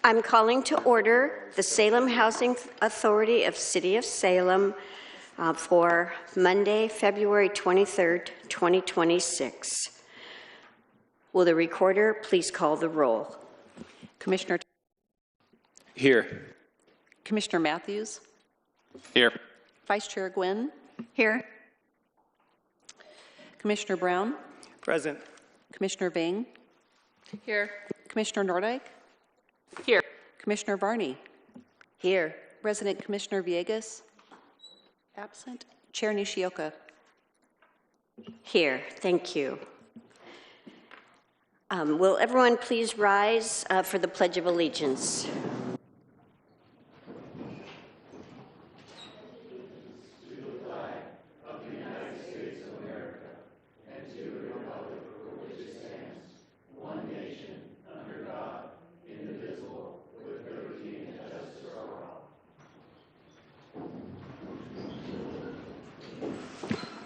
I'm calling to order the Salem Housing Authority of City of Salem for Monday, February 23rd, 2026. Will the recorder please call the roll? Commissioner Here. Commissioner Matthews. Here. Vice Chair Gwynn. Here. Commissioner Brown. Present. Commissioner Vang. Here. Commissioner Nordyke. Here. Commissioner Varney. Here. Resident Commissioner Villegas. Absent. Chair Nishioka. Here. Thank you. Will everyone please rise for the Pledge of Allegiance?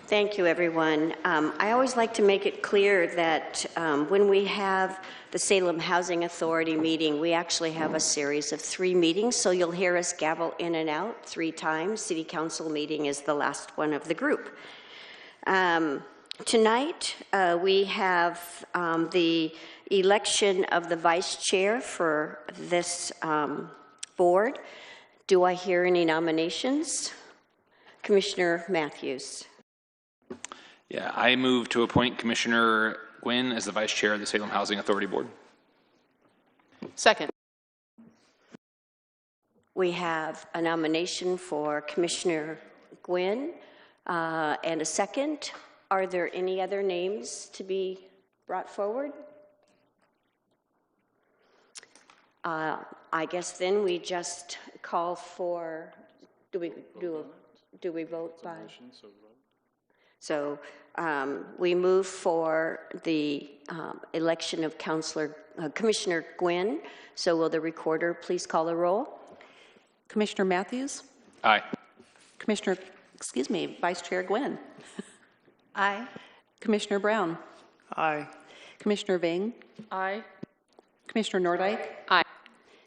Thank you, everyone. I always like to make it clear that when we have the Salem Housing Authority meeting, we actually have a series of 3 meetings, so you'll hear us gavel in and out 3 times. City Council meeting is the last one of the group. Tonight, we have the election of the vice chair for this board. Do I hear any nominations? Commissioner Matthews. Yeah, I move to appoint Commissioner Gwynn as the Vice Chair of the Salem Housing Authority Board. Second. We have a nomination for Commissioner Gwynn and a second. Are there any other names to be brought forward? I guess then we just call for, do we vote by? So we move for the election of Commissioner Gwynn. So will the recorder please call the roll? Commissioner Matthews. Aye. Vice Chair Gwynn. Aye. Commissioner Brown. Aye. Commissioner Vang. Aye. Commissioner Nordyke. Aye.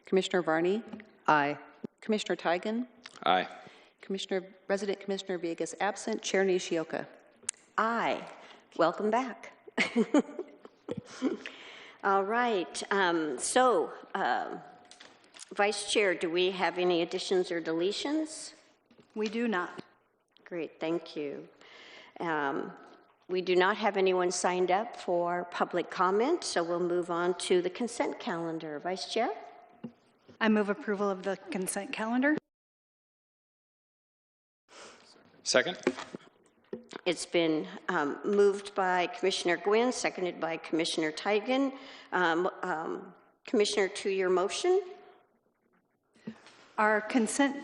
Commissioner Varney. Aye. Commissioner Tigan. Aye. Resident Commissioner Villegas absent. Chair Nishioka. Aye. Welcome back. All right. Vice Chair, do we have any additions or deletions? We do not. Great, thank you. We do not have anyone signed up for public comment, so we'll move on to the consent calendar. Vice Chair? I move approval of the consent calendar. Second. It's been moved by Commissioner Gwynn, seconded by Commissioner Tigan. Commissioner, to your motion. Our consent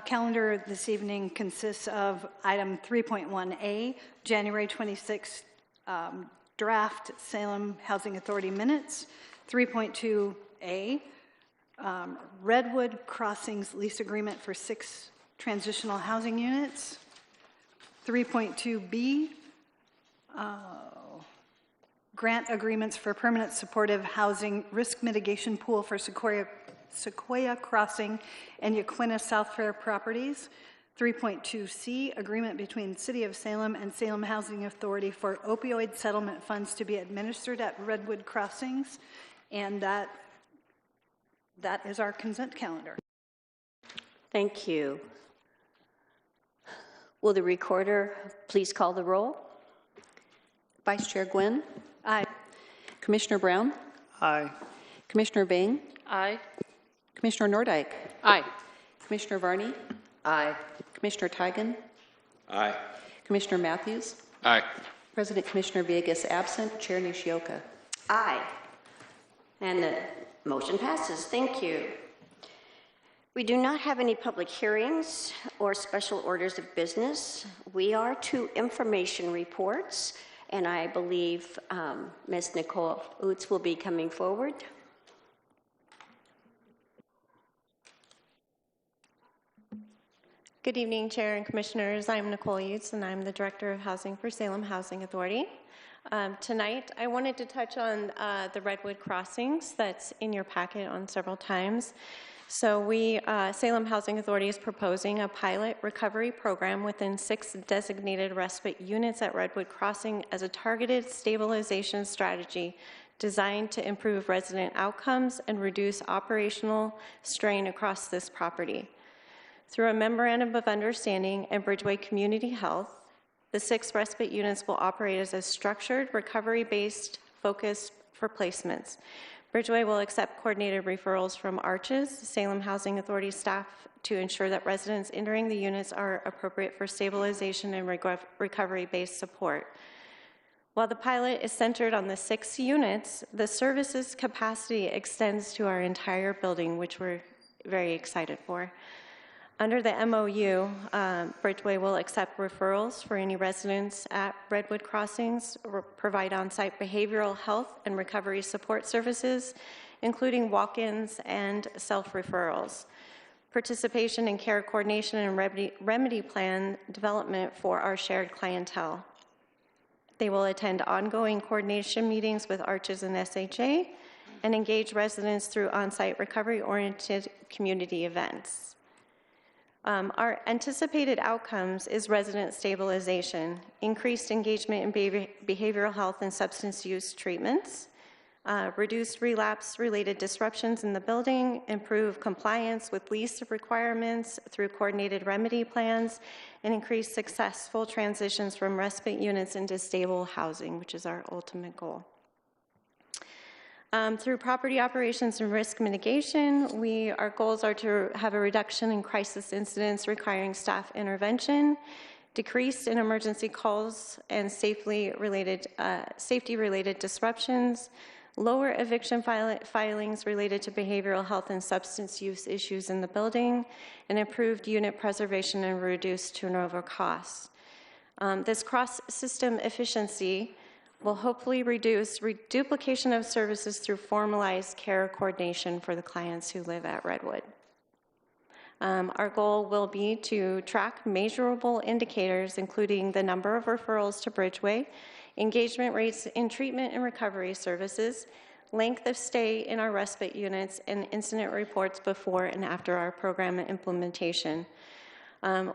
calendar this evening consists of item 3.1A, January 26th draft Salem Housing Authority minutes, 3.2A, Redwood Crossings lease agreement for 6 transitional housing units, 3.2B, grant agreements for permanent supportive housing risk mitigation pool for Sequoia Crossing and Yaquina South Fair properties, 3.2C, agreement between City of Salem and Salem Housing Authority for opioid settlement funds to be administered at Redwood Crossings, and that is our consent calendar. Thank you. Will the recorder please call the roll? Vice Chair Gwynn. Aye. Commissioner Brown. Aye. Commissioner Vang. Aye. Commissioner Nordyke. Aye. Commissioner Varney. Aye. Commissioner Tigan. Aye. Commissioner Matthews. Aye. President Commissioner Villegas absent. Chair Nishioka. Aye. And the motion passes. Thank you. We do not have any public hearings or special orders of business. We are to information reports, and I believe Ms. Nicole Utz will be coming forward. Good evening, Chair and Commissioners. I'm Nicole Utz, and I'm the Director of Housing for Salem Housing Authority. Tonight, I wanted to touch on the Redwood crossings that's in your packet on several times. So Salem Housing Authority is proposing a pilot recovery program within 6 designated respite units at Redwood Crossing as a targeted stabilization strategy designed to improve resident outcomes and reduce operational strain across this property. Through a memorandum of understanding and Bridgeway Community Health, the 6 respite units will operate as a structured, recovery-based focus for placements. Bridgeway will accept coordinated referrals from ARCHES, Salem Housing Authority staff, to ensure that residents entering the units are appropriate for stabilization and recovery-based support. While the pilot is centered on the 6 units, the services capacity extends to our entire building, which we're very excited for. Under the MOU, Bridgeway will accept referrals for any residents at Redwood Crossings, provide on-site behavioral health and recovery support services, including walk-ins and self-referrals, participation in care coordination and remedy plan development for our shared clientele. They will attend ongoing coordination meetings with ARCHES and SHA and engage residents through on-site recovery-oriented community events. Our anticipated outcomes is resident stabilization, increased engagement in behavioral health and substance use treatments, reduced relapse-related disruptions in the building, improve compliance with lease requirements through coordinated remedy plans, and increase successful transitions from respite units into stable housing, which is our ultimate goal. Through property operations and risk mitigation, our goals are to have a reduction in crisis incidents requiring staff intervention, decrease in emergency calls and safety-related disruptions, lower eviction filings related to behavioral health and substance use issues in the building, and improved unit preservation and reduced turnover costs. This cross-system efficiency will hopefully reduce duplication of services through formalized care coordination for the clients who live at Redwood. Our goal will be to track measurable indicators, including the number of referrals to Bridgeway, engagement rates in treatment and recovery services, length of stay in our respite units, and incident reports before and after our program implementation.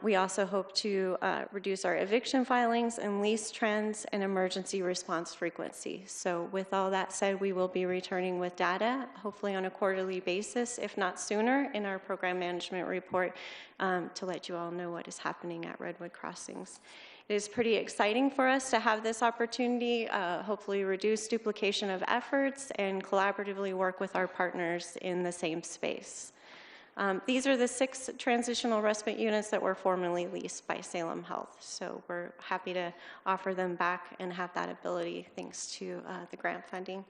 We also hope to reduce our eviction filings and lease trends and emergency response frequency. So with all that said, we will be returning with data, hopefully on a quarterly basis, if not sooner, in our program management report to let you all know what is happening at Redwood Crossings. It is pretty exciting for us to have this opportunity, hopefully reduce duplication of efforts and collaboratively work with our partners in the same space. These are the 6 transitional respite units that were formerly leased by Salem Health. So we're happy to offer them back and have that ability thanks to the grant funding.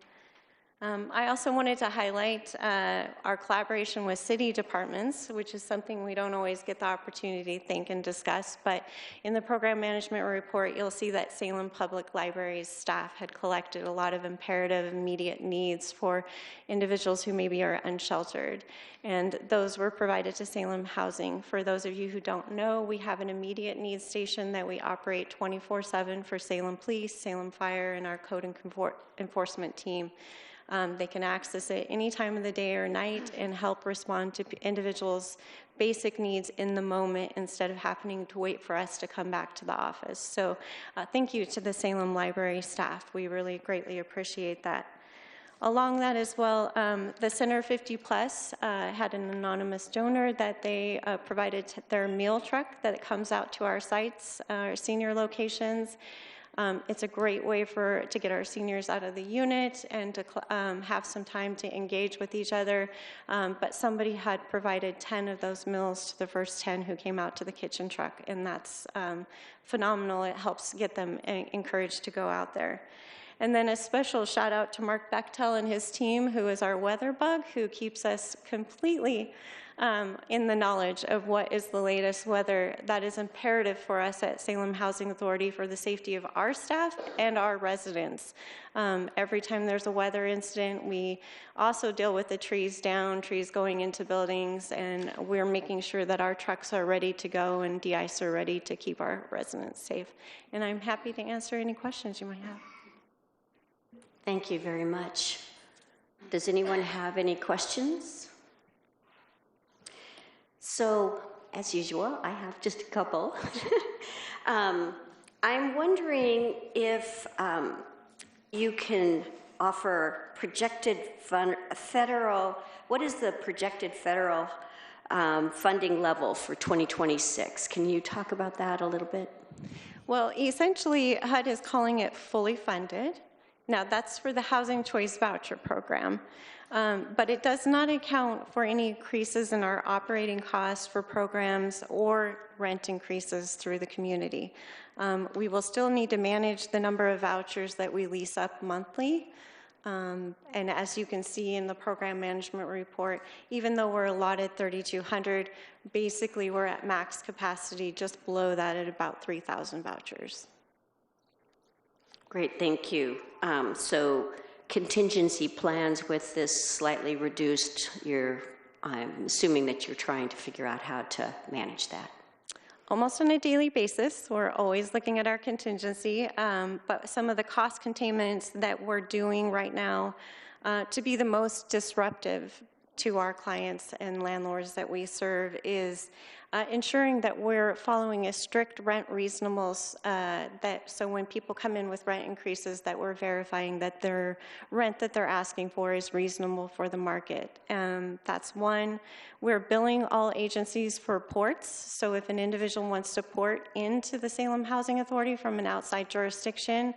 I also wanted to highlight our collaboration with city departments, which is something we don't always get the opportunity to think and discuss, but in the program management report, you'll see that Salem Public Library's staff had collected a lot of imperative immediate needs for individuals who maybe are unsheltered, and those were provided to Salem Housing. For those of you who don't know, we have an immediate needs station that we operate 24/7 for Salem Police, Salem Fire, and our code and enforcement team. They can access it any time of the day or night and help respond to individuals' basic needs in the moment instead of having to wait for us to come back to the office. So thank you to the Salem Library staff. We really greatly appreciate that. Along that as well, the Center 50 Plus had an anonymous donor that they provided their meal truck that comes out to our sites, our senior locations. It's a great way to get our seniors out of the unit and to have some time to engage with each other. But somebody had provided 10 of those meals to the first 10 who came out to the kitchen truck, and that's phenomenal. It helps get them encouraged to go out there. And then a special shout out to Mark Bechtel and his team, who is our weather bug, who keeps us completely in the knowledge of what is the latest weather. That is imperative for us at Salem Housing Authority for the safety of our staff and our residents. Every time there's a weather incident, we also deal with the trees down, trees going into buildings, and we're making sure that our trucks are ready to go and de-ice are ready to keep our residents safe. And I'm happy to answer any questions you might have. Thank you very much. Does anyone have any questions? So, as usual, I have just a couple. I'm wondering if you can offer projected federal, what is the projected federal funding level for 2026? Can you talk about that a little bit? Well, essentially, HUD is calling it fully funded. Now, that's for the Housing Choice Voucher Program, but it does not account for any increases in our operating costs for programs or rent increases through the community. We will still need to manage the number of vouchers that we lease up monthly. And as you can see in the program management report, even though we're allotted 3,200, basically we're at max capacity, just below that at about 3,000 vouchers. Great, thank you. So contingency plans with this slightly reduced, I'm assuming that you're trying to figure out how to manage that. Almost on a daily basis, we're always looking at our contingency, but some of the cost containments that we're doing right now to be the most disruptive to our clients and landlords that we serve is ensuring that we're following a strict rent reasonables, so when people come in with rent increases, that we're verifying that their rent that they're asking for is reasonable for the market. That's one. We're billing all agencies for ports, so if an individual wants to port into the Salem Housing Authority from an outside jurisdiction,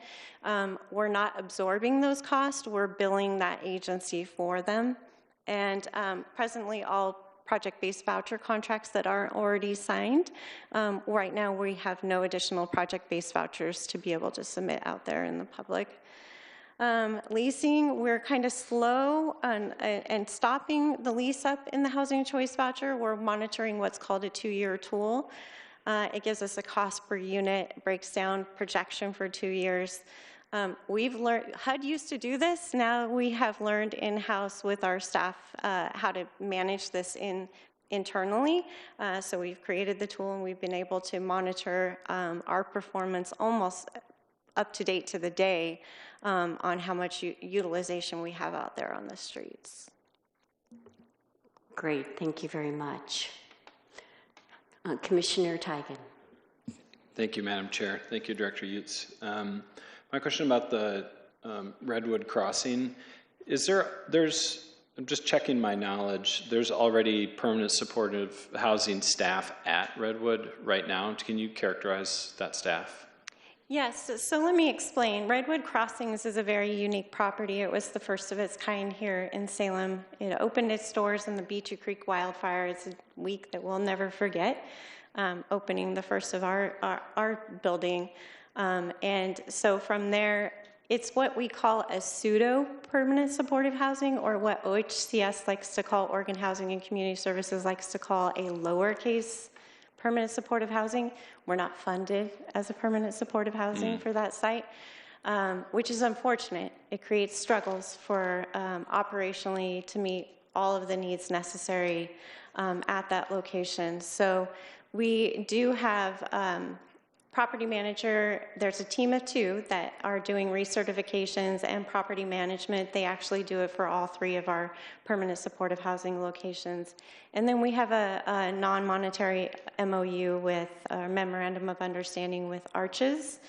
we're not absorbing those costs, we're billing that agency for them. And presently, all project-based voucher contracts that aren't already signed, right now we have no additional project-based vouchers to be able to submit out there in the public. Leasing, we're kind of slow and stopping the lease up in the Housing Choice Voucher. We're monitoring what's called a 2-year tool. It gives us a cost per unit, breaks down projection for 2 years. We've learned, HUD used to do this, now we have learned in-house with our staff how to manage this internally. So we've created the tool and we've been able to monitor our performance almost up to date to the day on how much utilization we have out there on the streets. Great, thank you very much. Commissioner Tigan. Thank you, Madam Chair. Thank you, Director Utes. My question about the Redwood Crossing, I'm just checking my knowledge, there's already permanent supportive housing staff at Redwood right now. Can you characterize that staff? Yes, so let me explain. Redwood Crossings is a very unique property. It was the first of its kind here in Salem. It opened its doors in the Beachy Creek wildfire. It's a week that we'll never forget, opening the first of our building. And so from there, it's what we call a pseudo-permanent supportive housing, or what OHCS likes to call, Oregon Housing and Community Services likes to call, a lowercase permanent supportive housing. We're not funded as a permanent supportive housing for that site, which is unfortunate. It creates struggles for operationally to meet all of the needs necessary at that location. So we do have property manager, there's a team of 2 that are doing recertifications and property management. They actually do it for all 3 of our permanent supportive housing locations. And then we have a non-monetary MOU with a Memorandum of Understanding with Arches.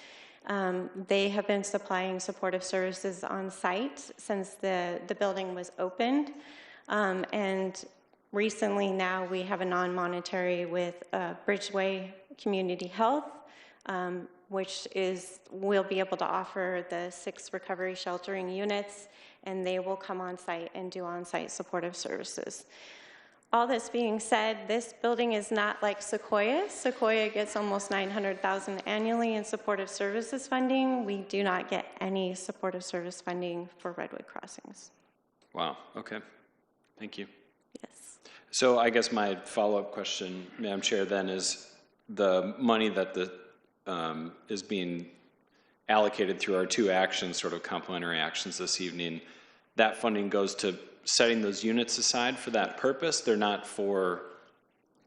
They have been supplying supportive services on site since the building was opened. And recently now we have a non-monetary with Bridgeway Community Health, which we'll be able to offer the 6 recovery sheltering units, and they will come on site and do on-site supportive services. All this being said, this building is not like Sequoia. Sequoia gets almost $900,000 annually in supportive services funding. We do not get any supportive service funding for Redwood Crossings. Wow, okay. Thank you. Yes. So I guess my follow-up question, Madam Chair, then is the money that is being allocated through our 2 actions, sort of complementary actions this evening, that funding goes to setting those units aside for that purpose. They're not for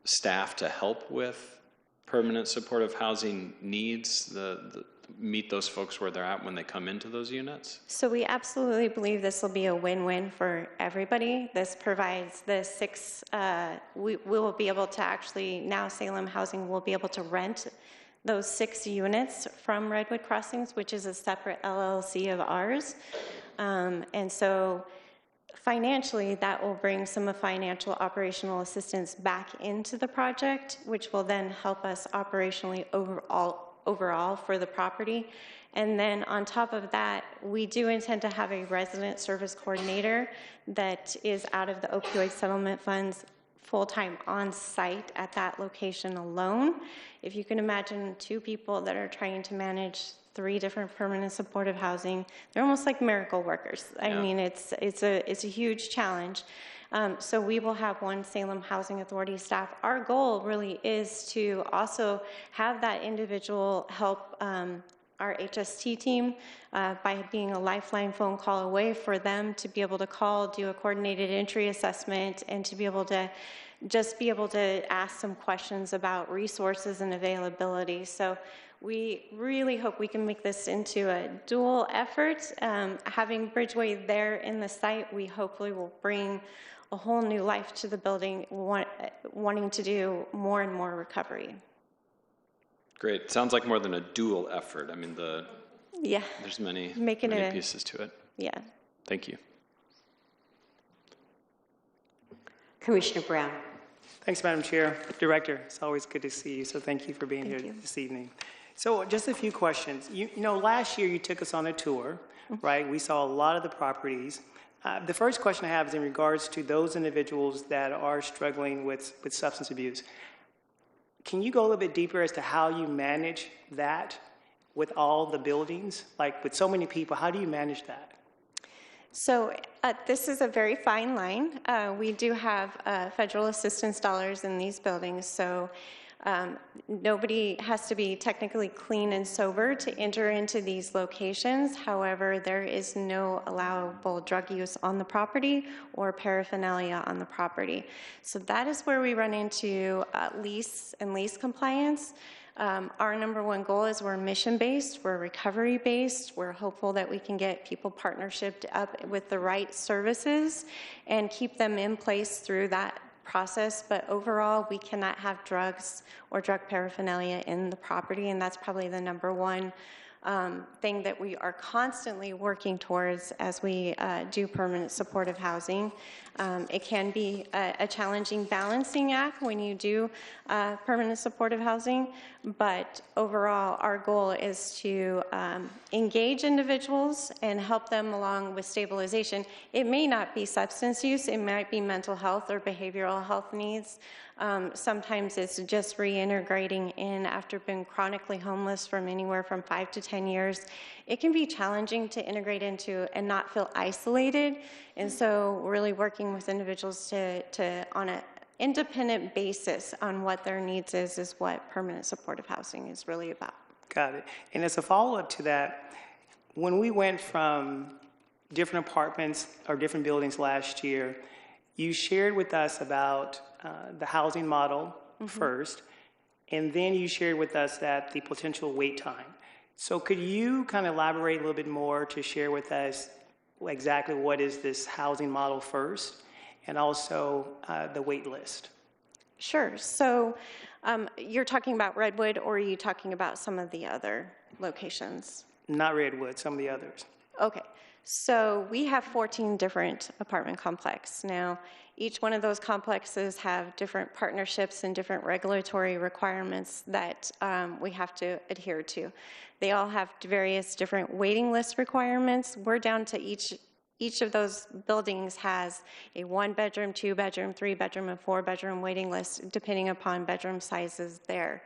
staff to help with permanent supportive housing needs, the meet those folks where they're at when they come into those units? So we absolutely believe this will be a win-win for everybody. This provides the we will be able to actually, now Salem Housing will be able to rent those 6 units from Redwood Crossings, which is a separate LLC of ours. And so financially, that will bring some of financial operational assistance back into the project, which will then help us operationally overall for the property. And then on top of that, we do intend to have a resident service coordinator that is out of the opioid settlement funds, full-time on site at that location alone. If you can imagine 2 people that are trying to manage 3 different permanent supportive housing, they're almost like miracle workers. I mean, it's a huge challenge. So we will have 1 Salem Housing Authority staff. Our goal really is to also have that individual help our HST team by being a lifeline phone call away for them to be able to call, do a coordinated entry assessment, and to be able to just be able to ask some questions about resources and availability. So we really hope we can make this into a dual effort. Having Bridgeway there in the site, we hopefully will bring a whole new life to the building, wanting to do more and more recovery. Great. Sounds like more than a dual effort. I mean, there's many pieces to it. Yeah. Thank you. Commissioner Brown. Thanks, Madam Chair. Director, it's always good to see you, so thank you for being here this evening. So just a few questions. You know, last year you took us on a tour, right? We saw a lot of the properties. The first question I have is in regards to those individuals that are struggling with substance abuse. Can you go a little bit deeper as to how you manage that with all the buildings? Like with so many people, how do you manage that? So this is a very fine line. We do have federal assistance dollars in these buildings, so nobody has to be technically clean and sober to enter into these locations. However, there is no allowable drug use on the property or paraphernalia on the property. So that is where we run into lease and lease compliance. Our number 1 goal is we're mission-based, we're recovery-based, we're hopeful that we can get people partnershiped up with the right services and keep them in place through that process, but overall we cannot have drugs or drug paraphernalia in the property, and that's probably the number 1 thing that we are constantly working towards as we do permanent supportive housing. It can be a challenging balancing act when you do permanent supportive housing, but overall our goal is to engage individuals and help them along with stabilization. It may not be substance use, it might be mental health or behavioral health needs. Sometimes it's just reintegrating in after being chronically homeless from anywhere from 5 to 10 years. It can be challenging to integrate into and not feel isolated. And so really working with individuals to on an independent basis on what their needs is what permanent supportive housing is really about. Got it. And as a follow-up to that, when we went from different apartments or different buildings last year, you shared with us about the housing model first, and then you shared with us that the potential wait time. So could you kind of elaborate a little bit more to share with us exactly what is this housing model first, and also the wait list? Sure. So you're talking about Redwood, or are you talking about some of the other locations? Not Redwood, some of the others. Okay. So we have 14 different apartment complexes. Now, each one of those complexes have different partnerships and different regulatory requirements that we have to adhere to. They all have various different waiting list requirements. We're down to each of those buildings has a 1-bedroom, 2-bedroom, 3-bedroom, and 4-bedroom waiting list, depending upon bedroom sizes there.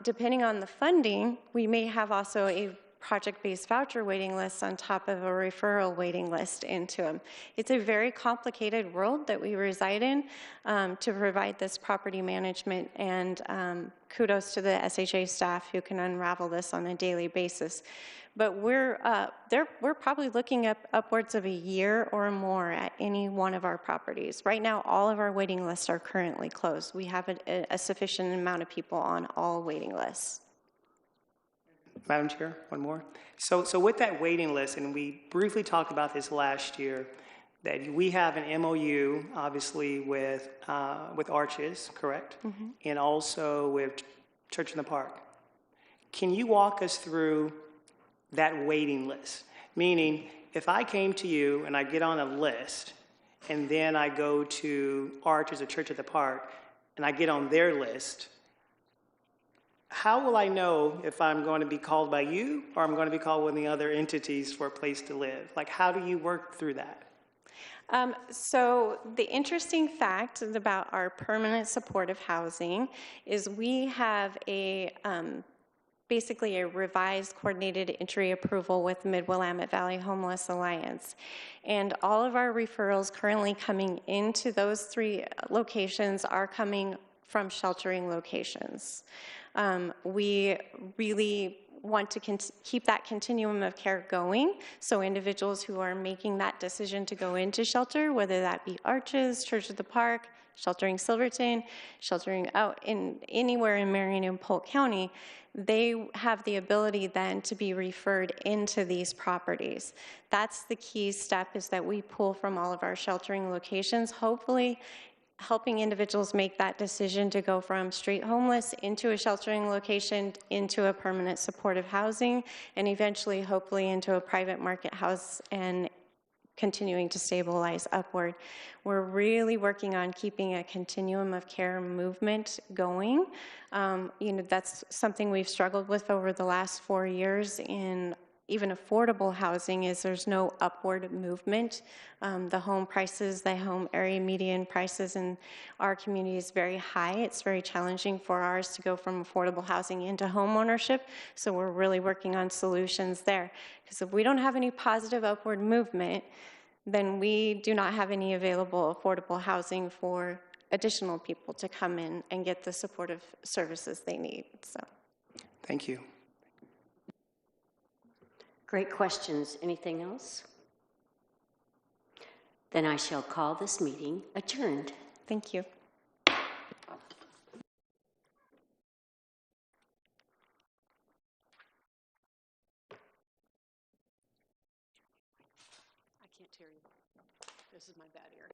Depending on the funding, we may have also a project-based voucher waiting lists on top of a referral waiting list into them. It's a very complicated world that we reside in to provide this property management, and kudos to the SHA staff who can unravel this on a daily basis. But we're probably looking at upwards of a year or more at any one of our properties. Right now, all of our waiting lists are currently closed. We have a sufficient amount of people on all waiting lists. Madam Chair, one more. So with that waiting list, and we briefly talked about this last year, that we have an MOU, obviously, with Arches, correct? And also with Church in the Park. Can you walk us through that waiting list? Meaning, if I came to you and I get on a list, and then I go to Arches or Church at the Park, and I get on their list, how will I know if I'm going to be called by you or I'm going to be called one of the other entities for a place to live? Like, how do you work through that? So the interesting fact about our permanent supportive housing is we have a basically a revised coordinated entry approval with Mid-Willamette Valley Homeless Alliance. And all of our referrals currently coming into those 3 locations are coming from sheltering locations. We really want to keep that continuum of care going, so individuals who are making that decision to go into shelter, whether that be Arches, Church of the Park, sheltering Silverton, sheltering out in anywhere in Marion and Polk County, they have the ability then to be referred into these properties. That's the key step, is that we pull from all of our sheltering locations, hopefully helping individuals make that decision to go from street homeless into a sheltering location, into a permanent supportive housing, and eventually, hopefully, into a private market house and continuing to stabilize upward. We're really working on keeping a continuum of care movement going. That's something we've struggled with over the last 4 years in even affordable housing, is there's no upward movement. The home prices, the home area median prices in our community is very high. It's very challenging for ours to go from affordable housing into home ownership. So we're really working on solutions there. Because if we don't have any positive upward movement, then we do not have any available affordable housing for additional people to come in and get the supportive services they need. So, Thank you. Great questions. Anything else? Then I shall call this meeting adjourned. thank you. I can't hear you. This is my bad ear.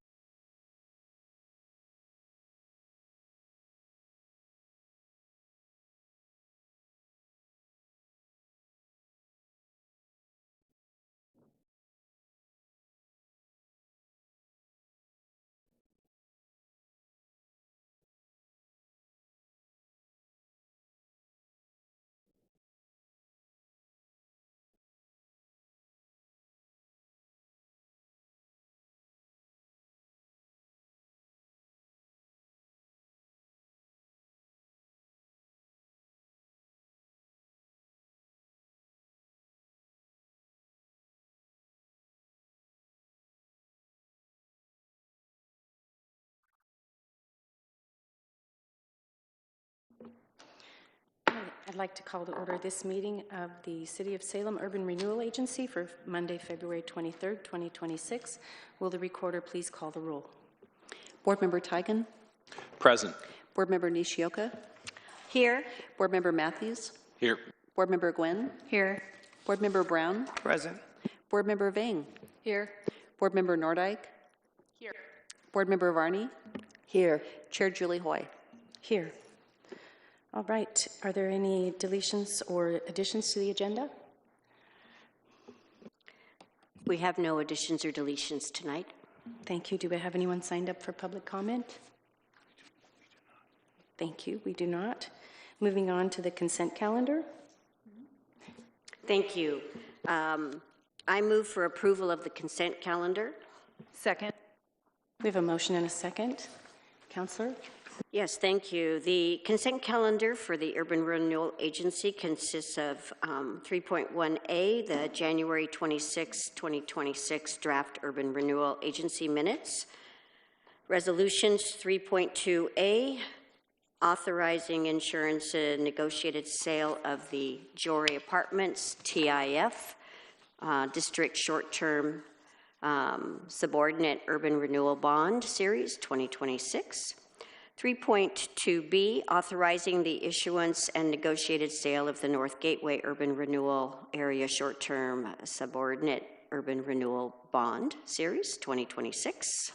I'd like to call to order this meeting of the City of Salem Urban Renewal Agency for Monday, February 23rd, 2026. Will the recorder please call the roll? Board Member Tigan? Present. Board Member Nishioka? Here. Board Member Matthews? Here. Board Member Gwen? Here. Board Member Brown? Present. Board Member Vang? Here. Board Member Nordijk? Here. Board Member Varney? Here. Chair Julie Hoy. Here. All right. Are there any deletions or additions to the agenda? We have no additions or deletions tonight. Thank you. Do we have anyone signed up for public comment? Thank you. We do not. Moving on to the consent calendar. Thank you. I move for approval of the consent calendar. Second. We have a motion and a second. Counselor? Yes, thank you. The consent calendar for the Urban Renewal Agency consists of 3.1A, the January 26, 2026 draft Urban Renewal Agency minutes. Resolutions 3.2A, authorizing insurance and negotiated sale of the Jory Apartments, TIF, District Short-Term Subordinate Urban Renewal Bond Series 2026. 3.2B, authorizing the issuance and negotiated sale of the North Gateway Urban Renewal Area Short-Term Subordinate Urban Renewal Bond Series 2026.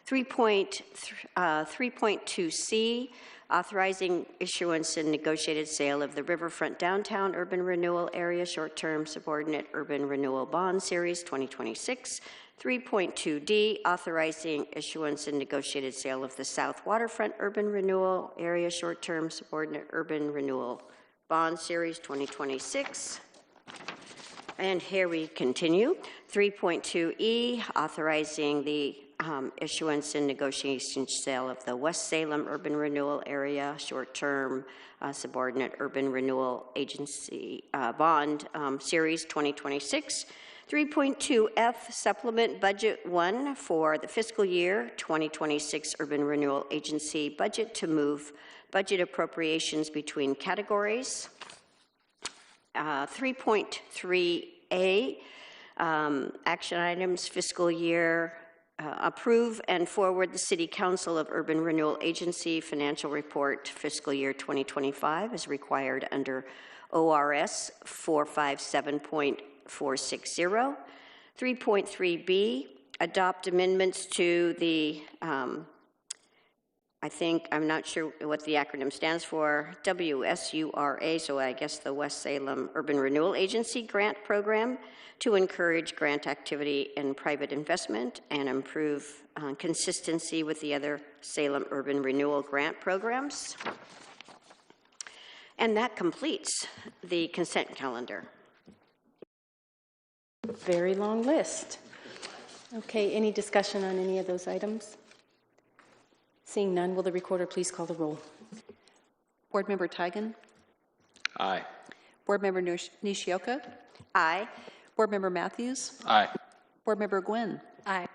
3.2C, authorizing issuance and negotiated sale of the Riverfront Downtown Urban Renewal Area Short-Term Subordinate Urban Renewal Bond Series 2026. 3.2D, authorizing issuance and negotiated sale of the South Waterfront Urban Renewal Area Short-Term Subordinate Urban Renewal Bond Series 2026. And here we continue. 3.2E, authorizing the issuance and negotiation sale of the West Salem Urban Renewal Area Short-Term Subordinate Urban Renewal Agency Bond Series 2026. 3.2F, Supplement Budget 1 for the fiscal year 2026 Urban Renewal Agency budget to move budget appropriations between categories. 3.3A, action items, fiscal year, approve and forward the City Council of Urban Renewal Agency financial report fiscal year 2025 as required under ORS 457.460. 3.3B, adopt amendments to the, I'm not sure what the acronym stands for, WSURA, so I guess the West Salem Urban Renewal Agency grant program to encourage grant activity and private investment and improve consistency with the other Salem Urban Renewal grant programs. And that completes the consent calendar. Very long list. Okay, any discussion on any of those items? Seeing none, will the recorder please call the roll? Board Member Tigan? Aye. Board Member Nishioka? Aye. Board Member Matthews? Aye. Board Member Gwynn? Aye.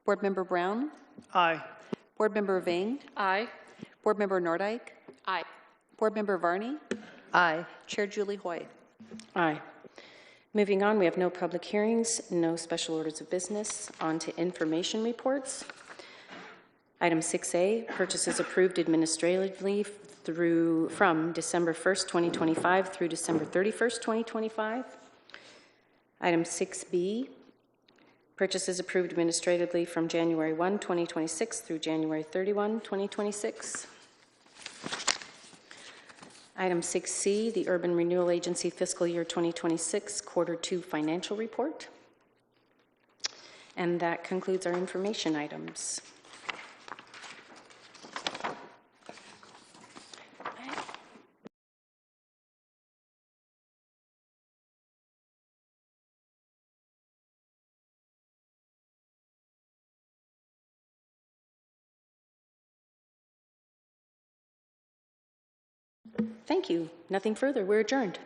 Board Member Brown? Aye. Board Member Vang? Aye. Board Member Nordijk? Aye. Board Member Varney? Aye. Chair Julie Hoy? Aye. Moving on, we have no public hearings, no special orders of business. On to information reports. Item 6A, purchases approved administratively from December 1st, 2025 through December 31st, 2025. Item 6B, purchases approved administratively from January 1, 2026 through January 31, 2026. Item 6C, the Urban Renewal Agency Fiscal Year 2026 Quarter 2 Financial Report. And that concludes our information items. Thank you. Nothing further. We're adjourned.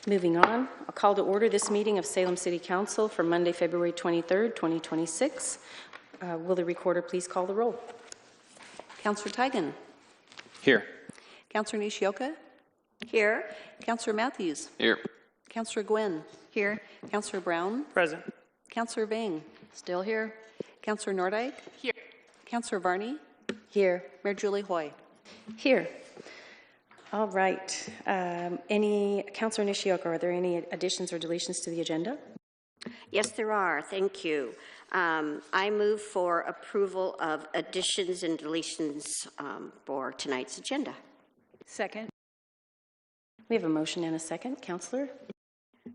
Moving on, I'll call to order this meeting of Salem City Council for Monday, February 23rd, 2026. Will the recorder please call the roll? Councillor Tigan? Here. Councillor Nishioka? Here. Councillor Matthews? Here. Councillor Gwynn? Here. Councillor Brown? Present. Councillor Vang? Still here. Councillor Nordijk? Here. Councillor Varney? Here. Mayor Julie Hoy? Here. All right. Councillor Nishioka, are there any additions or deletions to the agenda? Yes, there are. Thank you. I move for approval of additions and deletions for tonight's agenda. Second. We have a motion and a second. Councillor?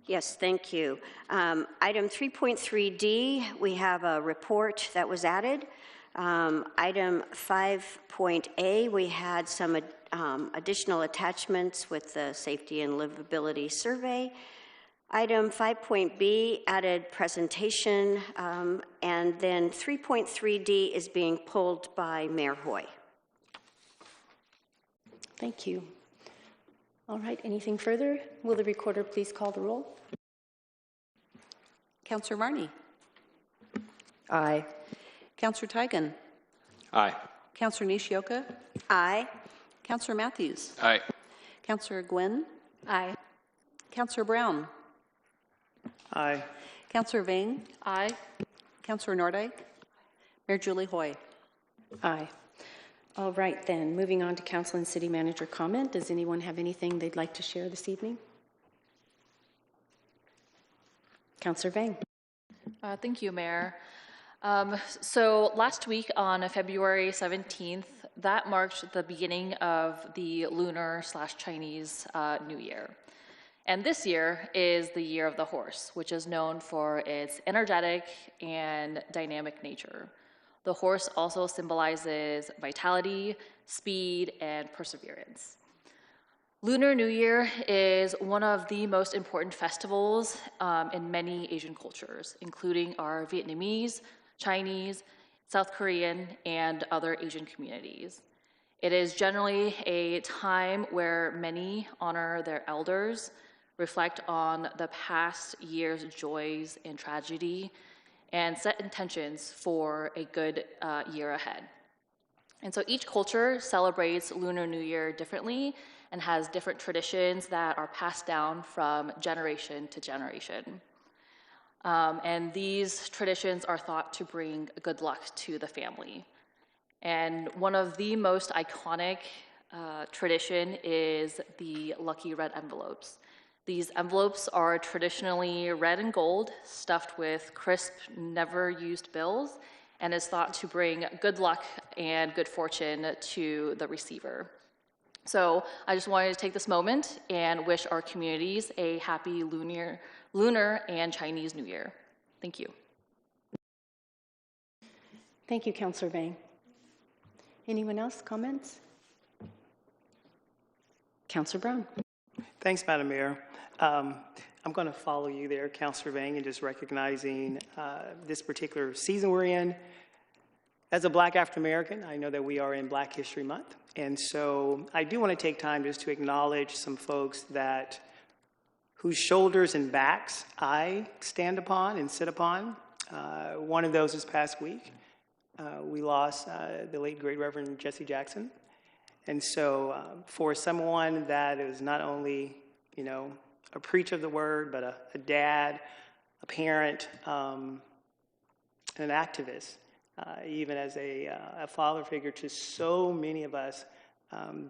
Yes, thank you. Item 3.3D, we have a report that was added. Item 5.A, we had some additional attachments with the safety and livability survey. Item 5.B, added presentation, and then 3.3D is being pulled by Mayor Hoy. Thank you. All right, anything further? Will the recorder please call the roll? Councillor Varney? Aye. Councillor Tigan? Aye. Councillor Nishioka? Aye. Councillor Matthews? Aye. Councillor Gwynn? Aye. Councillor Brown. Aye. Councillor Vane. Aye. Councillor Nordyke. Mayor Julie Hoy. Aye. All right, then, moving on to council and city manager comment. Does anyone have anything they'd like to share this evening? Councillor Vang. Thank you, Mayor. So last week on February 17th, that marked the beginning of the lunar/Chinese New Year. And this year is the Year of the Horse, which is known for its energetic and dynamic nature. The horse also symbolizes vitality, speed, and perseverance. Lunar New Year is one of the most important festivals in many Asian cultures, including our Vietnamese, Chinese, South Korean, and other Asian communities. It is generally a time where many honor their elders, reflect on the past year's joys and tragedy, and set intentions for a good year ahead. And so each culture celebrates Lunar New Year differently and has different traditions that are passed down from generation to generation. And these traditions are thought to bring good luck to the family. And one of the most iconic tradition is the lucky red envelopes. These envelopes are traditionally red and gold, stuffed with crisp, never-used bills, and is thought to bring good luck and good fortune to the receiver. So I just wanted to take this moment and wish our communities a happy lunar and Chinese New Year. Thank you. Thank you, Councillor Vang. Anyone else, comments? Councillor Brown. Thanks, Madam Mayor. I'm going to follow you there, Councillor Vang, and just recognizing this particular season we're in. As a Black African American, I know that we are in Black History Month, and so I do want to take time just to acknowledge some folks whose shoulders and backs I stand upon and sit upon. One of those this past week, we lost the late great Reverend Jesse Jackson. And so for someone that is not only, a preacher of the word, but a dad, a parent, and an activist, even as a father figure to so many of us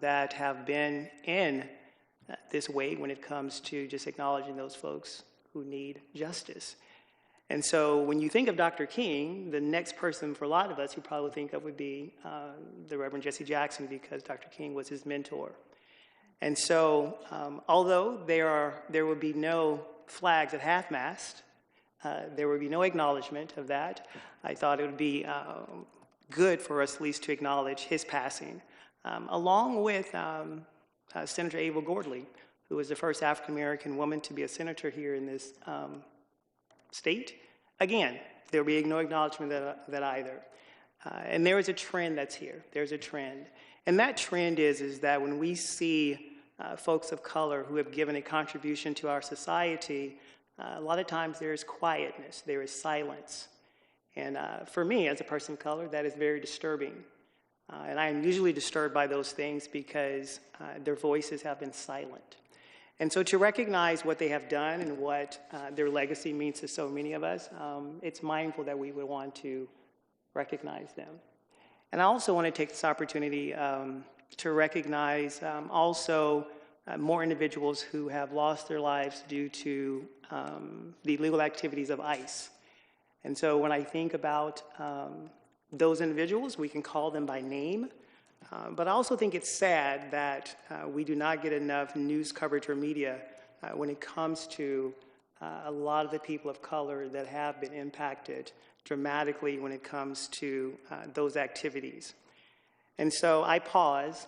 that have been in this way when it comes to just acknowledging those folks who need justice. And so when you think of Dr. King, the next person for a lot of us you probably think of would be the Reverend Jesse Jackson, because Dr. King was his mentor. And so although there would be no flags at half-mast, there would be no acknowledgement of that, I thought it would be good for us at least to acknowledge his passing, along with Senator Ava Gordley, who was the first African-American woman to be a senator here in this state. Again, there will be no acknowledgement of that either. And there is a trend that's here. There's a trend. And that trend is that when we see folks of color who have given a contribution to our society, a lot of times there is quietness, there is silence. And for me, as a person of color, that is very disturbing. And I am usually disturbed by those things because their voices have been silent. And so to recognize what they have done and what their legacy means to so many of us, it's mindful that we would want to recognize them. And I also want to take this opportunity to recognize also more individuals who have lost their lives due to the illegal activities of ICE. And so when I think about those individuals, we can call them by name. But I also think it's sad that we do not get enough news coverage or media when it comes to a lot of the people of color that have been impacted dramatically when it comes to those activities. And so I pause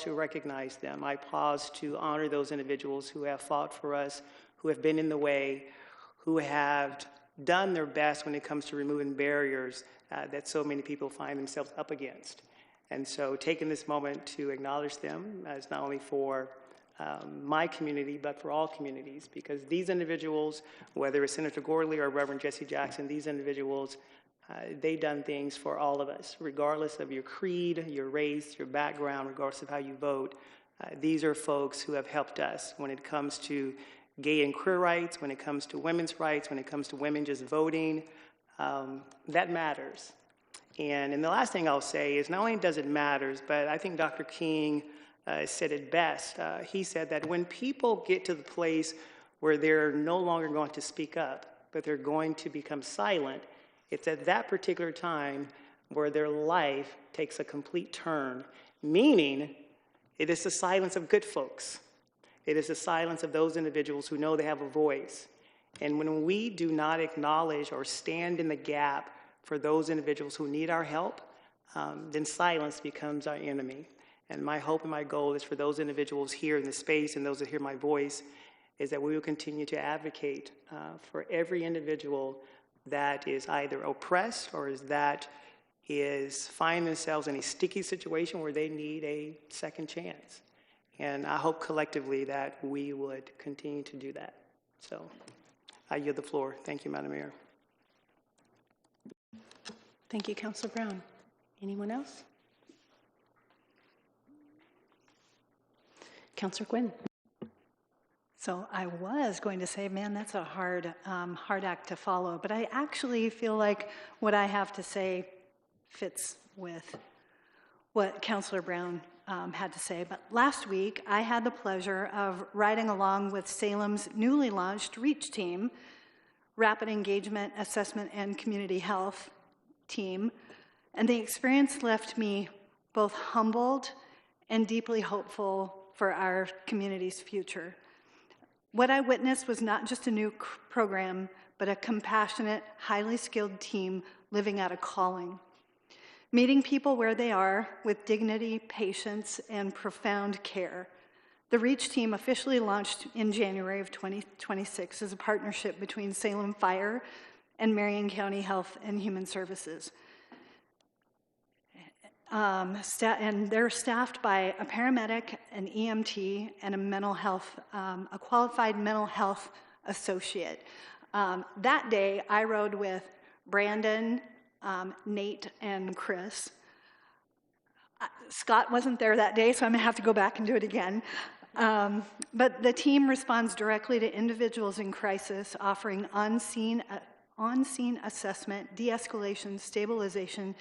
to recognize them. I pause to honor those individuals who have fought for us, who have been in the way, who have done their best when it comes to removing barriers that so many people find themselves up against. And so taking this moment to acknowledge them as not only for my community, but for all communities, because these individuals, whether it's Senator Gordley or Reverend Jesse Jackson, these individuals, they've done things for all of us, regardless of your creed, your race, your background, regardless of how you vote. These are folks who have helped us when it comes to gay and queer rights, when it comes to women's rights, when it comes to women just voting. That matters. And the last thing I'll say is not only does it matter, but I think Dr. King said it best. He said that when people get to the place where they're no longer going to speak up, but they're going to become silent, it's at that particular time where their life takes a complete turn, meaning it is the silence of good folks. It is the silence of those individuals who know they have a voice. And when we do not acknowledge or stand in the gap for those individuals who need our help, then silence becomes our enemy. And my hope and my goal is for those individuals here in the space and those that hear my voice is that we will continue to advocate for every individual that is either oppressed or is finding themselves in a sticky situation where they need a second chance. And I hope collectively that we would continue to do that. So I yield the floor. Thank you, Madam Mayor. Thank you, Councilor Brown. Anyone else? Councilor Gwynn. So I was going to say, man, that's a hard act to follow, but I actually feel like what I have to say fits with what Councilor Brown had to say. But last week, I had the pleasure of riding along with Salem's newly launched REACH team, Rapid Engagement, Assessment, and Community Health team, and the experience left me both humbled and deeply hopeful for our community's future. What I witnessed was not just a new program, but a compassionate, highly skilled team living out a calling. Meeting people where they are with dignity, patience, and profound care. The REACH team officially launched in January of 2026 as a partnership between Salem Fire and Marion County Health and Human Services. And they're staffed by a paramedic, an EMT, and a qualified mental health associate. That day, I rode with Brandon, Nate, and Chris. Scott wasn't there that day, so I'm going to have to go back and do it again. But the team responds directly to individuals in crisis, offering on-scene assessment, de-escalation, stabilization,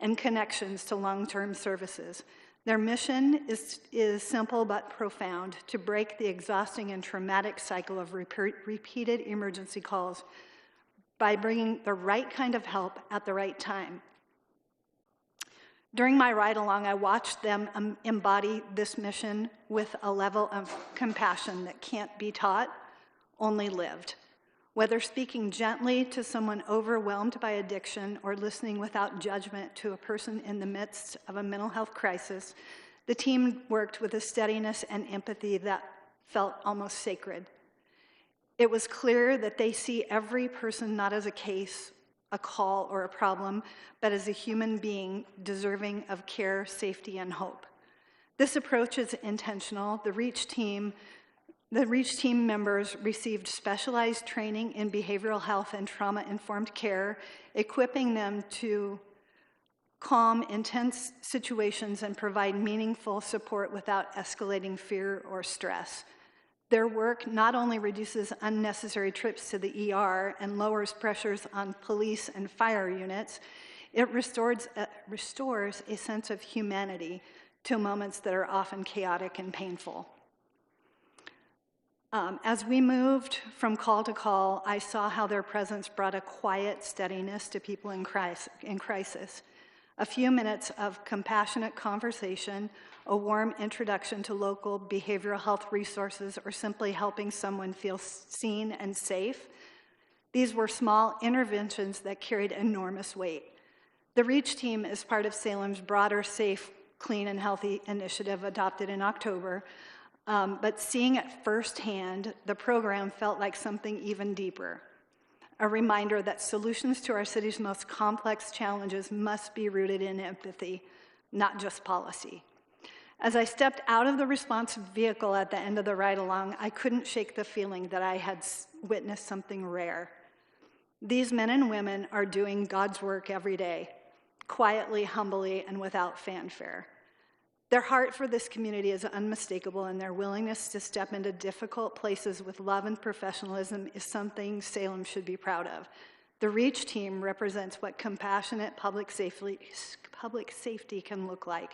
and connections to long-term services. Their mission is simple but profound: to break the exhausting and traumatic cycle of repeated emergency calls by bringing the right kind of help at the right time. During my ride along, I watched them embody this mission with a level of compassion that can't be taught, only lived. Whether speaking gently to someone overwhelmed by addiction or listening without judgment to a person in the midst of a mental health crisis, the team worked with a steadiness and empathy that felt almost sacred. It was clear that they see every person not as a case, a call, or a problem, but as a human being deserving of care, safety, and hope. This approach is intentional. The REACH team members received specialized training in behavioral health and trauma-informed care, equipping them to calm intense situations and provide meaningful support without escalating fear or stress. Their work not only reduces unnecessary trips to the ER and lowers pressures on police and fire units, it restores a sense of humanity to moments that are often chaotic and painful. As we moved from call to call, I saw how their presence brought a quiet steadiness to people in crisis. A few minutes of compassionate conversation, a warm introduction to local behavioral health resources, or simply helping someone feel seen and safe. These were small interventions that carried enormous weight. The REACH team is part of Salem's broader Safe, Clean, and Healthy initiative adopted in October. But seeing it firsthand, the program felt like something even deeper. A reminder that solutions to our city's most complex challenges must be rooted in empathy, not just policy. As I stepped out of the response vehicle at the end of the ride along, I couldn't shake the feeling that I had witnessed something rare. These men and women are doing God's work every day, quietly, humbly, and without fanfare. Their heart for this community is unmistakable, and their willingness to step into difficult places with love and professionalism is something Salem should be proud of. The REACH team represents what compassionate public safety can look like,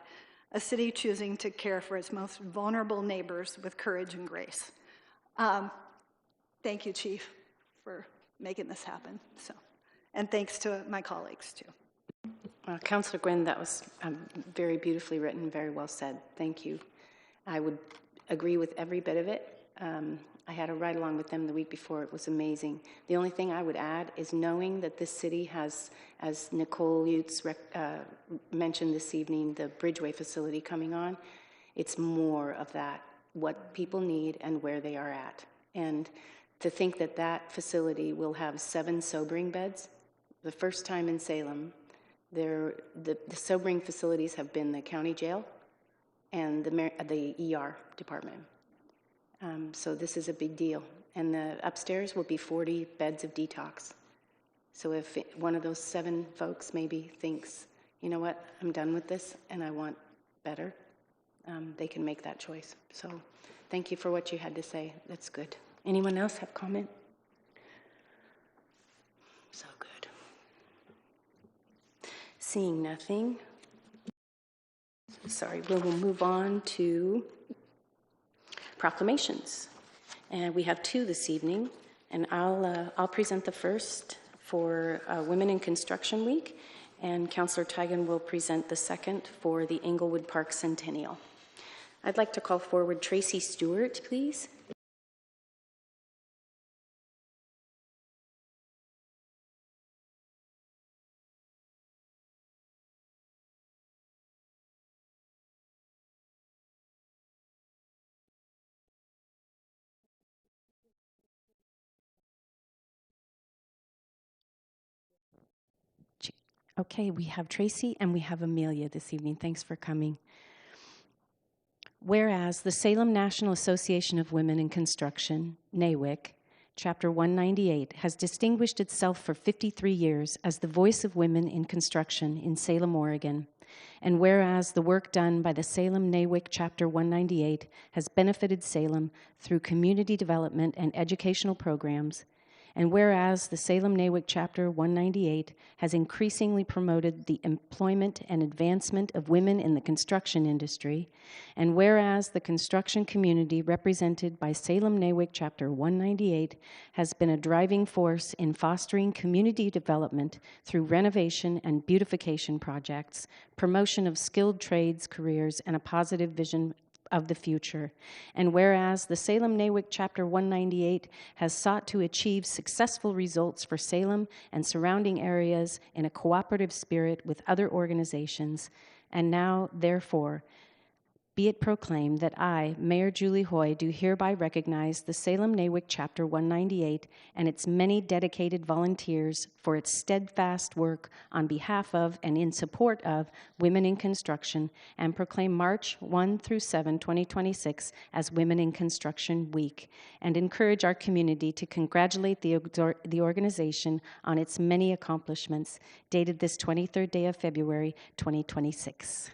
a city choosing to care for its most vulnerable neighbors with courage and grace. Thank you, Chief, for making this happen. And thanks to my colleagues, too. Councillor Gwynn, that was very beautifully written, very well said. Thank you. I would agree with every bit of it. I had a ride along with them the week before. It was amazing. The only thing I would add is knowing that this city has, as Nicole Utes mentioned this evening, the Bridgeway facility coming on. It's more of that, what people need and where they are at. And to think that that facility will have 7 sobering beds, the first time in Salem. The sobering facilities have been the county jail and the ER department. So this is a big deal. And the upstairs will be 40 beds of detox. So if one of those 7 folks maybe thinks, you know what, I'm done with this and I want better, they can make that choice. So thank you for what you had to say. That's good. Anyone else have comment? So good. Seeing nothing, sorry, we will move on to proclamations. And we have 2 this evening, and I'll present the first for Women in Construction Week, and Councillor Tigan will present the second for the Englewood Park Centennial. I'd like to call forward Tracy Stewart, please. Okay, we have Tracy and we have Amelia this evening. Thanks for coming. Whereas the Salem National Association of Women in Construction, NAWIC, Chapter 198, has distinguished itself for 53 years as the voice of women in construction in Salem, Oregon. And whereas the work done by the Salem NAWIC Chapter 198 has benefited Salem through community development and educational programs, and whereas the Salem NAWIC Chapter 198 has increasingly promoted the employment and advancement of women in the construction industry, and whereas the construction community represented by Salem NAWIC Chapter 198 has been a driving force in fostering community development through renovation and beautification projects, promotion of skilled trades careers, and a positive vision of the future. And whereas the Salem NAWIC Chapter 198 has sought to achieve successful results for Salem and surrounding areas in a cooperative spirit with other organizations, and now, therefore, be it proclaimed that I, Mayor Julie Hoy, do hereby recognize the Salem NAWIC Chapter 198 and its many dedicated volunteers for its steadfast work on behalf of and in support of women in construction, and proclaim March 1 through 7, 2026 as Women in Construction Week, and encourage our community to congratulate the organization on its many accomplishments, dated this 23rd day of February, 2026.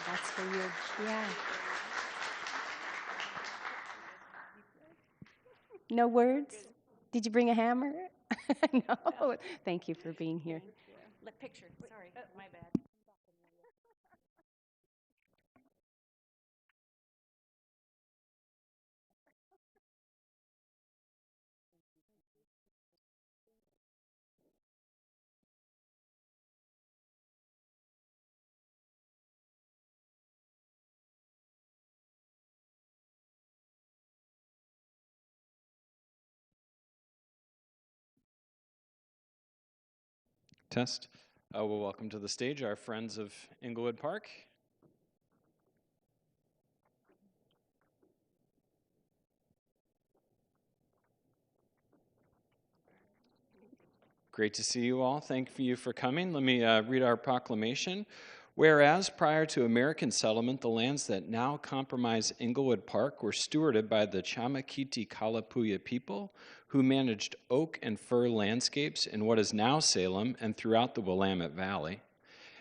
That's for you. Yeah. No words? Did you bring a hammer? No. Thank you for being here. Picture. Sorry, my bad. Test. We'll welcome to the stage our friends of Englewood Park. Great to see you all. Thank you for coming. Let me read our proclamation. Whereas prior to American settlement, the lands that now comprise Englewood Park were stewarded by the Chamakiti Kalapuya people, who managed oak and fir landscapes in what is now Salem and throughout the Willamette Valley.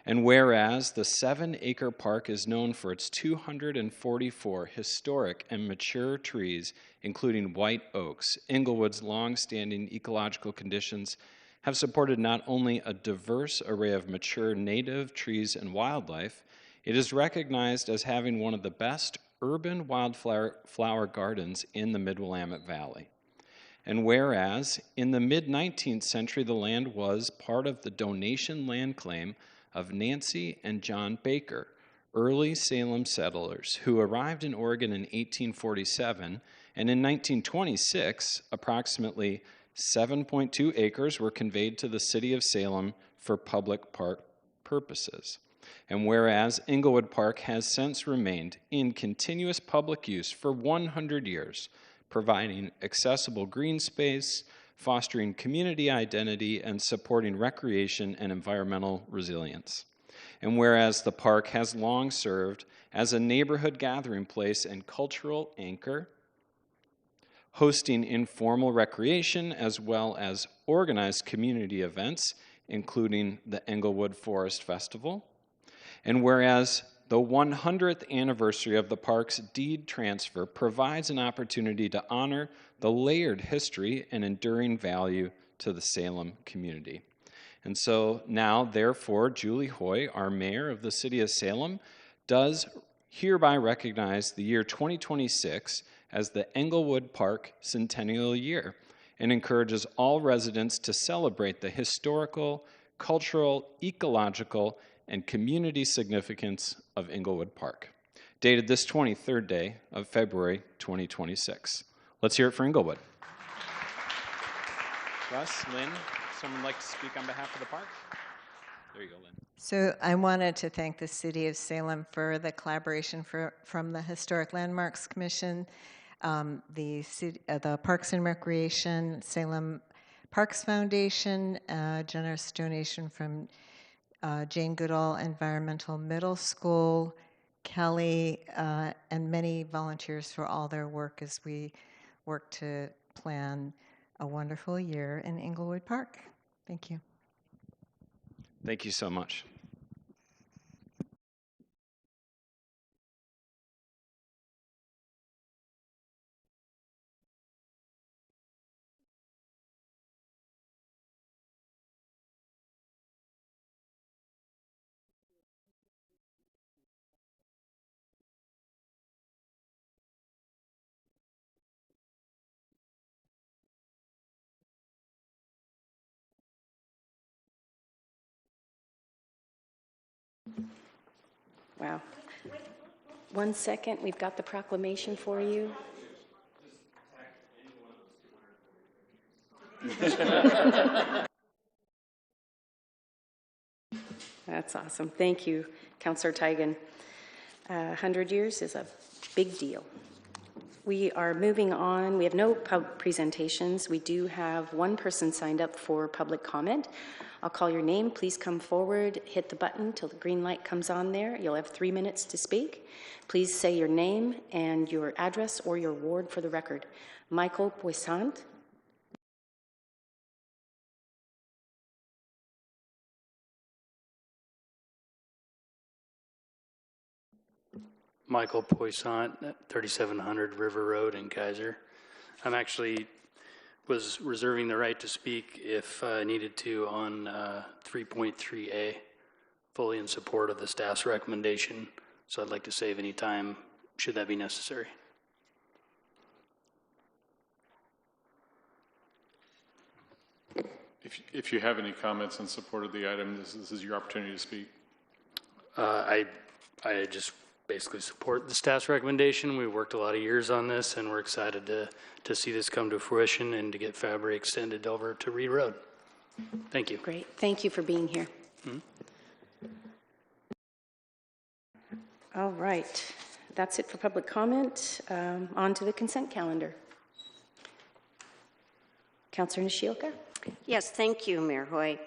And whereas the 7-acre park is known for its 244 historic and mature trees, including white oaks, Englewood's long-standing ecological conditions have supported not only a diverse array of mature native trees and wildlife, it is recognized as having one of the best urban wildflower gardens in the Mid-Willamette Valley. And whereas in the mid-19th century, the land was part of the donation land claim of Nancy and John Baker, early Salem settlers who arrived in Oregon in 1847, and in 1926, approximately 7.2 acres were conveyed to the city of Salem for public park purposes. And whereas Englewood Park has since remained in continuous public use for 100 years, providing accessible green space, fostering community identity, and supporting recreation and environmental resilience. And whereas the park has long served as a neighborhood gathering place and cultural anchor, hosting informal recreation as well as organized community events, including the Englewood Forest Festival. And whereas the 100th anniversary of the park's deed transfer provides an opportunity to honor the layered history and enduring value to the Salem community. And so now, therefore, Julie Hoy, our mayor of the city of Salem, does hereby recognize the year 2026 as the Englewood Park Centennial Year and encourages all residents to celebrate the historical, cultural, ecological, and community significance of Englewood Park, dated this 23rd day of February 2026. Let's hear it for Englewood. Russ, Lynn, someone like to speak on behalf of the park? There you go, Lynn. So I wanted to thank the City of Salem for the collaboration from the Historic Landmarks Commission, the Parks and Recreation, Salem Parks Foundation, generous donation from Jane Goodall Environmental Middle School, Kelly, and many volunteers for all their work as we work to plan a wonderful year in Englewood Park. Thank you. Thank you so much. Wow. 1 second, we've got the proclamation for you. That's awesome. Thank you, Councillor Teigen. 100 years is a big deal. We are moving on. We have no presentations. We do have one person signed up for public comment. I'll call your name. Please come forward, hit the button till the green light comes on there. You'll have 3 minutes to speak. Please say your name and your address or your ward for the record. Michael Poissant. Michael Poissant, 3700 River Road in Kaiser. I'm actually was reserving the right to speak if needed to on 3.3A, fully in support of the staff's recommendation. So I'd like to save any time should that be necessary. If you have any comments in support of the item, this is your opportunity to speak. I just basically support the staff's recommendation. We've worked a lot of years on this, and we're excited to see this come to fruition and to get Fabry extended over to Reed Road. Thank you. Great. Thank you for being here. All right. That's it for public comment. On to the consent calendar. Councillor Nishioka? Yes, thank you, Mayor Hoy.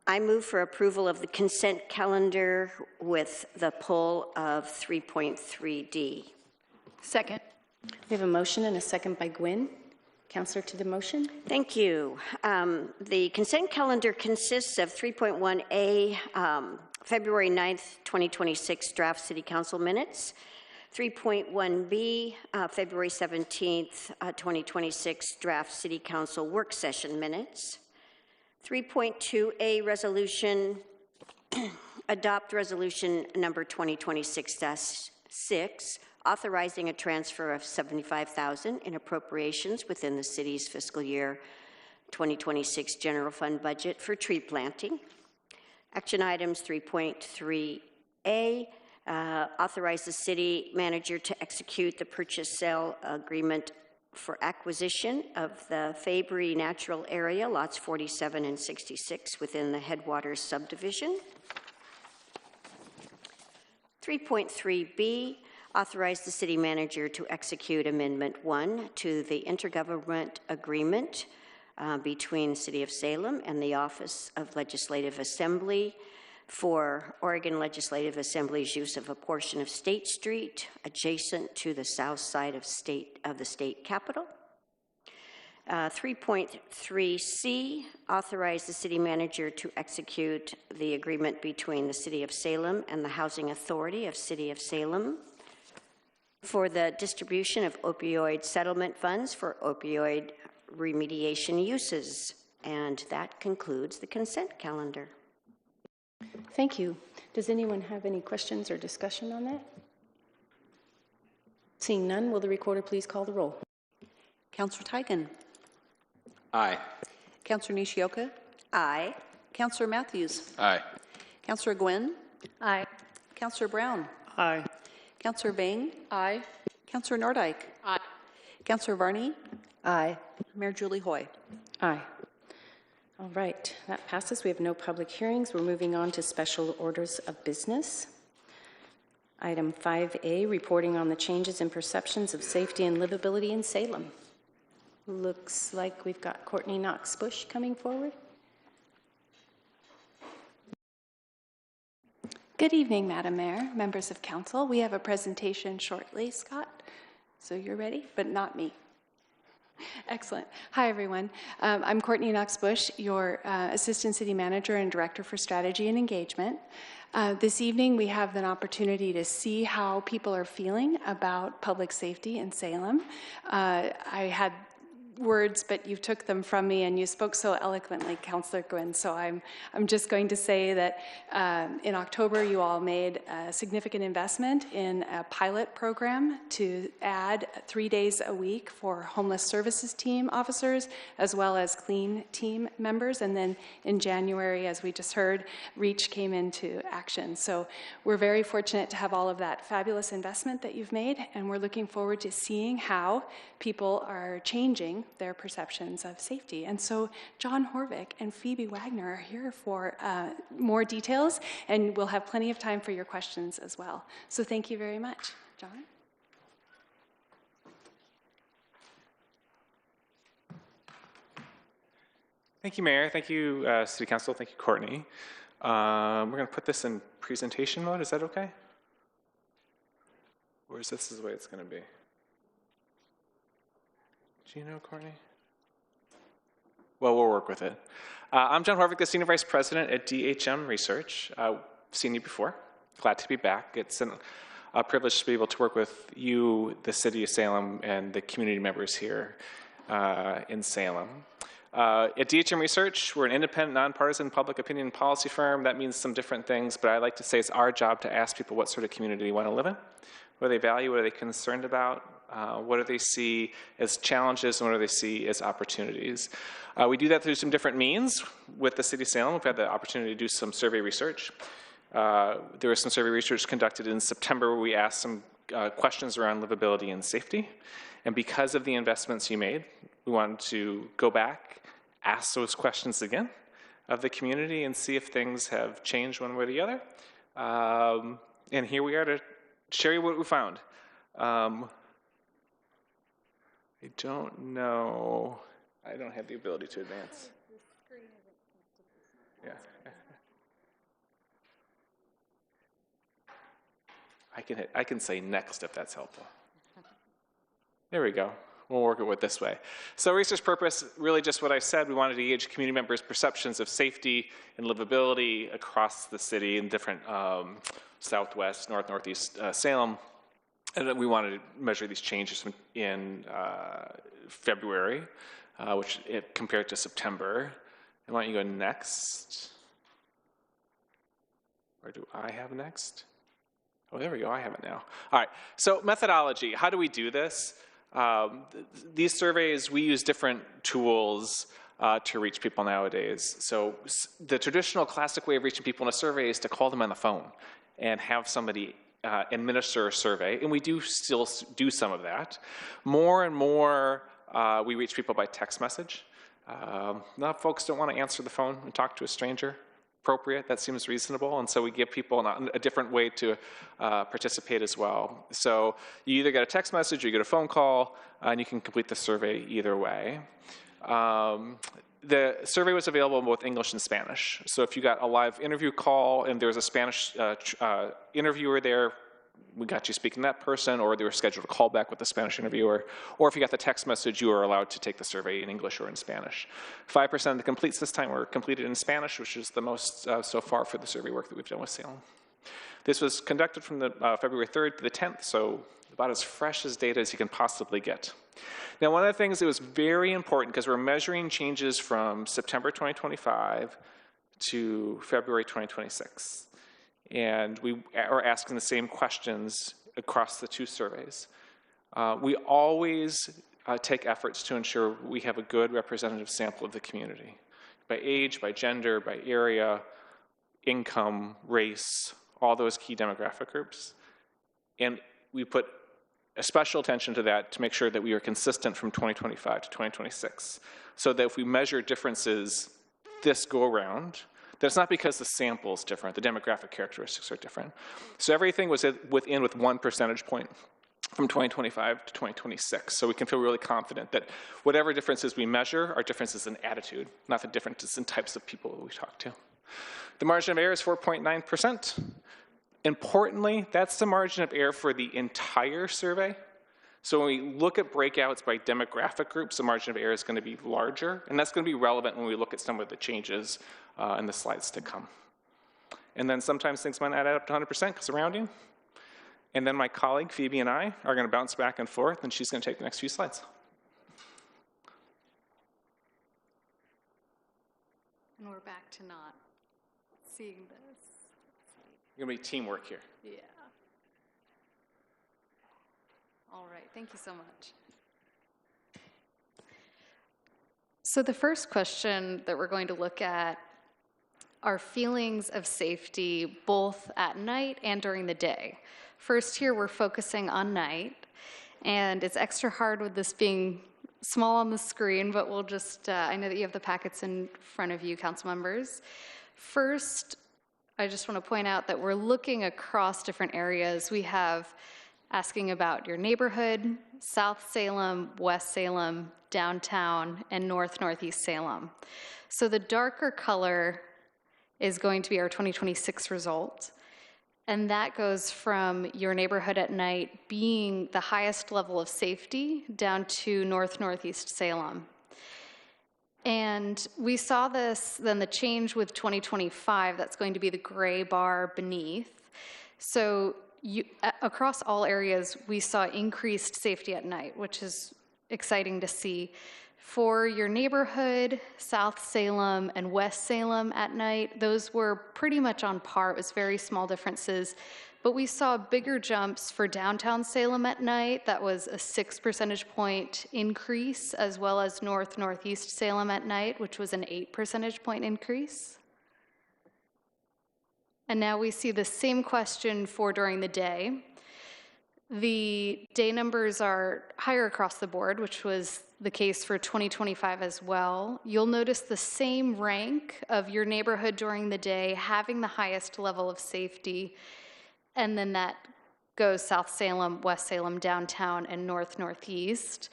I move for approval of the consent calendar with the pull of 3.3D. Second. We have a motion and a second by Gwynn. Counselor to the motion. Thank you. The consent calendar consists of 3.1A, February 9th, 2026 draft City Council minutes, 3.1B, February 17th, 2026 draft City Council work session minutes, 3.2A resolution, adopt resolution number 2026-6, authorizing a transfer of $75,000 in appropriations within the city's fiscal year 2026 general fund budget for tree planting. Action items 3.3A, authorize the city manager to execute the purchase sale agreement for acquisition of the Fabry Natural Area, lots 47 and 66 within the Headwaters subdivision. 3.3B, authorize the city manager to execute Amendment 1 to the intergovernment agreement between the City of Salem and the Office of Legislative Assembly for Oregon Legislative Assembly's use of a portion of State Street adjacent to the south side of the state capitol. 3.3C, authorize the city manager to execute the agreement between the City of Salem and the Housing Authority of City of Salem for the distribution of opioid settlement funds for opioid remediation uses. And that concludes the consent calendar. Thank you. Does anyone have any questions or discussion on that? Seeing none, will the recorder please call the roll? Counselor Tigan. Aye. Counselor Nishioka. Aye. Counselor Matthews. Aye. Counselor Gwynn. Aye. Counselor Brown. Aye. Counselor Bang. Aye. Counselor Nordyke. Aye. Counselor Varney. Aye. Mayor Julie Hoy. Aye. All right, that passes. We have no public hearings. We're moving on to special orders of business. Item 5A, reporting on the changes in perceptions of safety and livability in Salem. Looks like we've got Courtney Knox-Bush coming forward. Good evening, Madam Mayor, members of council. We have a presentation shortly, Scott. So you're ready, but not me. Excellent. Hi, everyone. I'm Courtney Knox-Bush, your Assistant City Manager and Director for Strategy and Engagement. This evening, we have an opportunity to see how people are feeling about public safety in Salem. I had words, but you took them from me, and you spoke so eloquently, Councillor Gwynn. So I'm just going to say that in October, you all made a significant investment in a pilot program to add 3 days a week for homeless services team officers, as well as clean team members. And then in January, as we just heard, REACH came into action. So we're very fortunate to have all of that fabulous investment that you've made, and we're looking forward to seeing how people are changing their perceptions of safety. And so John Horvick and Phoebe Wagner are here for more details, and we'll have plenty of time for your questions as well. So thank you very much. John? Thank you, Mayor. Thank you, City Council. Thank you, Courtney. We're going to put this in presentation mode. Is that okay? Or is this the way it's going to be? Do you know, Courtney? Well, we'll work with it. I'm John Horvick, the Senior Vice President at DHM Research. I've seen you before. Glad to be back. It's a privilege to be able to work with you, the City of Salem, and the community members here in Salem. At DHM Research, we're an independent, nonpartisan public opinion policy firm. That means some different things, but I like to say it's our job to ask people what sort of community they want to live in, what do they value, what are they concerned about, what do they see as challenges, and what do they see as opportunities. We do that through some different means. With the City of Salem, we've had the opportunity to do some survey research. There was some survey research conducted in September where we asked some questions around livability and safety. And because of the investments you made, we wanted to go back, ask those questions again of the community and see if things have changed one way or the other. And here we are to share you what we found. I don't know. I don't have the ability to advance. The screen isn't connected. Yeah. I can say next if that's helpful. There we go. We'll work it this way. So research purpose, really just what I said. We wanted to gauge community members' perceptions of safety and livability across the city in different southwest, northeast Salem. And then we wanted to measure these changes in February, which compared to September. And why don't you go next? Or do I have next? Oh, there we go. I have it now. All right. So methodology. How do we do this? These surveys, we use different tools to reach people nowadays. So the traditional classic way of reaching people in a survey is to call them on the phone and have somebody administer a survey. And we do still do some of that. More and more, we reach people by text message. Not folks don't want to answer the phone and talk to a stranger. Appropriate, that seems reasonable, and so we give people a different way to participate as well. So you either get a text message or you get a phone call, and you can complete the survey either way. The survey was available in both English and Spanish. So if you got a live interview call and there was a Spanish interviewer there, we got you speaking to that person, or they were scheduled a call back with the Spanish interviewer, or if you got the text message, you were allowed to take the survey in English or in Spanish. 5% of the completes this time were completed in Spanish, which is the most so far for the survey work that we've done with Salem. This was conducted from the February 3rd to the 10th, so about as fresh as data as you can possibly get. Now, one of the things that was very important, because we're measuring changes from September 2025 to February 2026. And we are asking the same questions across the two surveys. We always take efforts to ensure we have a good representative sample of the community, by age, by gender, by area, income, race, all those key demographic groups. And we put a special attention to that to make sure that we are consistent from 2025 to 2026, so that if we measure differences this go around, that's not because the sample is different, the demographic characteristics are different. So everything was within with 1 percentage point from 2025 to 2026. So we can feel really confident that whatever differences we measure are differences in attitude, not the differences in types of people that we talk to. The margin of error is 4.9%. Importantly, that's the margin of error for the entire survey. So when we look at breakouts by demographic groups, the margin of error is going to be larger, and that's going to be relevant when we look at some of the changes in the slides to come. And then sometimes things might not add up to 100% because of rounding. And then my colleague, Phoebe, and I are going to bounce back and forth, and she's going to take the next few slides. And we're back to not seeing this. It's going to be teamwork here. Yeah. All right, thank you so much. So the first question that we're going to look at are feelings of safety both at night and during the day. First here, we're focusing on night, and it's extra hard with this being small on the screen, but we'll just, I know that you have the packets in front of you, council members. First, I just want to point out that we're looking across different areas. We have asking about your neighborhood, South Salem, West Salem, downtown, and Northeast Salem. So the darker color is going to be our 2026 result. And that goes from your neighborhood at night being the highest level of safety down to Northeast Salem. And we saw this, then the change with 2025, that's going to be the gray bar beneath. So across all areas, we saw increased safety at night, which is exciting to see. For your neighborhood, South Salem and West Salem at night, those were pretty much on par. It was very small differences. But we saw bigger jumps for downtown Salem at night. That was a 6 percentage point increase, as well as Northeast Salem at night, which was an 8 percentage point increase. And now we see the same question for during the day. The day numbers are higher across the board, which was the case for 2025 as well. You'll notice the same rank of your neighborhood during the day having the highest level of safety, and then that goes South Salem, West Salem, downtown, and Northeast.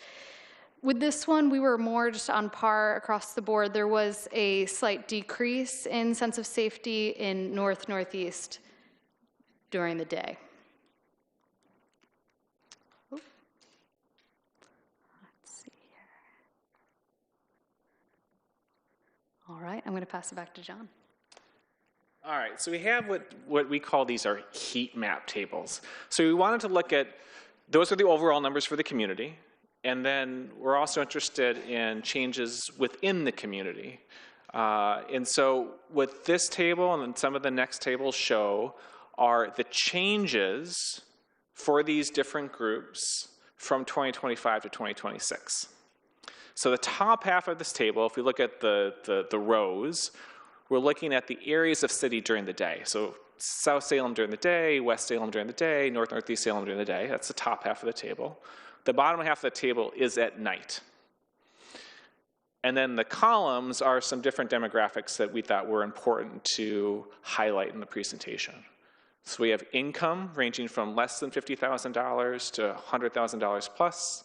With this one, we were more just on par across the board. There was a slight decrease in sense of safety in Northeast during the day. Let's right, I'm going to pass it back to John. All right, so we have what we call these are heat map tables. So we wanted to look at, those are the overall numbers for the community, and then we're also interested in changes within the community. And so what this table and then some of the next tables show are the changes for these different groups from 2025 to 2026. So the top half of this table, if we look at the rows, we're looking at the areas of city during the day. So South Salem during the day, West Salem during the day, Northeast Salem during the day. That's the top half of the table. The bottom half of the table is at night. And then the columns are some different demographics that we thought were important to highlight in the presentation. So we have income ranging from less than $50,000 to $100,000 plus.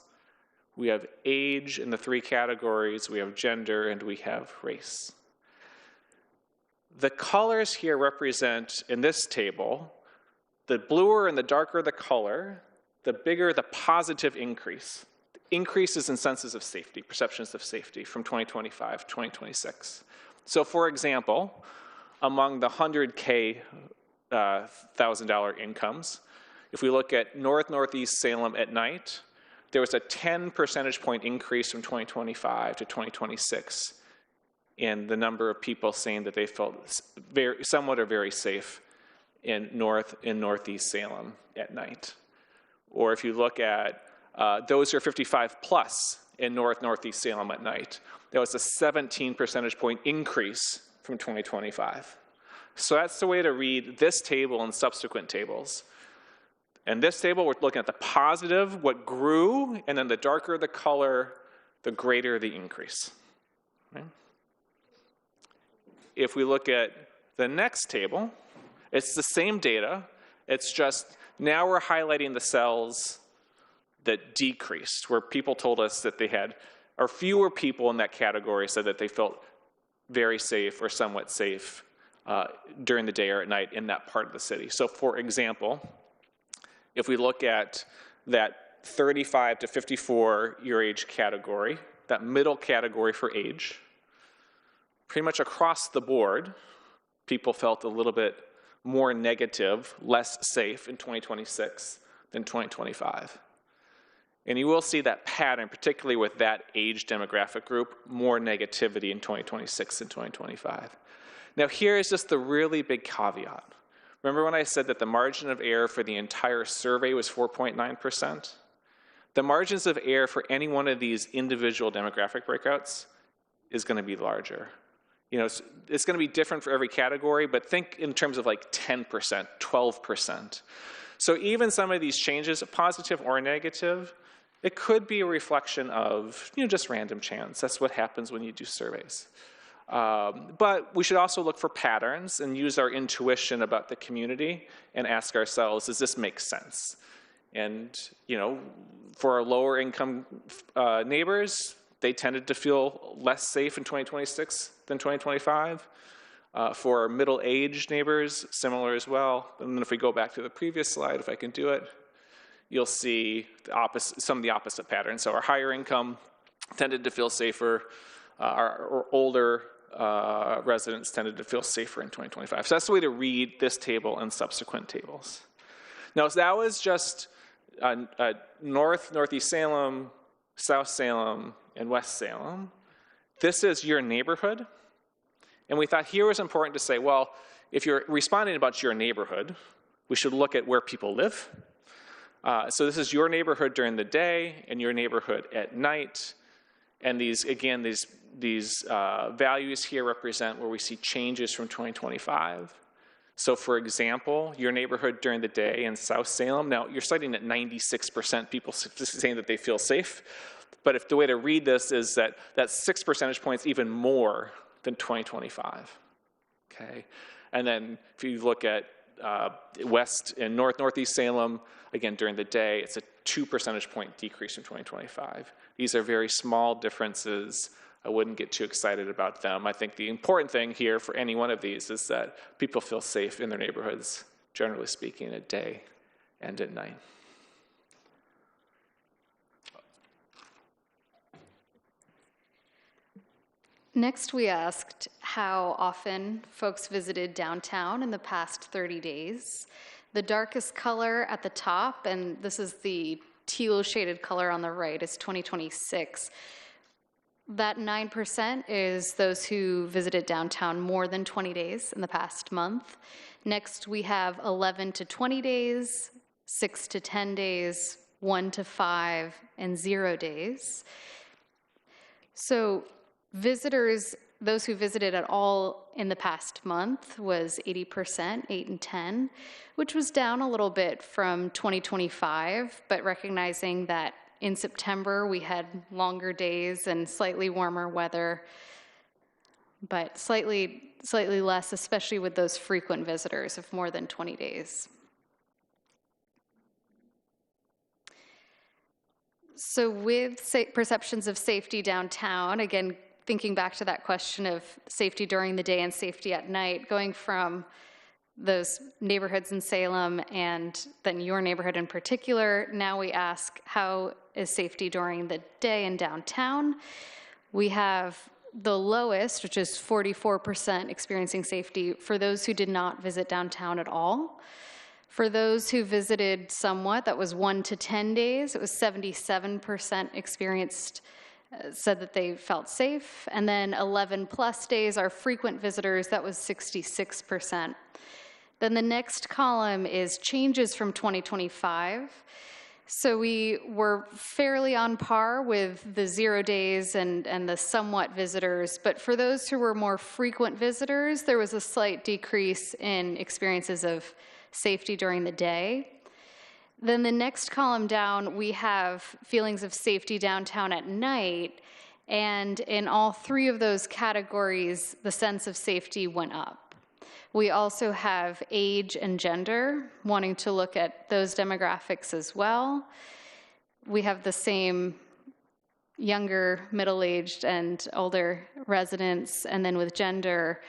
We have age in the three categories. We have gender, and we have race. The colors here represent, in this table, the bluer and the darker the color, the bigger the positive increase. Increases in senses of safety, perceptions of safety from 2025 to 2026. So for example, among the $100K $1,000 incomes, if we look at Northeast Salem at night, there was a 10 percentage point increase from 2025 to 2026 in the number of people saying that they felt somewhat or very safe in Northeast Salem at night. Or if you look at those who are 55 plus in Northeast Salem at night, there was a 17 percentage point increase from 2025. So that's the way to read this table and subsequent tables. In this table, we're looking at the positive, what grew, and then the darker the color, the greater the increase. Okay? If we look at the next table, it's the same data. It's just now we're highlighting the cells that decreased, where people told us that they had, or fewer people in that category said that they felt very safe or somewhat safe during the day or at night in that part of the city. So for example, if we look at that 35 to 54 year age category, that middle category for age, pretty much across the board, people felt a little bit more negative, less safe in 2026 than 2025. And you will see that pattern, particularly with that age demographic group, more negativity in 2026 than 2025. Now here is just the really big caveat. Remember when I said that the margin of error for the entire survey was 4.9%? The margins of error for any one of these individual demographic breakouts is going to be larger. You know, it's going to be different for every category, but think in terms of like 10%, 12%. So even some of these changes, positive or negative, it could be a reflection of, just random chance. That's what happens when you do surveys. But we should also look for patterns and use our intuition about the community and ask ourselves, does this make sense? And, for our lower income neighbors, they tended to feel less safe in 2026 than 2025. For our middle-aged neighbors, similar as well. And then if we go back to the previous slide, if I can do it, you'll see some of the opposite patterns. So our higher income tended to feel safer. Our older residents tended to feel safer in 2025. So that's the way to read this table and subsequent tables. Now, so that was just Northeast Salem, South Salem, and West Salem. This is your neighborhood. And we thought here was important to say, well, if you're responding about your neighborhood, we should look at where people live. So this is your neighborhood during the day and your neighborhood at night. And these values here represent where we see changes from 2025. So for example, your neighborhood during the day in South Salem, now you're citing at 96% people saying that they feel safe. But if the way to read this is that that's 6 percentage points even more than 2025, okay? And then if you look at West and Northeast Salem, again, during the day, it's a 2 percentage point decrease from 2025. These are very small differences. I wouldn't get too excited about them. I think the important thing here for any one of these is that people feel safe in their neighborhoods, generally speaking, at day and at night. Next, we asked how often folks visited downtown in the past 30 days. The darkest color at the top, and this is the teal shaded color on the right, is 2026. That 9% is those who visited downtown more than 20 days in the past month. Next, we have 11 to 20 days, 6 to 10 days, 1 to 5, and 0 days. So visitors, those who visited at all in the past month was 80%, 8 and 10, which was down a little bit from 2025, but recognizing that in September, we had longer days and slightly warmer weather, but slightly less, especially with those frequent visitors of more than 20 days. So with perceptions of safety downtown, again, thinking back to that question of safety during the day and safety at night, going from those neighborhoods in Salem and then your neighborhood in particular, now we ask, how is safety during the day in downtown? We have the lowest, which is 44% experiencing safety for those who did not visit downtown at all. For those who visited somewhat, that was 1 to 10 days, it was 77% experienced, said that they felt safe. And then 11 plus days are frequent visitors, that was 66%. Then the next column is changes from 2025. So we were fairly on par with the 0 days and the somewhat visitors, but for those who were more frequent visitors, there was a slight decrease in experiences of safety during the day. Then the next column down, we have feelings of safety downtown at night, and in all three of those categories, the sense of safety went up. We also have age and gender, wanting to look at those demographics as well. We have the same younger, middle-aged, and older residents, and then with gender,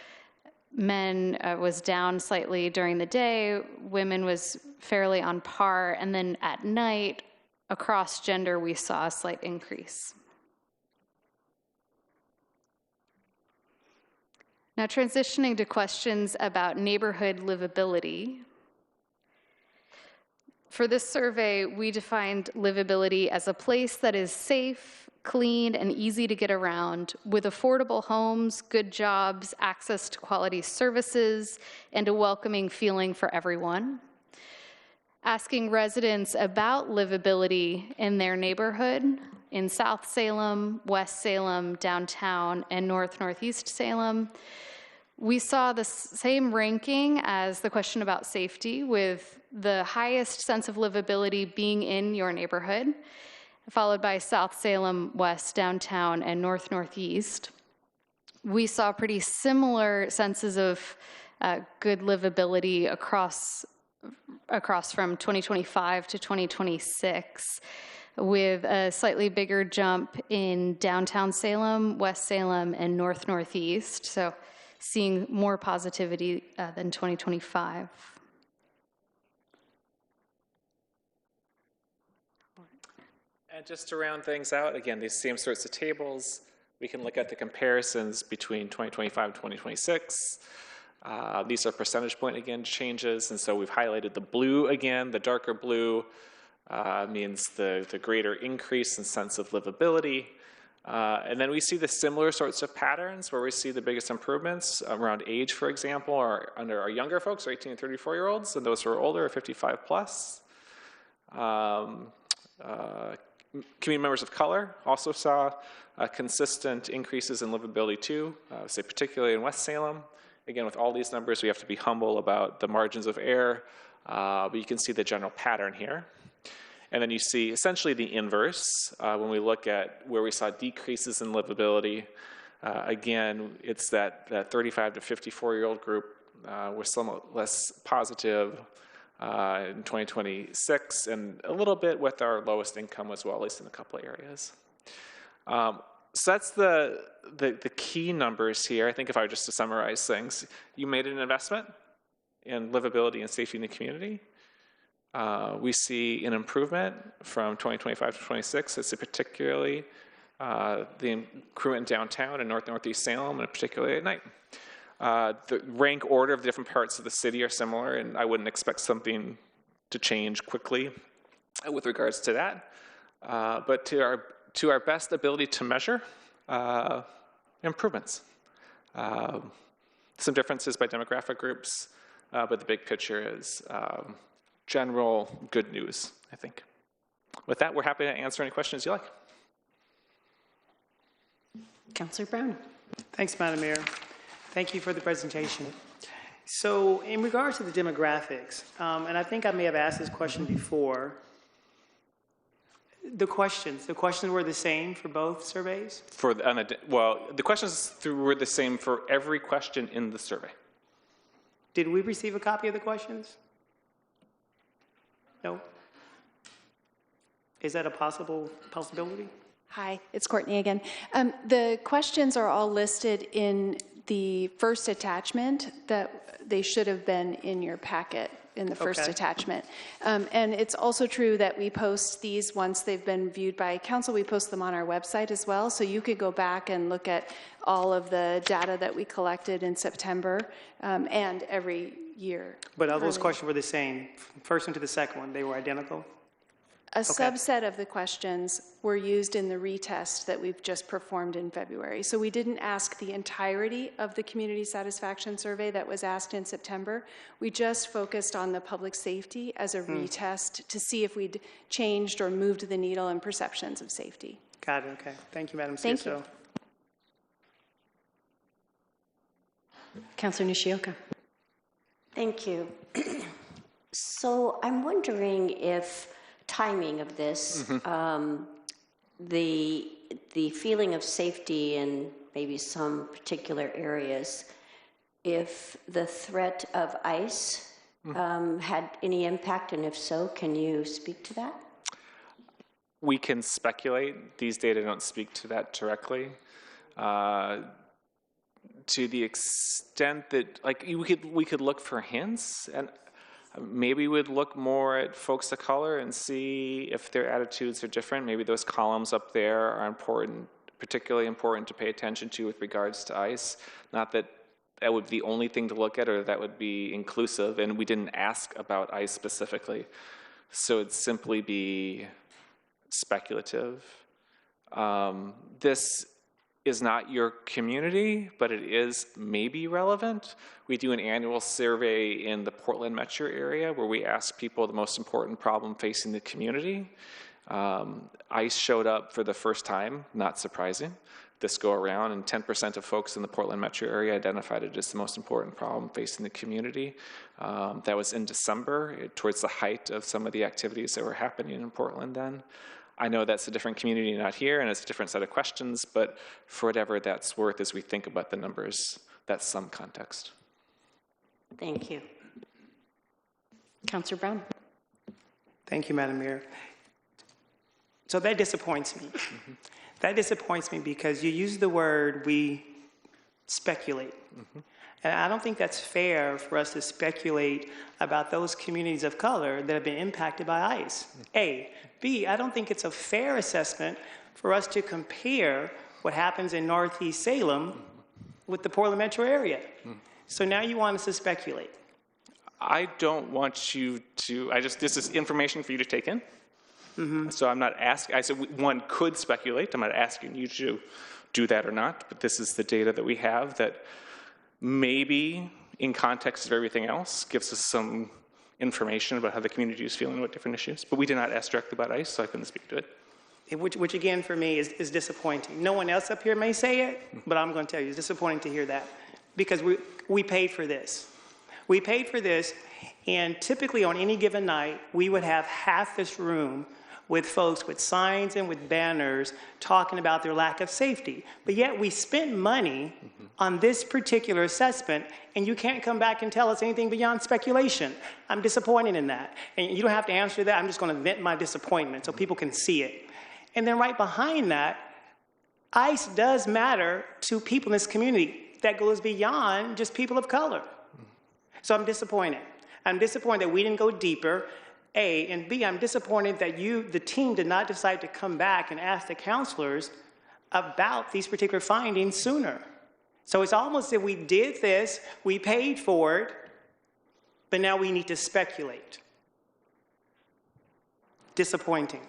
men was down slightly during the day, women was fairly on par, and then at night, across gender, we saw a slight increase. Now, transitioning to questions about neighborhood livability. For this survey, we defined livability as a place that is safe, clean, and easy to get around, with affordable homes, good jobs, access to quality services, and a welcoming feeling for everyone. Asking residents about livability in their neighborhood, in South Salem, West Salem, downtown, and Northeast Salem, we saw the same ranking as the question about safety, with the highest sense of livability being in your neighborhood, followed by South Salem, West, downtown, and Northeast. We saw pretty similar senses of good livability across from 2025 to 2026, with a slightly bigger jump in downtown Salem, West Salem, and Northeast. So seeing more positivity than 2025. And just to round things out, again, these same sorts of tables, we can look at the comparisons between 2025 and 2026. These are percentage point, again, changes, and so we've highlighted the blue again. The darker blue means the greater increase in sense of livability. And then we see the similar sorts of patterns where we see the biggest improvements around age, for example, or under our younger folks, our 18 and 34-year-olds, and those who are older are 55 plus. Community members of color also saw consistent increases in livability too, say particularly in West Salem. Again, with all these numbers, we have to be humble about the margins of error, but you can see the general pattern here. And then you see essentially the inverse when we look at where we saw decreases in livability. Again, it's that 35 to 54-year-old group was somewhat less positive in 2026, and a little bit with our lowest income as well, at least in a couple of areas. So that's the key numbers here. I think if I were just to summarize things, you made an investment in livability and safety in the community. We see an improvement from 2025 to 26. It's particularly the increment downtown and northeast Salem, and particularly at night. The rank order of the different parts of the city are similar, and I wouldn't expect something to change quickly with regards to that. But to our best ability to measure, improvements. Some differences by demographic groups, but the big picture is general good news, I think. With that, we're happy to answer any questions you like. Councillor Brown. Thanks, Madam Mayor. Thank you for the presentation. So in regards to the demographics, and I think I may have asked this question before, the questions were the same for both surveys? Well, the questions were the same for every question in the survey. Did we receive a copy of the questions? No? Is that a possibility? Hi, it's Courtney again. The questions are all listed in the first attachment that they should have been in your packet in the first attachment. And it's also true that we post these once they've been viewed by council. We post them on our website as well. So you could go back and look at all of the data that we collected in September and every year. But all those questions were the same, first one to the second one, they were identical? A subset of the questions were used in the retest that we've just performed in February. So we didn't ask the entirety of the community satisfaction survey that was asked in September. We just focused on the public safety as a retest to see if we'd changed or moved the needle in perceptions of safety. Got it, okay. Thank you, Madam Thank CSO. you. Councillor Nishioka. Thank you. So I'm wondering if timing of this, the feeling of safety in maybe some particular areas, if the threat of ICE had any impact, and if so, can you speak to that? We can speculate. These data don't speak to that directly. To the extent that, like, we could look for hints, and maybe we'd look more at folks of color and see if their attitudes are different. Maybe those columns up there are important, particularly important to pay attention to with regards to ICE. Not that that would be the only thing to look at or that would be inclusive, and we didn't ask about ICE specifically. So it'd simply be speculative. This is not your community, but it is maybe relevant. We do an annual survey in the Portland metro area where we ask people the most important problem facing the community. ICE showed up for the first time, not surprising, this go around, and 10% of folks in the Portland metro area identified it as the most important problem facing the community. That was in December, towards the height of some of the activities that were happening in Portland then. I know that's a different community, not here, and it's a different set of questions, but for whatever that's worth as we think about the numbers, that's some context. Thank you. Councillor Brown. Thank you, Madam Mayor. So that disappoints me. That disappoints me because you use the word we speculate. And I don't think that's fair for us to speculate about those communities of color that have been impacted by ICE. A. B, I don't think it's a fair assessment for us to compare what happens in Northeast Salem with the Portland metro area. So now you want us to speculate. I don't want you to, this is information for you to take in. So I'm not asking, I said one could speculate. I'm not asking you to do that or not, but this is the data that we have that maybe in context of everything else gives us some information about how the community is feeling about different issues. But we did not ask directly about ICE, so I couldn't speak to it. Which again, for me, is disappointing. No one else up here may say it, but I'm going to tell you, it's disappointing to hear that. Because we paid for this. We paid for this, and typically on any given night, we would have half this room with folks with signs and with banners talking about their lack of safety. But yet we spent money on this particular assessment, and you can't come back and tell us anything beyond speculation. I'm disappointed in that. And you don't have to answer that. I'm just going to vent my disappointment so people can see it. And then right behind that, ICE does matter to people in this community. That goes beyond just people of color. So I'm disappointed. I'm disappointed that we didn't go deeper. A, and B, I'm disappointed that the team did not decide to come back and ask the counselors about these particular findings sooner. So it's almost that we did this, we paid for it, but now we need to speculate. Disappointing.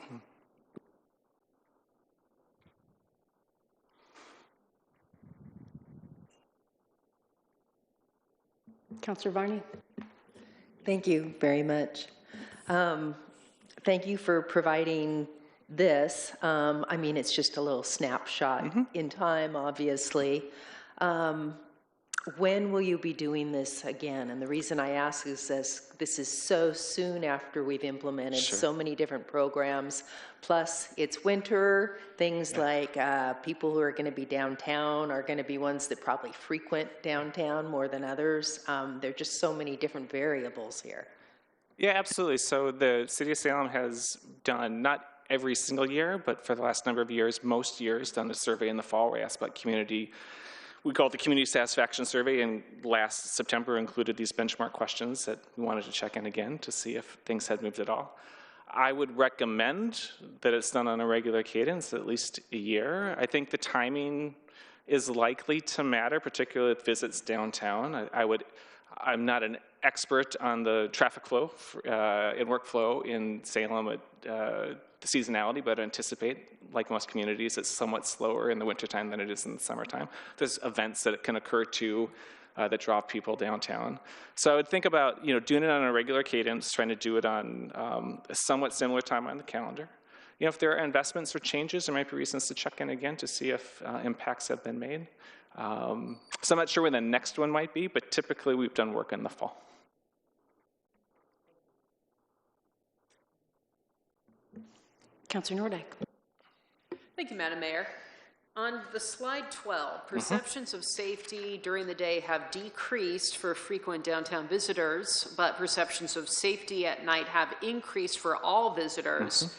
Councillor Varney. Thank you very much. Thank you for providing this. I mean, it's just a little snapshot in time, obviously. When will you be doing this again? And the reason I ask is this is so soon after we've implemented so many different programs. Plus, it's winter. Things like people who are going to be downtown are going to be ones that probably frequent downtown more than others. There are just so many different variables here. Yeah, absolutely. So the City of Salem has done, not every single year, but for the last number of years, most years, done a survey in the fall where we asked about community. We call it the Community Satisfaction Survey, and last September included these benchmark questions that we wanted to check in again to see if things had moved at all. I would recommend that it's done on a regular cadence, at least a year. I think the timing is likely to matter, particularly with visits downtown. I'm not an expert on the traffic flow and workflow in Salem at the seasonality, but I anticipate, like most communities, it's somewhat slower in the wintertime than it is in the summertime. There's events that can occur too that draw people downtown. So I would think about doing it on a regular cadence, trying to do it on a somewhat similar time on the calendar. If there are investments or changes, there might be reasons to check in again to see if impacts have been made. So I'm not sure when the next one might be, but typically we've done work in the fall. Councillor Nordyke. Thank you, Madam Mayor. On the slide 12, perceptions of safety during the day have decreased for frequent downtown visitors, but perceptions of safety at night have increased for all visitors.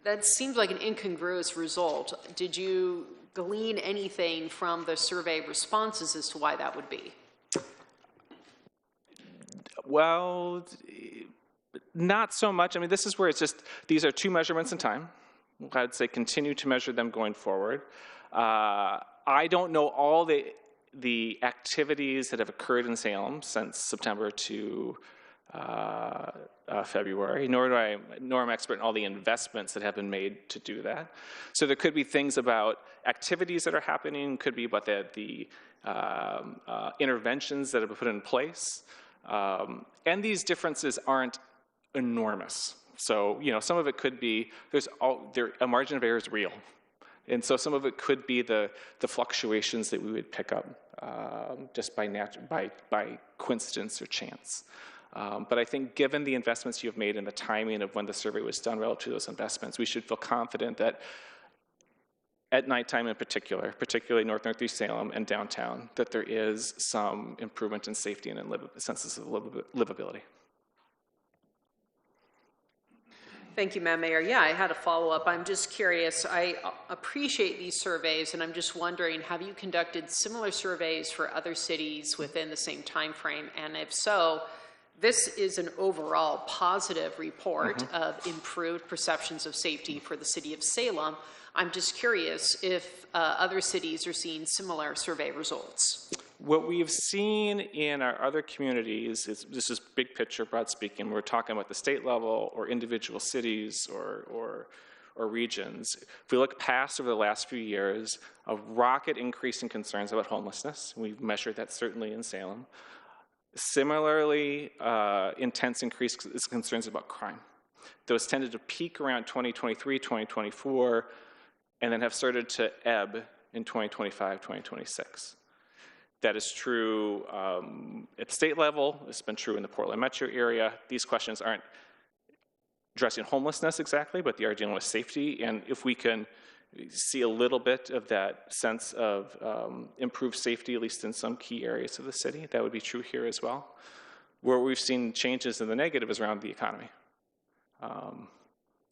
That seems like an incongruous result. Did you glean anything from the survey responses as to why that would be? Well, not so much. I mean, this is where it's just, these are two measurements in time. I'd say continue to measure them going forward. I don't know all the activities that have occurred in Salem since September to February, nor am I an expert in all the investments that have been made to do that. So there could be things about activities that are happening, could be about the interventions that have been put in place. And these differences aren't enormous. So, some of it could be, a margin of error is real. And so some of it could be the fluctuations that we would pick up just by coincidence or chance. But I think given the investments you've made and the timing of when the survey was done relative to those investments, we should feel confident that at nighttime in particular, particularly Northeast Salem and downtown, that there is some improvement in safety and in senses of livability. Thank you, Madam Mayor. Yeah, I had a follow-up. I'm just curious. I appreciate these surveys, and I'm just wondering, have you conducted similar surveys for other cities within the same time frame? And if so, this is an overall positive report of improved perceptions of safety for the city of Salem. I'm just curious if other cities are seeing similar survey results. What we've seen in our other communities is, this is big picture, broad speaking, we're talking about the state level or individual cities or regions. If we look past over the last few years, a rocket increase in concerns about homelessness. We've measured that certainly in Salem. Similarly, intense increase in concerns about crime. Those tended to peak around 2023, 2024, and then have started to ebb in 2025, 2026. That is true at the state level. It's been true in the Portland metro area. These questions aren't addressing homelessness exactly, but they are dealing with safety. And if we can see a little bit of that sense of improved safety, at least in some key areas of the city, that would be true here as well. Where we've seen changes in the negative is around the economy.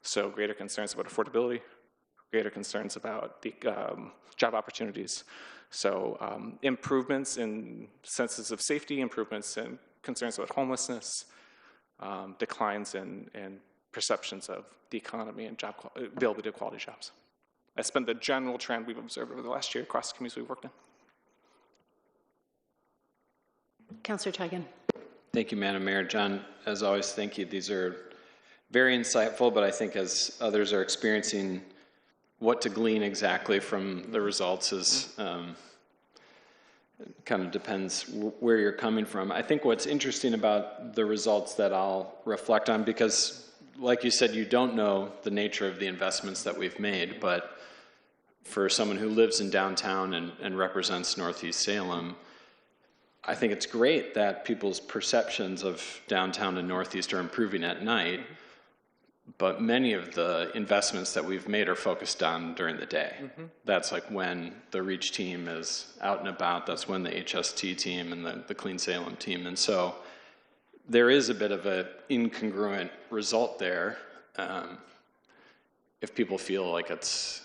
So greater concerns about affordability, greater concerns about the job opportunities. So improvements in senses of safety, improvements in concerns about homelessness, declines in perceptions of the economy and availability of quality jobs. That's been the general trend we've observed over the last year across the communities we've worked in. Councillor Tigan. Thank you, Madam Mayor. John, as always, thank you. These are very insightful, but I think as others are experiencing what to glean exactly from the results is kind of depends where you're coming from. I think what's interesting about the results that I'll reflect on, because like you said, you don't know the nature of the investments that we've made, but for someone who lives in downtown and represents Northeast Salem, I think it's great that people's perceptions of downtown and Northeast are improving at night, but many of the investments that we've made are focused on during the day. That's like when the REACH team is out and about, that's when the HST team and the Clean Salem team. And so there is a bit of an incongruent result there if people feel like it's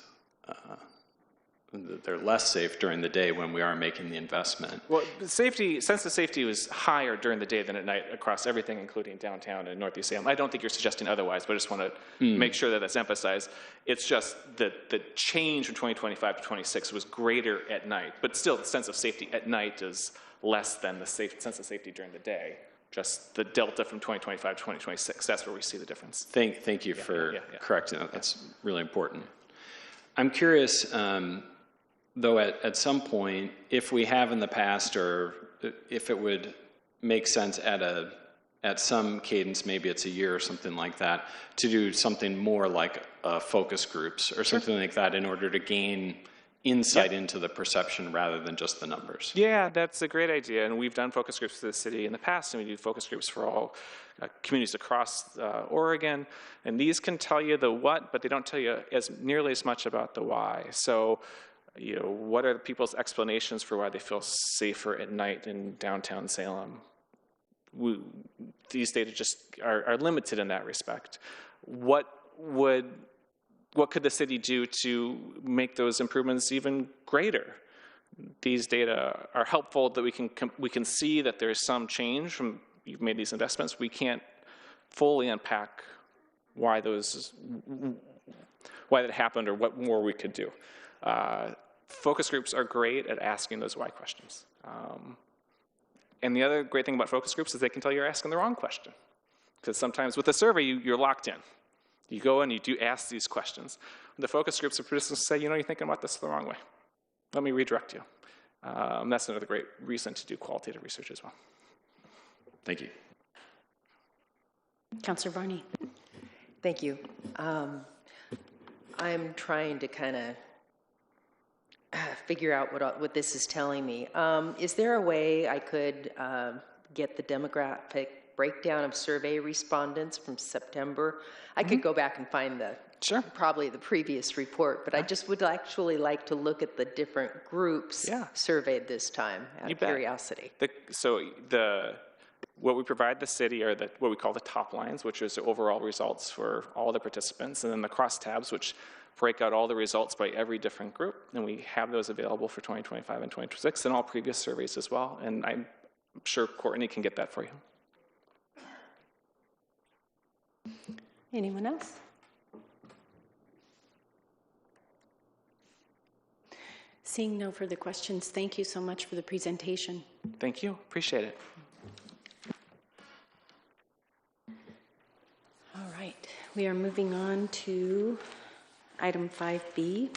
they're less safe during the day when we are making the investment. Well, sense of safety was higher during the day than at night across everything, including downtown and Northeast Salem. I don't think you're suggesting otherwise, but I just want to make sure that that's emphasized. It's just that the change from 2025 to 26 was greater at night, but still the sense of safety at night is less than the sense of safety during the day. Just the delta from 2025 to 2026, that's where we see the difference. Thank you for correcting that. That's really important. I'm curious, though, at some point, if we have in the past, or if it would make sense at some cadence, maybe it's a year or something like that, to do something more like focus groups or something like that in order to gain insight into the perception rather than just the numbers. Yeah, that's a great idea. And we've done focus groups for the city in the past, and we do focus groups for all communities across Oregon. And these can tell you the what, but they don't tell you nearly as much about the why. So, what are people's explanations for why they feel safer at night in downtown Salem? These data just are limited in that respect. What could the city do to make those improvements even greater? These data are helpful that we can see that there's some change from you've made these investments. We can't fully unpack why that happened or what more we could do. Focus groups are great at asking those why questions. And the other great thing about focus groups is they can tell you're asking the wrong question. Because sometimes with a survey, you're locked in. You go and you do ask these questions. The focus groups are participants say, you're thinking about this the wrong way. Let me redirect you. That's another great reason to do qualitative research as well. Thank you. Councillor Varney. Thank you. I'm trying to kind of figure out what this is telling me. Is there a way I could get the demographic breakdown of survey respondents from September? I could go back and find probably the previous report, but I just would actually like to look at the different groups surveyed this time out of curiosity. What we provide the city are what we call the top lines, which is the overall results for all the participants, and then the crosstabs, which break out all the results by every different group, and we have those available for 2025 and 2026 and all previous surveys as well, and I'm sure Courtney can get that for you. Anyone else? Seeing no further questions, thank you so much for the presentation. Thank you. Appreciate it. All right. We are moving on to item 5B,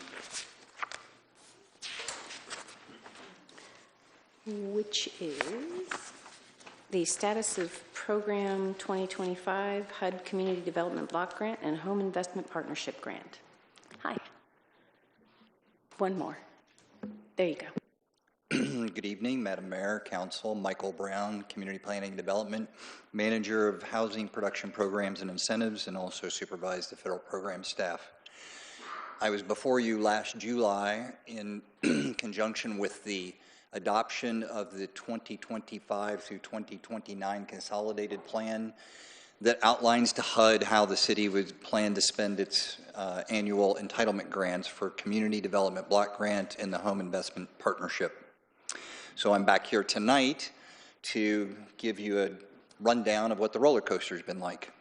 which is the status of Program 2025 HUD Community Development Block Grant and Home Investment Partnership Grant. Hi. One more. There you go. Good evening, Madam Mayor, Council. Michael Brown, Community Planning and Development, Manager of Housing Production Programs and Incentives, and also supervise the federal program staff. I was before you last July in conjunction with the adoption of the 2025 through 2029 consolidated plan that outlines to HUD how the city would plan to spend its annual entitlement grants for Community Development Block Grant and the Home Investment Partnership. So I'm back here tonight to give you a rundown of what the roller coaster's been like.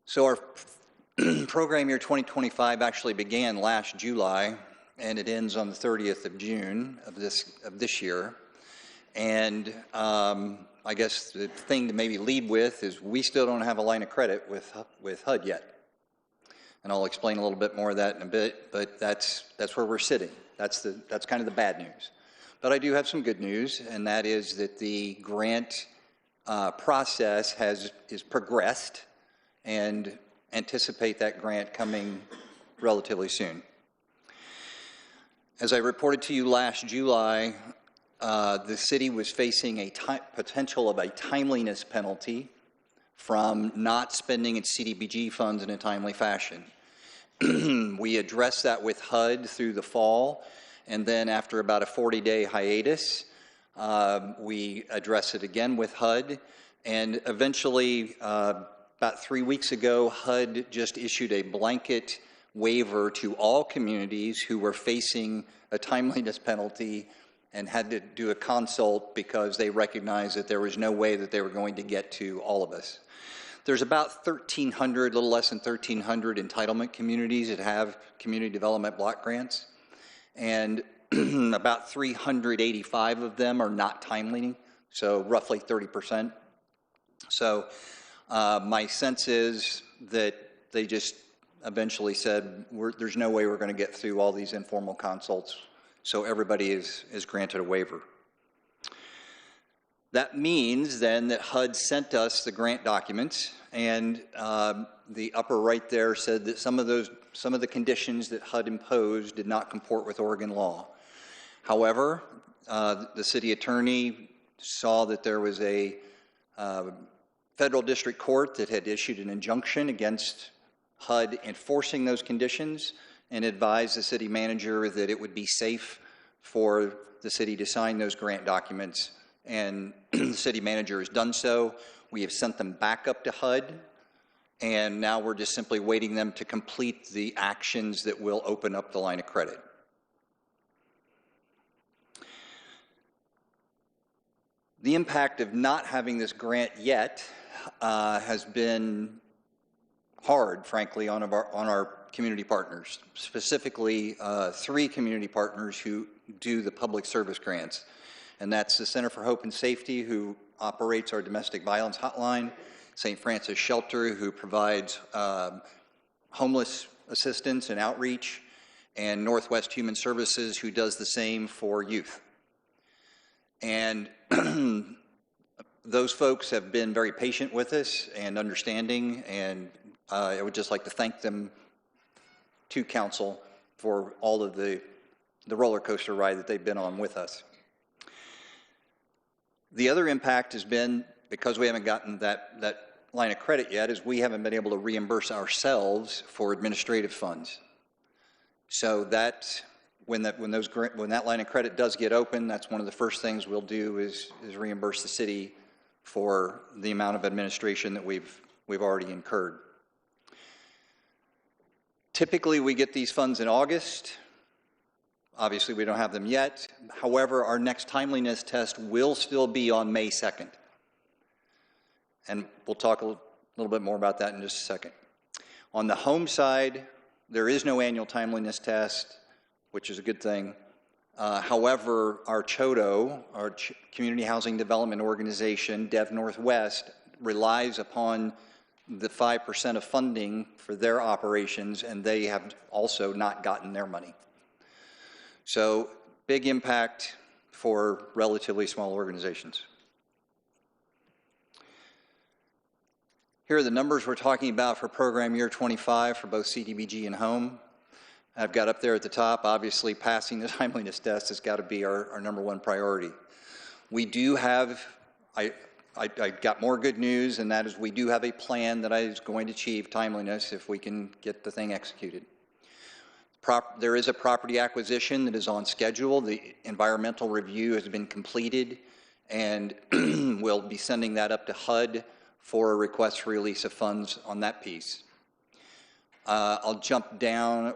So Program year 2025 actually began last July, and it ends on the 30th of June of this year. And I guess the thing to maybe lead with is we still don't have a line of credit with HUD yet. And I'll explain a little bit more of that in a bit, but that's where we're sitting. That's kind of the bad news. But I do have some good news, and that is that the grant process is progressed, and anticipate that grant coming relatively soon. As I reported to you last July, the city was facing a potential of a timeliness penalty from not spending its CDBG funds in a timely fashion. We addressed that with HUD through the fall, and then after about a 40-day hiatus, we addressed it again with HUD, and eventually, about 3 weeks ago, HUD just issued a blanket waiver to all communities who were facing a timeliness penalty and had to do a consult because they recognized that there was no way that they were going to get to all of us. There's about 1,300, a little less than 1,300 entitlement communities that have community development block grants, and about 385 of them are not timely, so roughly 30%. So my sense is that they just eventually said, there's no way we're going to get through all these informal consults, so everybody is granted a waiver. That means then that HUD sent us the grant documents, and the upper right there said that some of the conditions that HUD imposed did not comport with Oregon law. However, the city attorney saw that there was a federal district court that had issued an injunction against HUD enforcing those conditions, and advised the city manager that it would be safe for the city to sign those grant documents. And the city manager has done so. We have sent them back up to HUD, and now we're just simply waiting them to complete the actions that will open up the line of credit. The impact of not having this grant yet has been hard, frankly, on our community partners, specifically 3 community partners who do the public service grants. And that's the Center for Hope and Safety, who operates our domestic violence hotline, St. Francis Shelter, who provides homeless assistance and outreach, and Northwest Human Services, who does the same for youth. And those folks have been very patient with us and understanding, and I would just like to thank them to council for all of the roller coaster ride that they've been on with us. The other impact has been, because we haven't gotten that line of credit yet, is we haven't been able to reimburse ourselves for administrative funds. So that when that line of credit does get open, that's one of the first things we'll do is reimburse the city for the amount of administration that we've already incurred. Typically, we get these funds in August. Obviously, we don't have them yet. However, our next timeliness test will still be on May 2nd. And we'll talk a little bit more about that in just a second. On the home side, there is no annual timeliness test, which is a good thing. However, our CHODO, our Community Housing Development Organization, Dev Northwest, relies upon the 5% of funding for their operations, and they have also not gotten their money. So, big impact for relatively small organizations. Here are the numbers we're talking about for program year 25 for both CDBG and home. I've got up there at the top, obviously passing the timeliness test has got to be our number one priority. We do have, I got more good news, and that is we do have a plan that is going to achieve timeliness if we can get the thing executed. There is a property acquisition that is on schedule. The environmental review has been completed, and we'll be sending that up to HUD for a request for release of funds on that piece. I'll jump down.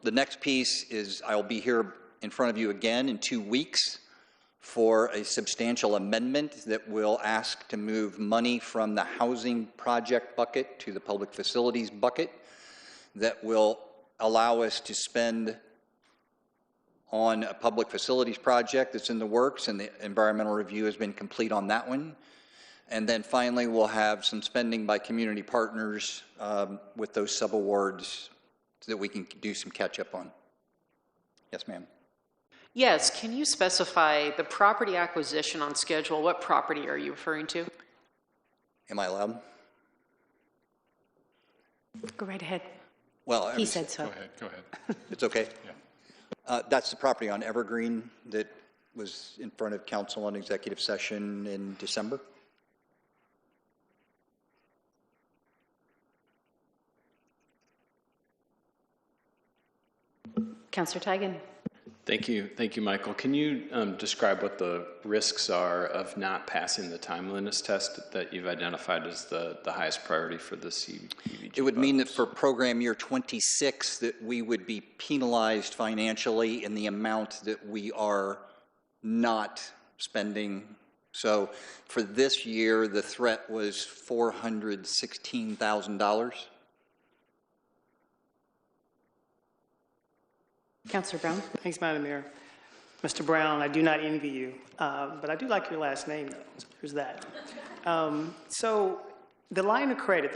The next piece is I'll be here in front of you again in 2 weeks for a substantial amendment that will ask to move money from the housing project bucket to the public facilities bucket. that will allow us to spend on a public facilities project that's in the works, and the environmental review has been complete on that one. And then finally, we'll have some spending by community partners with those subawards so that we can do some catch up on. Yes, ma'am. Yes, can you specify the property acquisition on schedule? What property are you referring to? Am I allowed? Go right ahead. Well, He said so. Go ahead. It's okay? Yeah. That's the property on Evergreen that was in front of council on executive session in December. Councillor Tigan. Thank you, Michael. Can you describe what the risks are of not passing the timeliness test that you've identified as the highest priority for the CDBG? It would mean that for program year 26 that we would be penalized financially in the amount that we are not spending. So for this year, the threat was $416,000. Councillor Brown. Thanks, Madam Mayor. Mr. Brown, I do not envy you, but I do like your last name, though. So there's that. So the line of credit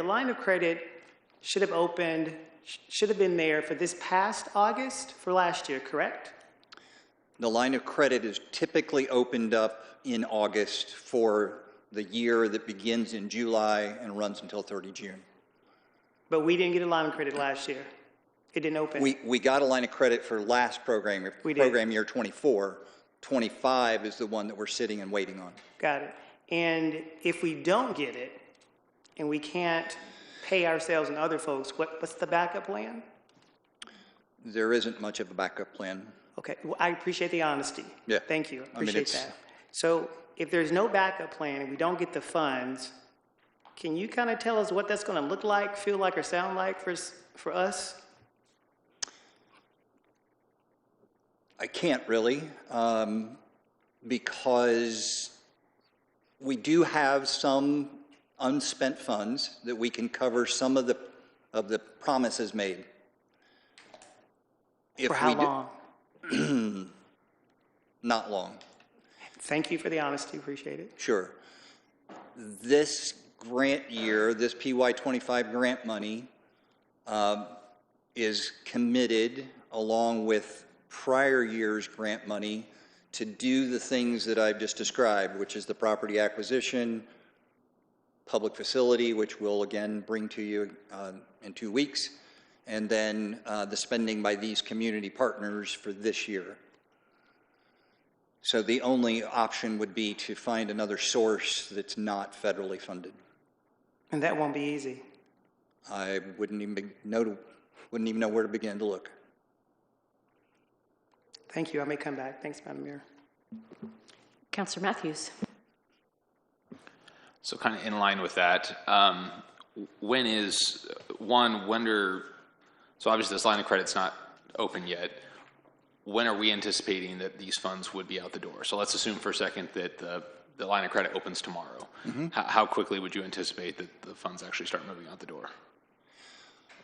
should have opened, should have been there for this past August for last year, correct? The line of credit is typically opened up in August for the year that begins in July and runs until 30 June. But we didn't get a line of credit last year. It didn't open. We got a line of credit for last program, program year 24. 25 is the one that we're sitting and waiting on. Got it. And if we don't get it, and we can't pay ourselves and other folks, what's the backup plan? There isn't much of a backup plan. Okay, well, I appreciate the honesty. Yeah. Thank you, appreciate that. So if there's no backup plan and we don't get the funds, can you kind of tell us what that's going to look like, feel like, or sound like for us? I can't really, because we do have some unspent funds that we can cover some of the promises made. For how long? Not long. Thank you for the honesty, appreciate it. Sure. This grant year, this PY25 grant money is committed along with prior year's grant money to do the things that I've just described, which is the property acquisition, public facility, which we'll again bring to you in 2 weeks, and then the spending by these community partners for this year. So the only option would be to find another source that's not federally funded. And that won't be easy. I wouldn't even know where to begin to look. Thank you. I may come back. Thanks, Madam Mayor. Councillor Matthews. So kind of in line with that, so obviously this line of credit's not open yet. When are we anticipating that these funds would be out the door? So let's assume for a second that the line of credit opens tomorrow. Mm-hmm. How quickly would you anticipate that the funds actually start moving out the door?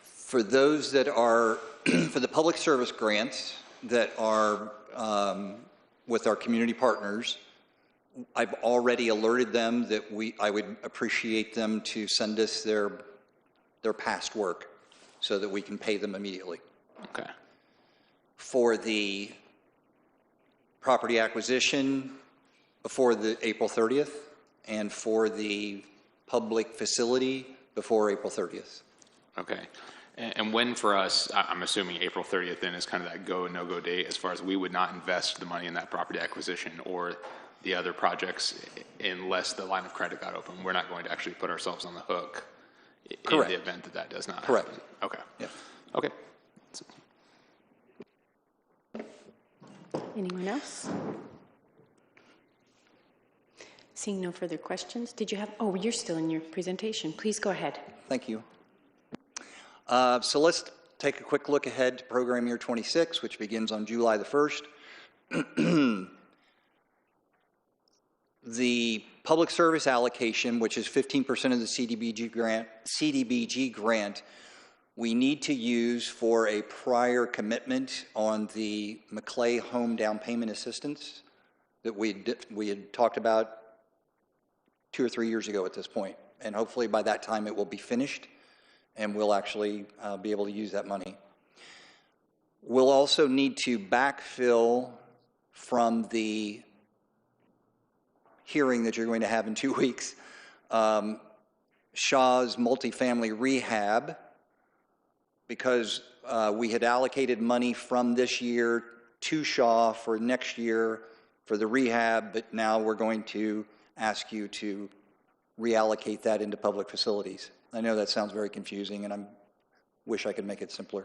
For those that are, for the public service grants that are with our community partners, I've already alerted them that I would appreciate them to send us their past work so that we can pay them immediately. Okay. For the property acquisition, before the April 30th, and for the public facility before April 30th. Okay. And when for us, I'm assuming April 30th then is kind of that go and no-go date as far as we would not invest the money in that property acquisition or the other projects unless the line of credit got open. We're not going to actually put ourselves on the hook in the event that that does not Correct. happen. Okay. Yeah. Okay. Anyone else? Seeing no further questions, did you have, oh, you're still in your presentation. Please go ahead. Thank you. So let's take a quick look ahead to program year 26, which begins on July the 1st. The public service allocation, which is 15% of the CDBG grant, we need to use for a prior commitment on the McClay Home Down Payment Assistance that we had talked about 2 or 3 years ago at this point. And hopefully by that time it will be finished and we'll actually be able to use that money. We'll also need to backfill from the hearing that you're going to have in 2 weeks, Shaw's multifamily rehab, because we had allocated money from this year to Shaw for next year for the rehab, but now we're going to ask you to reallocate that into public facilities. I know that sounds very confusing, and I wish I could make it simpler.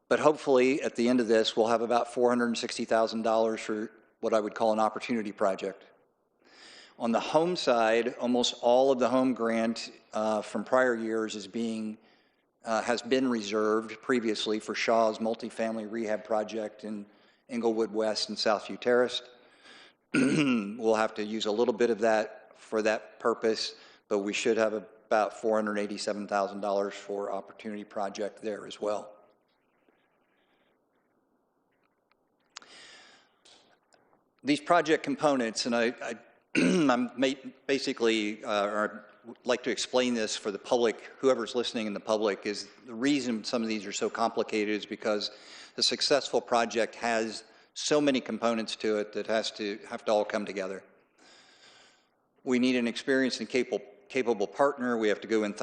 But hopefully, at the end of this, we'll have about $460,000 for what I would call an opportunity project. On the home side, almost all of the home grant from prior years is has been reserved previously for Shaw's multifamily rehab project in Englewood West and Southview Terrace. We'll have to use a little bit of that for that purpose, but we should have about $487,000 for opportunity project there as well. These project components, and I'm basically like to explain this for the public, whoever's listening in the public, is the reason some of these are so complicated is because a successful project has so many components to it that have to all come together. We need an experienced and capable partner. We have to go in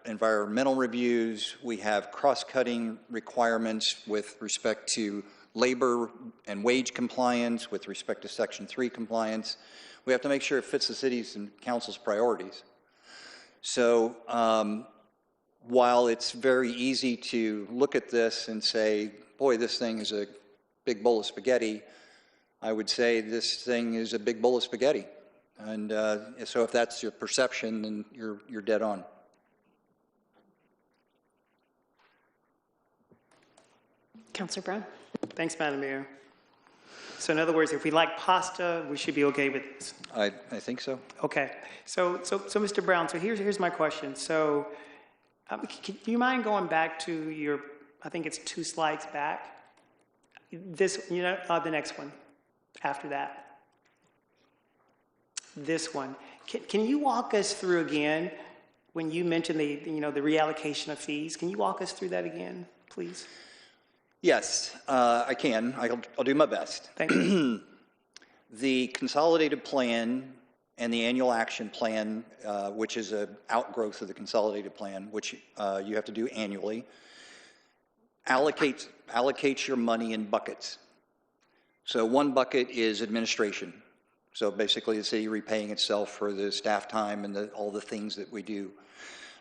environmental reviews. We have cross-cutting requirements with respect to labor and wage compliance, with respect to Section 3 compliance. We have to make sure it fits the city's and council's priorities. So while it's very easy to look at this and say, boy, this thing is a big bowl of spaghetti, I would say this thing is a big bowl of spaghetti. And so if that's your perception, then you're dead on. Councilor Brown. Thanks, Madam Mayor. So in other words, if we like pasta, we should be okay with this. I think so. Okay. So Mr. Brown, so here's my question. So do you mind going back to your, I think it's 2 slides back? This, the next one after that. This one. Can you walk us through again when you mentioned the reallocation of fees? Can you walk us through that again, please? Yes, I can. I'll do my best. Thank you. The consolidated plan and the annual action plan, which is an outgrowth of the consolidated plan, which you have to do annually, allocates your money in buckets. So one bucket is administration. So basically the city repaying itself for the staff time and all the things that we do.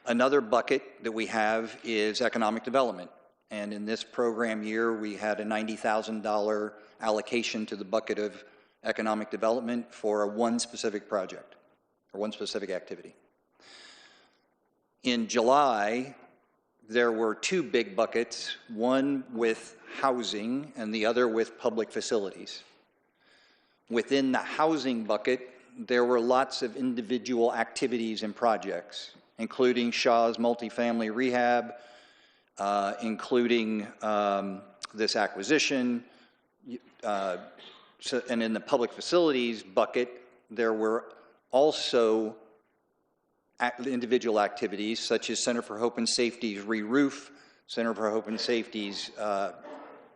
Another bucket that we have is economic development. And in this program year, we had a $90,000 allocation to the bucket of economic development for one specific project or one specific activity. In July, there were 2 big buckets, one with housing and the other with public facilities. Within the housing bucket, there were lots of individual activities and projects, including Shaw's multifamily rehab, including this acquisition. And in the public facilities bucket, there were also individual activities such as Center for Hope and Safety's re-roof, Center for Hope and Safety's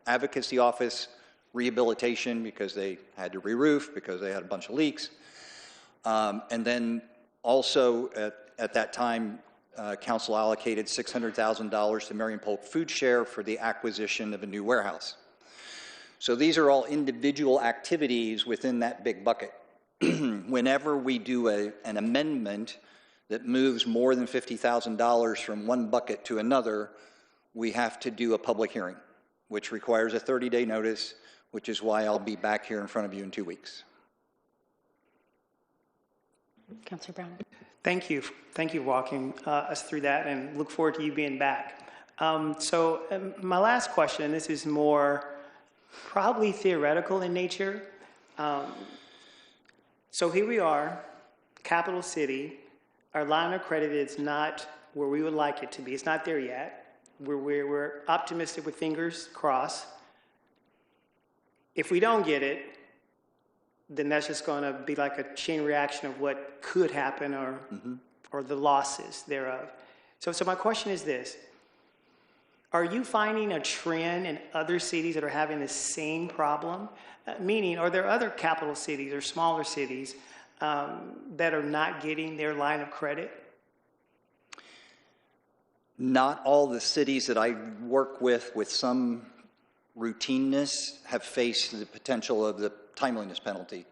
advocacy office rehabilitation because they had to re-roof because they had a bunch of leaks. And then also at that time, council allocated $600,000 to Marion Polk Food Share for the acquisition of a new warehouse. So these are all individual activities within that big bucket. Whenever we do an amendment that moves more than $50,000 from one bucket to another, we have to do a public hearing, which requires a 30-day notice, which is why I'll be back here in front of you in 2 weeks. Councilor Brown. Thank you. Thank you for walking us through that, and look forward to you being back. My last question, and this is more probably theoretical in nature. So here we are, capital city. Our line of credit is not where we would like it to be. It's not there yet. We're optimistic with fingers crossed. If we don't get it, then that's just going to be like a chain reaction of what could happen or the losses thereof. So my question is this. Are you finding a trend in other cities that are having the same problem? Meaning, are there other capital cities or smaller cities that are not getting their line of credit? Not all the cities that I work with some routineness, have faced the potential of the timeliness penalty.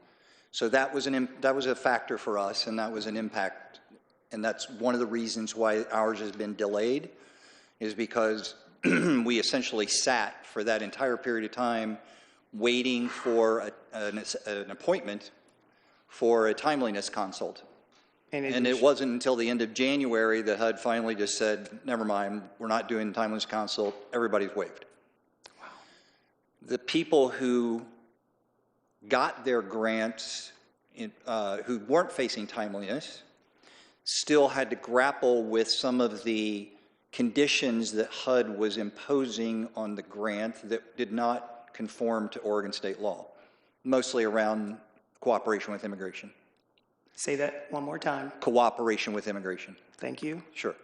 So that was a factor for us, and that was an impact. And that's one of the reasons why ours has been delayed, is because we essentially sat for that entire period of time waiting for an appointment for a timeliness consult. And it wasn't until the end of January that HUD finally just said, never mind, we're not doing timeliness consult, everybody's waived. Wow. The people who got their grants, who weren't facing timeliness, still had to grapple with some of the conditions that HUD was imposing on the grant that did not conform to Oregon state law, mostly around cooperation with immigration. Say that one more time. Cooperation with immigration. Thank you. Sure.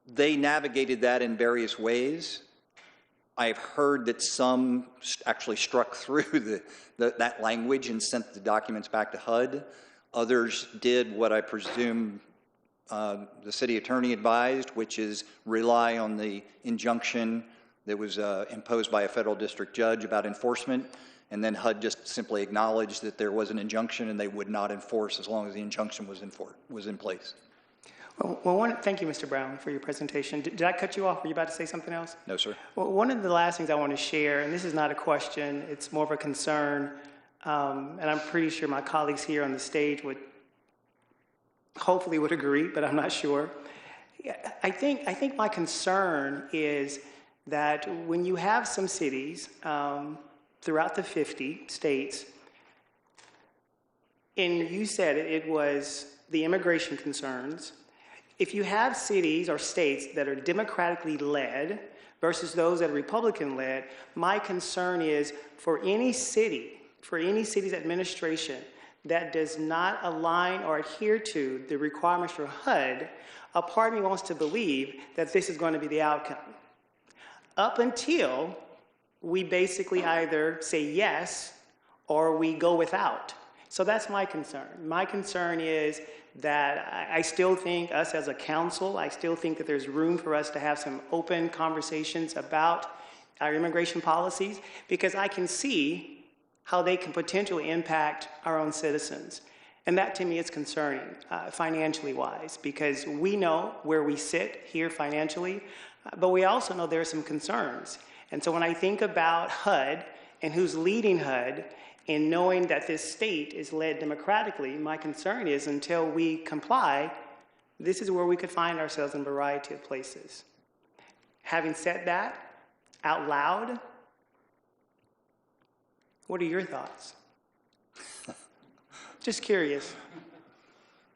They navigated that in various ways. I've heard that some actually struck through that language and sent the documents back to HUD. Others did what I presume the city attorney advised, which is rely on the injunction that was imposed by a federal district judge about enforcement. And then HUD just simply acknowledged that there was an injunction and they would not enforce as long as the injunction was in place. Well, thank you, Mr. Brown, for your presentation. Did I cut you off? Were you about to say something else? No, sir. Well, one of the last things I want to share, and this is not a question, it's more of a concern, and I'm pretty sure my colleagues here on the stage hopefully would agree, but I'm not sure. I think my concern is that when you have some cities throughout the 50 states, and you said it was the immigration concerns, if you have cities or states that are democratically led versus those that are Republican led, my concern is for any city's administration that does not align or adhere to the requirements for HUD, a part of me wants to believe that this is going to be the outcome. Up until we basically either say yes or we go without. So that's my concern. My concern is that I still think us as a council, I still think that there's room for us to have some open conversations about our immigration policies, because I can see how they can potentially impact our own citizens. And that to me is concerning, financially wise, because we know where we sit here financially, but we also know there are some concerns. And so when I think about HUD and who's leading HUD, and knowing that this state is led democratically, my concern is until we comply, this is where we could find ourselves in a variety of places. Having said that, out loud, what are your thoughts? Just curious.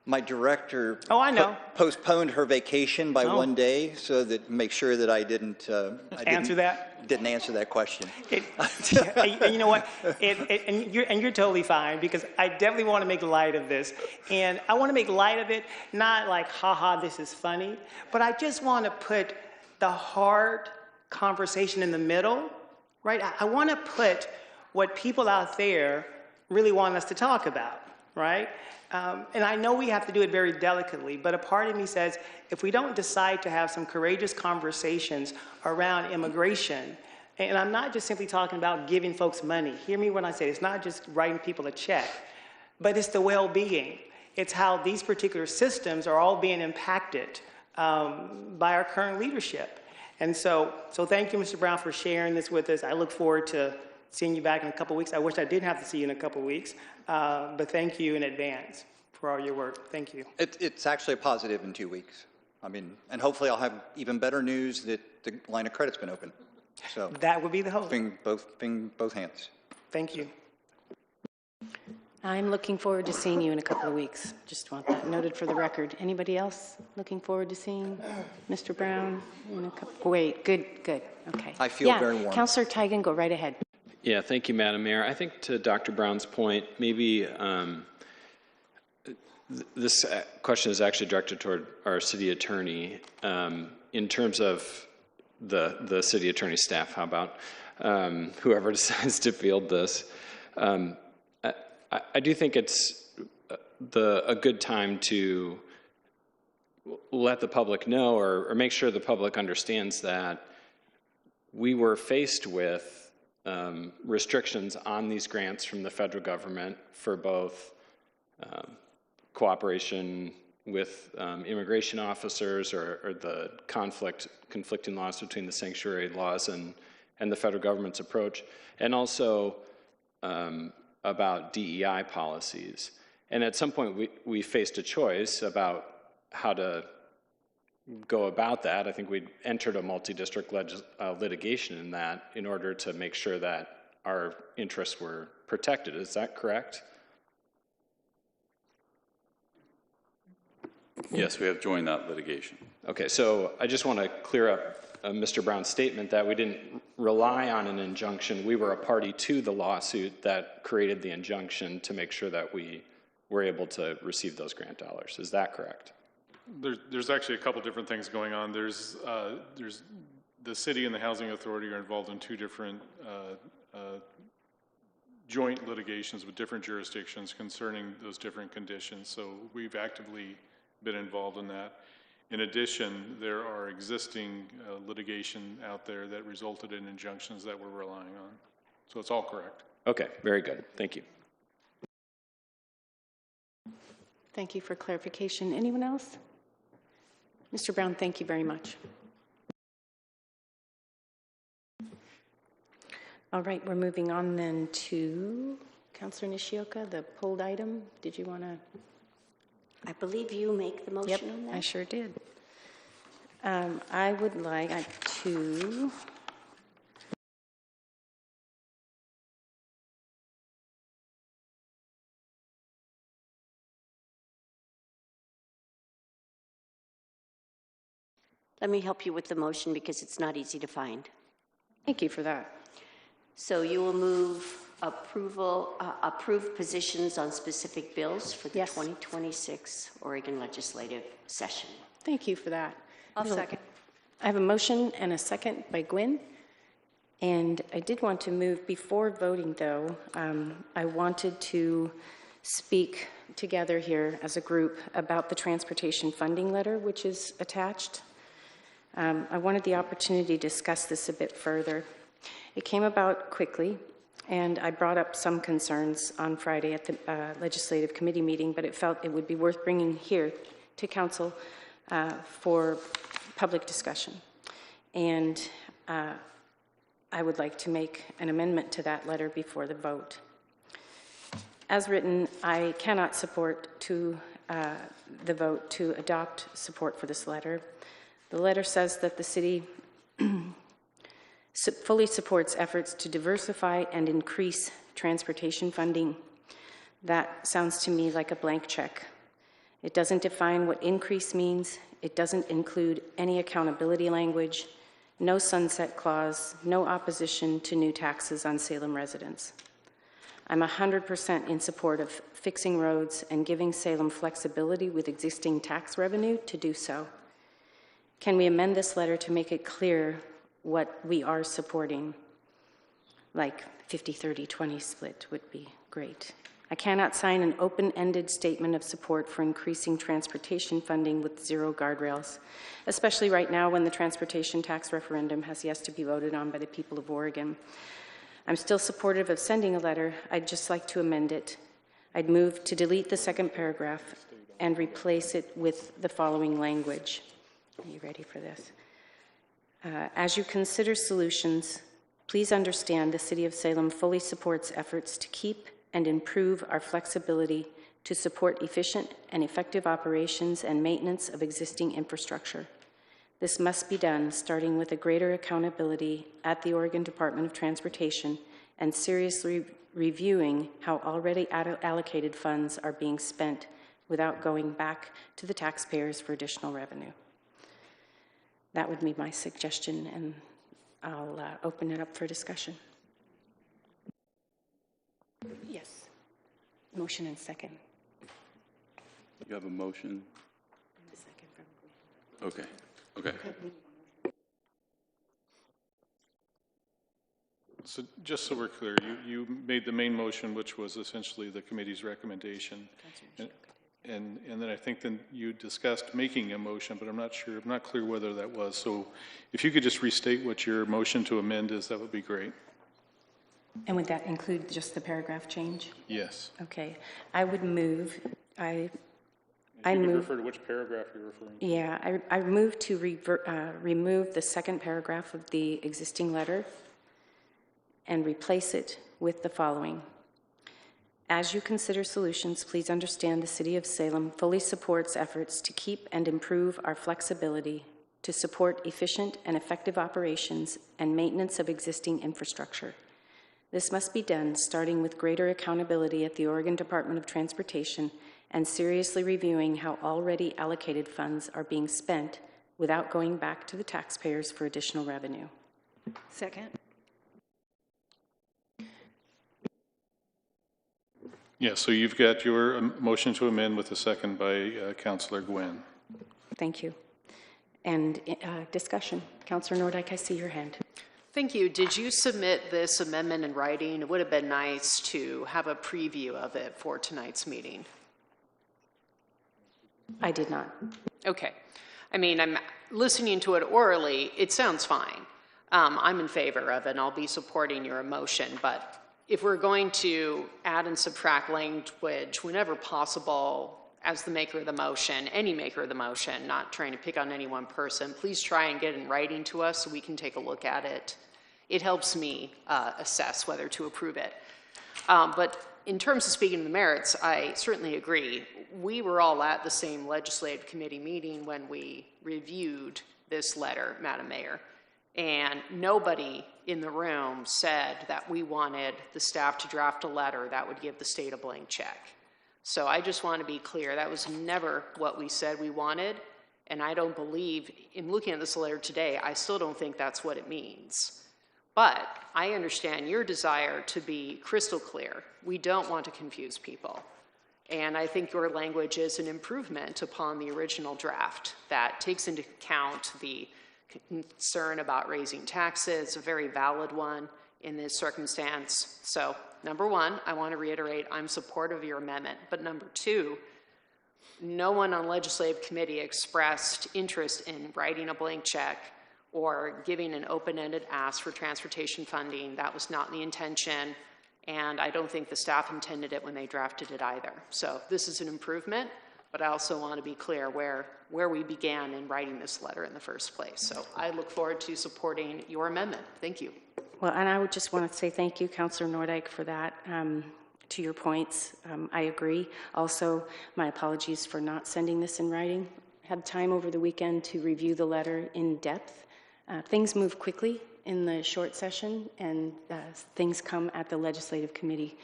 My director postponed her vacation by 1 day so that make sure that I didn't answer that question. And you know what? And you're totally fine, because I definitely want to make light of this, and I want to make light of it not like haha this is funny, but I just want to put the hard conversation in the middle, right? I want to put what people out there really want us to talk about, right? And I know we have to do it very delicately, but a part of me says, if we don't decide to have some courageous conversations around immigration, and I'm not just simply talking about giving folks money. Hear me when I say it's not just writing people a check, but it's the well-being. It's how these particular systems are all being impacted by our current leadership. And so thank you, Mr. Brown, for sharing this with us. I look forward to seeing you back in a couple weeks. I wish I didn't have to see you in a couple weeks, but thank you in advance for all your work. Thank you. It's actually a positive in 2 weeks. I mean, and hopefully I'll have even better news that the line of credit's been open. So that would be the hope. Both hands. Thank you. I'm looking forward to seeing you in a couple of weeks. Just want that noted for the record. Anybody else looking forward to seeing Mr. Brown in a couple? Great, good, okay. I feel very warm. Councillor Tigan, go right ahead. Yeah, thank you, Madam Mayor. I think to Dr. Brown's point, maybe this question is actually directed toward our city attorney. In terms of the city attorney staff, how about whoever decides to field this? I do think it's a good time to let the public know or make sure the public understands that we were faced with restrictions on these grants from the federal government for both cooperation with immigration officers or the conflicting laws between the sanctuary laws and the federal government's approach, and also about DEI policies. And at some point we faced a choice about how to go about that. I think we entered a multi-district litigation in that in order to make sure that our interests were protected. Is that correct? Yes, we have joined that litigation. Okay, so I just want to clear up Mr. Brown's statement that we didn't rely on an injunction. We were a party to the lawsuit that created the injunction to make sure that we were able to receive those grant dollars. Is that correct? There's actually a couple different things going on. There's the city and the housing authority are involved in two different joint litigations with different jurisdictions concerning those different conditions. So we've actively been involved in that. In addition, there are existing litigation out there that resulted in injunctions that we're relying on. So it's all correct. Okay, very good. Thank you. Thank you for clarification. Anyone else? Mr. Brown, thank you very much. All right, we're moving on then to Councillor Nishioka, the pulled item. Did you want to? I believe you make the motion on that. I sure did. I would like to Let me help you with the motion because it's not easy to find. Thank you for that. So you will move approve positions on specific bills for the 2026 Oregon legislative session. Thank you for that. I'll second. I have a motion and a second by Gwen. And I did want to move, before voting though, I wanted to speak together here as a group about the transportation funding letter, which is attached. I wanted the opportunity to discuss this a bit further. It came about quickly, and I brought up some concerns on Friday at the legislative committee meeting, but it felt it would be worth bringing here to council for public discussion. And I would like to make an amendment to that letter before the vote. As written, I cannot support the vote to adopt support for this letter. The letter says that the city fully supports efforts to diversify and increase transportation funding. That sounds to me like a blank check. It doesn't define what increase means. It doesn't include any accountability language, no sunset clause, no opposition to new taxes on Salem residents. I'm 100% in support of fixing roads and giving Salem flexibility with existing tax revenue to do so. Can we amend this letter to make it clear what we are supporting? Like 50-30-20 split would be great. I cannot sign an open-ended statement of support for increasing transportation funding with zero guardrails, especially right now when the transportation tax referendum has yet to be voted on by the people of Oregon. I'm still supportive of sending a letter. I'd just like to amend it. I'd move to delete the second paragraph and replace it with the following language. Are you ready for this? As you consider solutions, please understand the City of Salem fully supports efforts to keep and improve our flexibility to support efficient and effective operations and maintenance of existing infrastructure. This must be done starting with a greater accountability at the Oregon Department of Transportation and seriously reviewing how already allocated funds are being spent without going back to the taxpayers for additional revenue. That would be my suggestion, and I'll open it up for discussion. Yes. Motion and second. You have a motion? Okay, okay. So just so we're clear, you made the main motion, which was essentially the committee's recommendation. And then I think then you discussed making a motion, but I'm not clear whether that was. So if you could just restate what your motion to amend is, that would be great. And would that include just the paragraph change? Yes. Okay. I would move, I You move. refer to which paragraph you're referring to. Yeah, I move to remove the second paragraph of the existing letter and replace it with the following. As you consider solutions, please understand the City of Salem fully supports efforts to keep and improve our flexibility to support efficient and effective operations and maintenance of existing infrastructure. This must be done starting with greater accountability at the Oregon Department of Transportation and seriously reviewing how already allocated funds are being spent without going back to the taxpayers for additional revenue. Second. Yeah, so you've got your motion to amend with a second by Councillor Gwynn. Thank you. And discussion. Councillor Nordyke, I see your hand. Thank you. Did you submit this amendment in writing? It would have been nice to have a preview of it for tonight's meeting. I did not. Okay. I mean, I'm listening to it orally. It sounds fine. I'm in favor of it, and I'll be supporting your motion. But if we're going to add and subtract language whenever possible, as the maker of the motion, any maker of the motion, not trying to pick on any one person, please try and get it in writing to us so we can take a look at it. It helps me assess whether to approve it. But in terms of speaking of the merits, I certainly agree. We were all at the same legislative committee meeting when we reviewed this letter, Madam Mayor, and nobody in the room said that we wanted the staff to draft a letter that would give the state a blank check. So I just want to be clear, that was never what we said we wanted, and I don't believe, in looking at this letter today, I still don't think that's what it means. But I understand your desire to be crystal clear. We don't want to confuse people. And I think your language is an improvement upon the original draft that takes into account the concern about raising taxes, a very valid one in this circumstance. So, number one, I want to reiterate I'm supportive of your amendment. But number two, no one on legislative committee expressed interest in writing a blank check or giving an open-ended ask for transportation funding. That was not the intention, and I don't think the staff intended it when they drafted it either. So this is an improvement, but I also want to be clear where we began in writing this letter in the first place. So I look forward to supporting your amendment. Thank you. Well, and I would just want to say thank you, Councillor Nordyke, for that. To your points, I agree. Also, my apologies for not sending this in writing. Had time over the weekend to review the letter in depth. Things move quickly in the short session, and things come at the legislative committee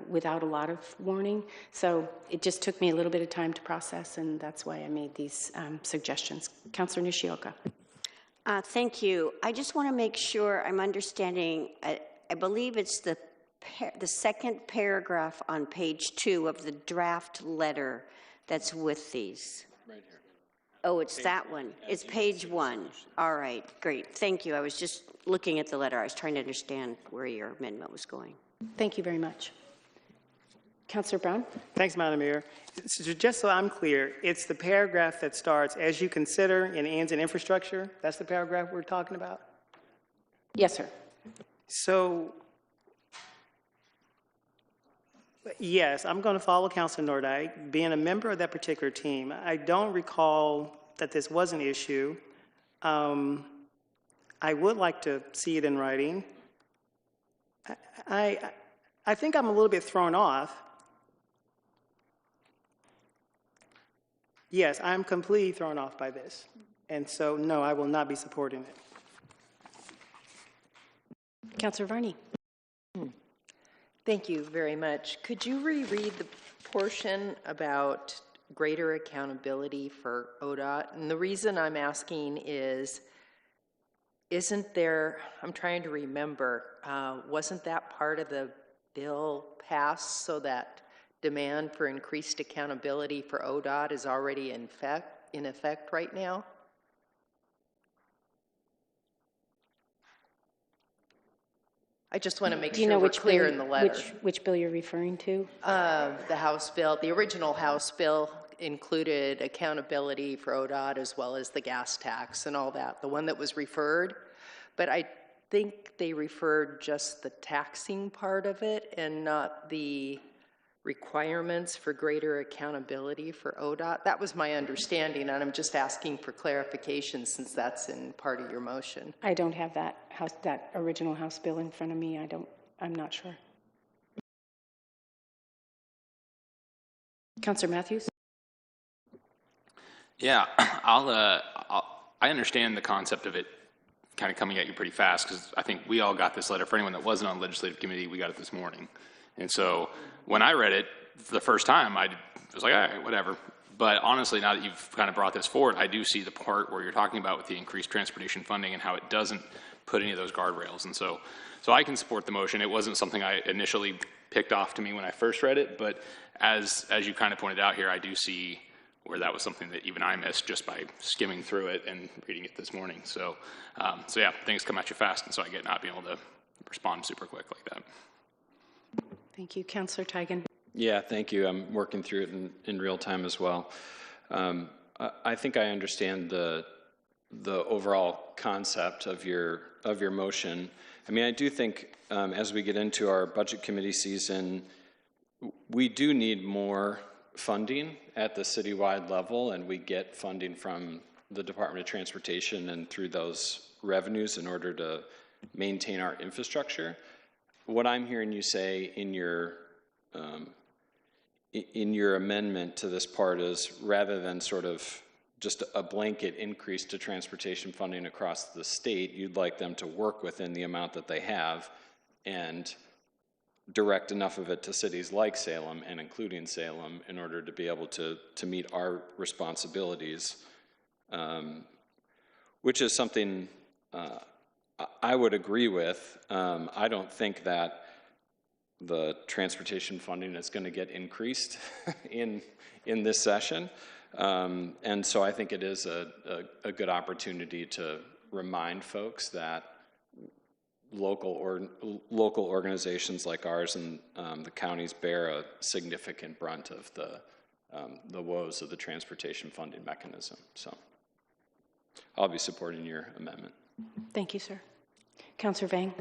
without a lot of warning. So it just took me a little bit of time to process, and that's why I made these suggestions. Councillor Nishioka. Thank you. I just want to make sure I'm understanding. I believe it's the second paragraph on page 2 of the draft letter that's with these. Right here. Oh, it's that one. It's page 1. All right, great. Thank you. I was just looking at the letter. I was trying to understand where your amendment was going. Thank you very much. Councillor Brown? Thanks, Madam Mayor. So just so I'm clear, it's the paragraph that starts, as you consider and ends in infrastructure. That's the paragraph we're talking about? Yes, sir. So, yes, I'm going to follow Councilor Nordyke. Being a member of that particular team, I don't recall that this was an issue. I would like to see it in writing. I think I'm a little bit thrown off. Yes, I'm completely thrown off by this. And so, no, I will not be supporting it. Councillor Varney. Thank you very much. Could you reread the portion about greater accountability for ODOT? And the reason I'm asking is, isn't there, I'm trying to remember, wasn't that part of the bill passed so that demand for increased accountability for ODOT is already in effect right now? I just want to make sure we're clear in the letter. Which bill you're referring to? The House bill, the original House bill included accountability for ODOT as well as the gas tax and all that, the one that was referred. But I think they referred just the taxing part of it and not the requirements for greater accountability for ODOT. That was my understanding, and I'm just asking for clarification since that's in part of your motion. I don't have that original House bill in front of me. I'm not sure. Councillor Matthews? Yeah, I understand the concept of it kind of coming at you pretty fast, because I think we all got this letter. For anyone that wasn't on legislative committee, we got it this morning. And so when I read it for the first time, I was like, all right, whatever. But honestly, now that you've kind of brought this forward, I do see the part where you're talking about with the increased transportation funding and how it doesn't put any of those guardrails. And so I can support the motion. It wasn't something I initially picked off to me when I first read it, but as you kind of pointed out here, I do see where that was something that even I missed just by skimming through it and reading it this morning. So yeah, things come at you fast, and so I get not being able to respond super quick like that. Thank you. Councillor Tigan. Yeah, thank you. I'm working through it in real time as well. I think I understand the overall concept of your motion. I mean, I do think as we get into our budget committee season, we do need more funding at the citywide level, and we get funding from the Department of Transportation and through those revenues in order to maintain our infrastructure. What I'm hearing you say in your amendment to this part is, rather than sort of just a blanket increase to transportation funding across the state, you'd like them to work within the amount that they have and direct enough of it to cities like Salem and including Salem in order to be able to meet our responsibilities, which is something I would agree with. I don't think that the transportation funding is going to get increased in this session. And so I think it is a good opportunity to remind folks that local organizations like ours and the counties bear a significant brunt of the woes of the transportation funding mechanism. So I'll be supporting your amendment. Thank you, sir. Councillor Vang.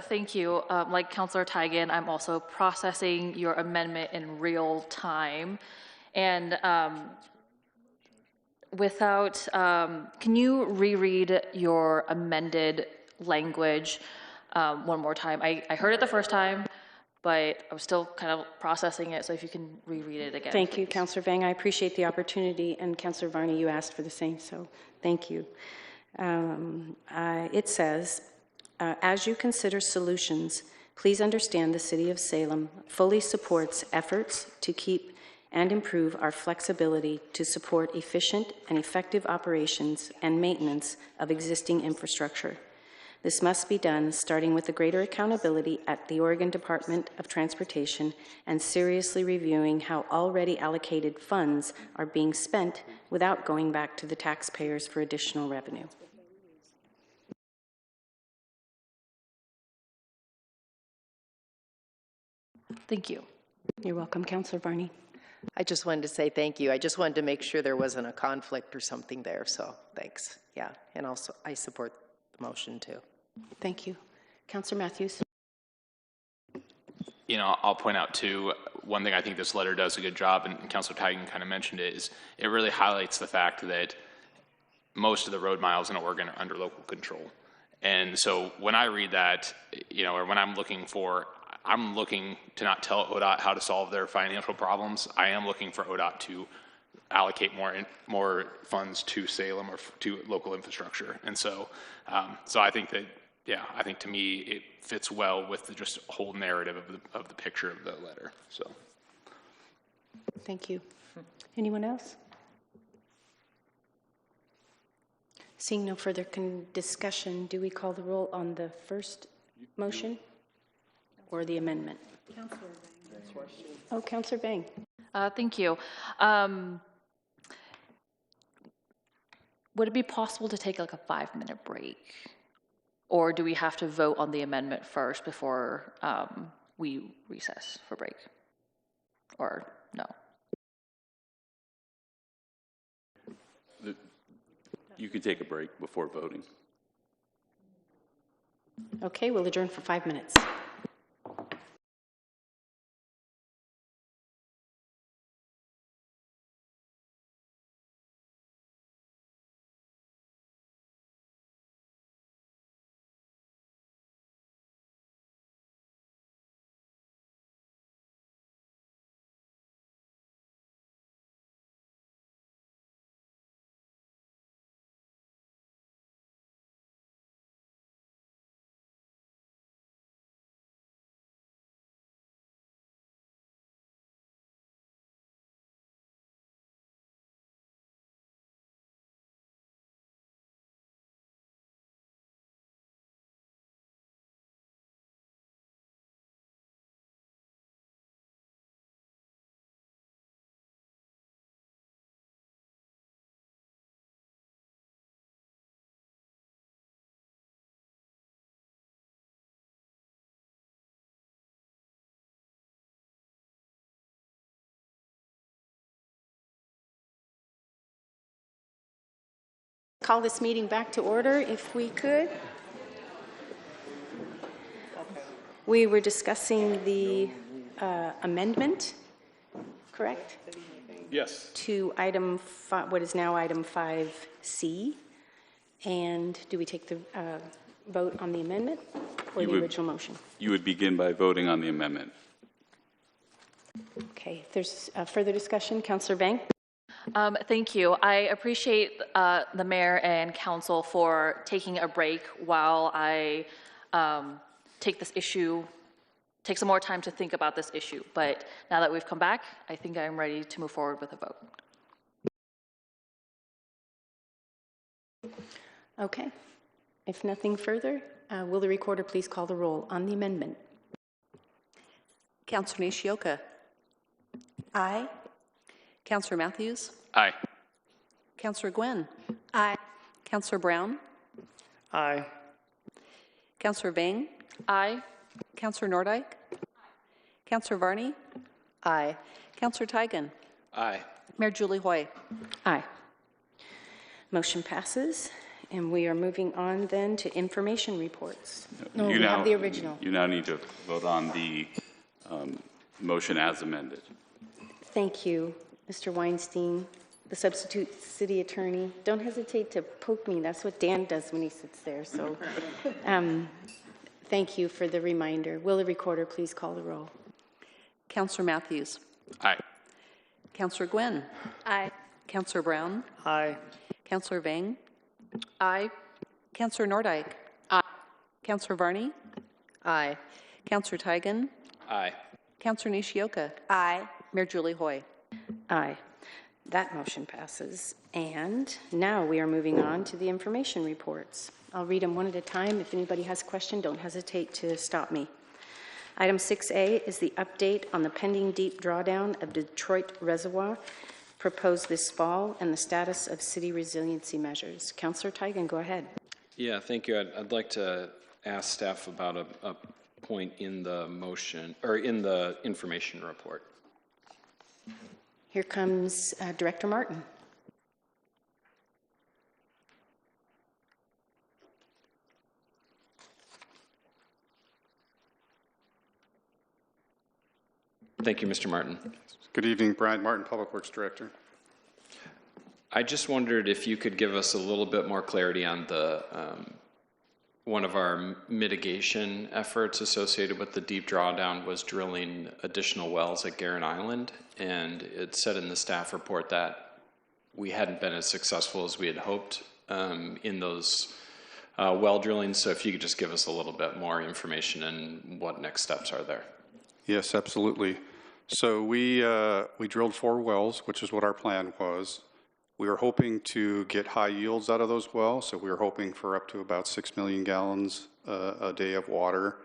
Thank you. Like Councillor Tigan, I'm also processing your amendment in real time. And can you reread your amended language one more time? I heard it the first time, but I was still kind of processing it, so if you can reread it again. Thank you, Councillor Vang. I appreciate the opportunity, and Councillor Varney, you asked for the same, so thank you. It says, as you consider solutions, please understand the City of Salem fully supports efforts to keep and improve our flexibility to support efficient and effective operations and maintenance of existing infrastructure. This must be done starting with the greater accountability at the Oregon Department of Transportation and seriously reviewing how already allocated funds are being spent without going back to the taxpayers for additional revenue. Thank you. You're welcome, Councillor Varney. I just wanted to say thank you. I just wanted to make sure there wasn't a conflict or something there, so thanks. Yeah, and also I support the motion too. Thank you. Councillor Matthews. You know, I'll point out too, one thing I think this letter does a good job, and Councillor Tigan kind of mentioned it, is it really highlights the fact that most of the road miles in Oregon are under local control. And so when I read that, you know, or when I'm looking to not tell ODOT how to solve their financial problems. I am looking for ODOT to allocate more funds to Salem or to local infrastructure. And so I think that yeah, I think to me it fits well with the just whole narrative of the picture of the letter. So, Thank you. Anyone else? Seeing no further discussion, do we call the roll on the first motion or the amendment? Oh, Councillor Bang. Thank you. Would it be possible to take like a 5-minute break? Or do we have to vote on the amendment first before we recess for break? Or no? You can take a break before voting. Okay, we'll adjourn for 5 minutes. Call this meeting back to order, if we could. We were discussing the amendment, correct? Yes. To item, what is now item 5C. And do we take the vote on the amendment or the original motion? You would begin by voting on the amendment. Okay, if there's further discussion, Councillor Bang. Thank you. I appreciate the mayor and council for taking a break while I take some more time to think about this issue. But now that we've come back, I think I'm ready to move forward with a vote. Okay. If nothing further, will the recorder please call the roll on the amendment? Councillor Nishioka. Aye. Councillor Matthews. Aye. Councillor Gwen. Aye. Councillor Brown. Aye. Councillor Vang. Aye. Councillor Nordyke. Councillor Varney. Aye. Councillor Tigan. Aye. Mayor Julie Hoy. Aye. Motion passes, and we are moving on then to information reports. No, we have the original. You now need to vote on the motion as amended. Thank you, Mr. Weinstein, the substitute city attorney. Don't hesitate to poke me. That's what Dan does when he sits there. So thank you for the reminder. Will the recorder please call the roll? Councillor Matthews. Aye. Councillor Gwen. Aye. Councillor Brown. Aye. Councillor Vang. Aye. Councillor Nordyke. Aye. Councillor Varney. Aye. Councillor Tigan. Aye. Councillor Nishioka. Aye. Mayor Julie Hoy. Aye. That motion passes. And now we are moving on to the information reports. I'll read them one at a time. If anybody has a question, don't hesitate to stop me. Item 6A is the update on the pending deep drawdown of Detroit Reservoir proposed this fall and the status of city resiliency measures. Councillor Tigan, go ahead. Yeah, thank you. I'd like to ask staff about a point in the motion, or in the information report. Here comes Director Martin. Thank you, Mr. Martin. Good evening, Brian Martin, Public Works Director. I just wondered if you could give us a little bit more clarity on the one of our mitigation efforts associated with the deep drawdown was drilling additional wells at Guerin Island, and it said in the staff report that we hadn't been as successful as we had hoped in those well drilling. So if you could just give us a little bit more information and what next steps are there. Yes, absolutely. So we drilled 4 wells, which is what our plan was. We were hoping to get high yields out of those wells, so we were hoping for up to about 6 million gallons a day of water,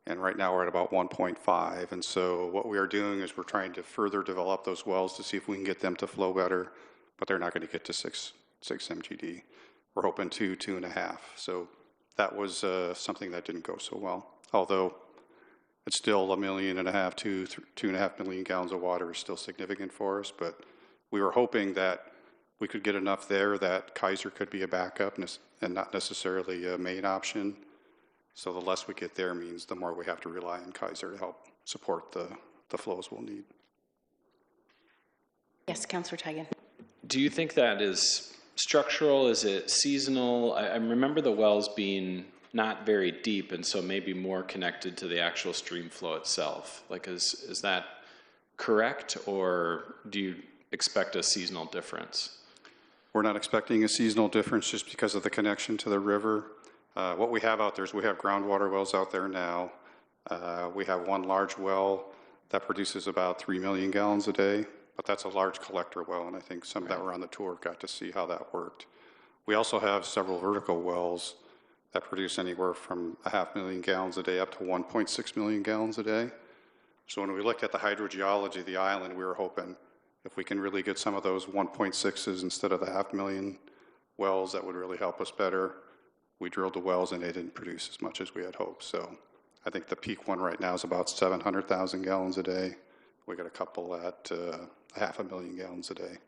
and right now we're at about 1.5. And so what we are doing is we're trying to further develop those wells to see if we can get them to flow better, but they're not going to get to 6 MGD. We're hoping 2.5. So that was something that didn't go so well, although it's still 1.5 million, 2.5 million gallons of water is still significant for us, but we were hoping that we could get enough there that Kaiser could be a backup and not necessarily a main option. So the less we get there means the more we have to rely on Kaiser to help support the flows we'll need. Yes, Councillor Tigan. Do you think that is structural? Is it seasonal? I remember the wells being not very deep, and so maybe more connected to the actual stream flow itself. Like, is that correct, or do you expect a seasonal difference? We're not expecting a seasonal difference just because of the connection to the river. What we have out there is we have groundwater wells out there now. We have one large well that produces about 3 million gallons a day, but that's a large collector well, and I think some that were on the tour got to see how that worked. We also have several vertical wells that produce anywhere from 0.5 million gallons a day up to 1.6 million gallons a day. So when we looked at the hydrogeology of the island, we were hoping if we can really get some of those 1.6s instead of the 0.5 million wells, that would really help us better. We drilled the wells and they didn't produce as much as we had hoped. So I think the peak one right now is about 700,000 gallons a day. We got a couple at 0.5 million gallons a day.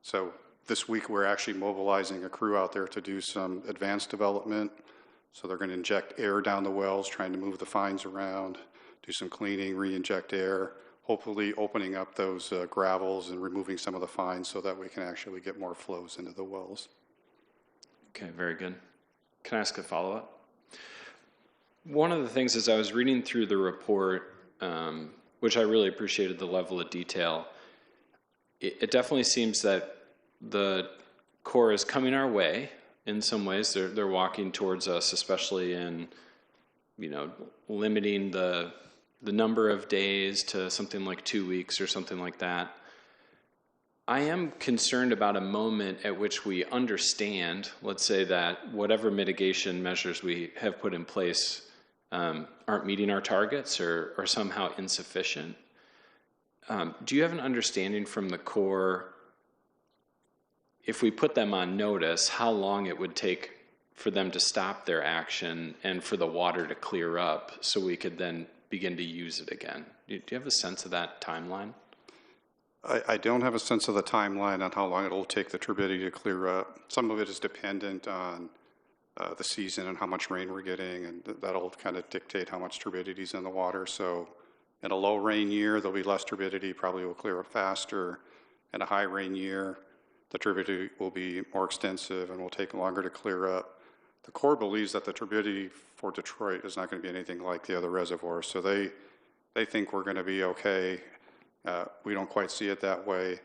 So this week we're actually mobilizing a crew out there to do some advanced development. So they're going to inject air down the wells, trying to move the fines around, do some cleaning, re-inject air, hopefully opening up those gravels and removing some of the fines so that we can actually get more flows into the wells. Okay, very good. Can I ask a follow-up? One of the things as I was reading through the report, which I really appreciated the level of detail, it definitely seems that the Corps is coming our way in some ways. They're walking towards us, especially in, limiting the number of days to something like 2 weeks or something like that. I am concerned about a moment at which we understand, let's say that whatever mitigation measures we have put in place aren't meeting our targets or somehow insufficient. Do you have an understanding from the Corps, if we put them on notice, how long it would take for them to stop their action and for the water to clear up so we could then begin to use it again? Do you have a sense of that timeline? I don't have a sense of the timeline on how long it'll take the turbidity to clear up. Some of it is dependent on the season and how much rain we're getting, and that'll kind of dictate how much turbidity is in the water. So in a low rain year, there'll be less turbidity, probably will clear up faster. In a high rain year, the turbidity will be more extensive and will take longer to clear up. The Corps believes that the turbidity for Detroit is not going to be anything like the other reservoirs, so they think we're going to be okay. We don't quite see it that way.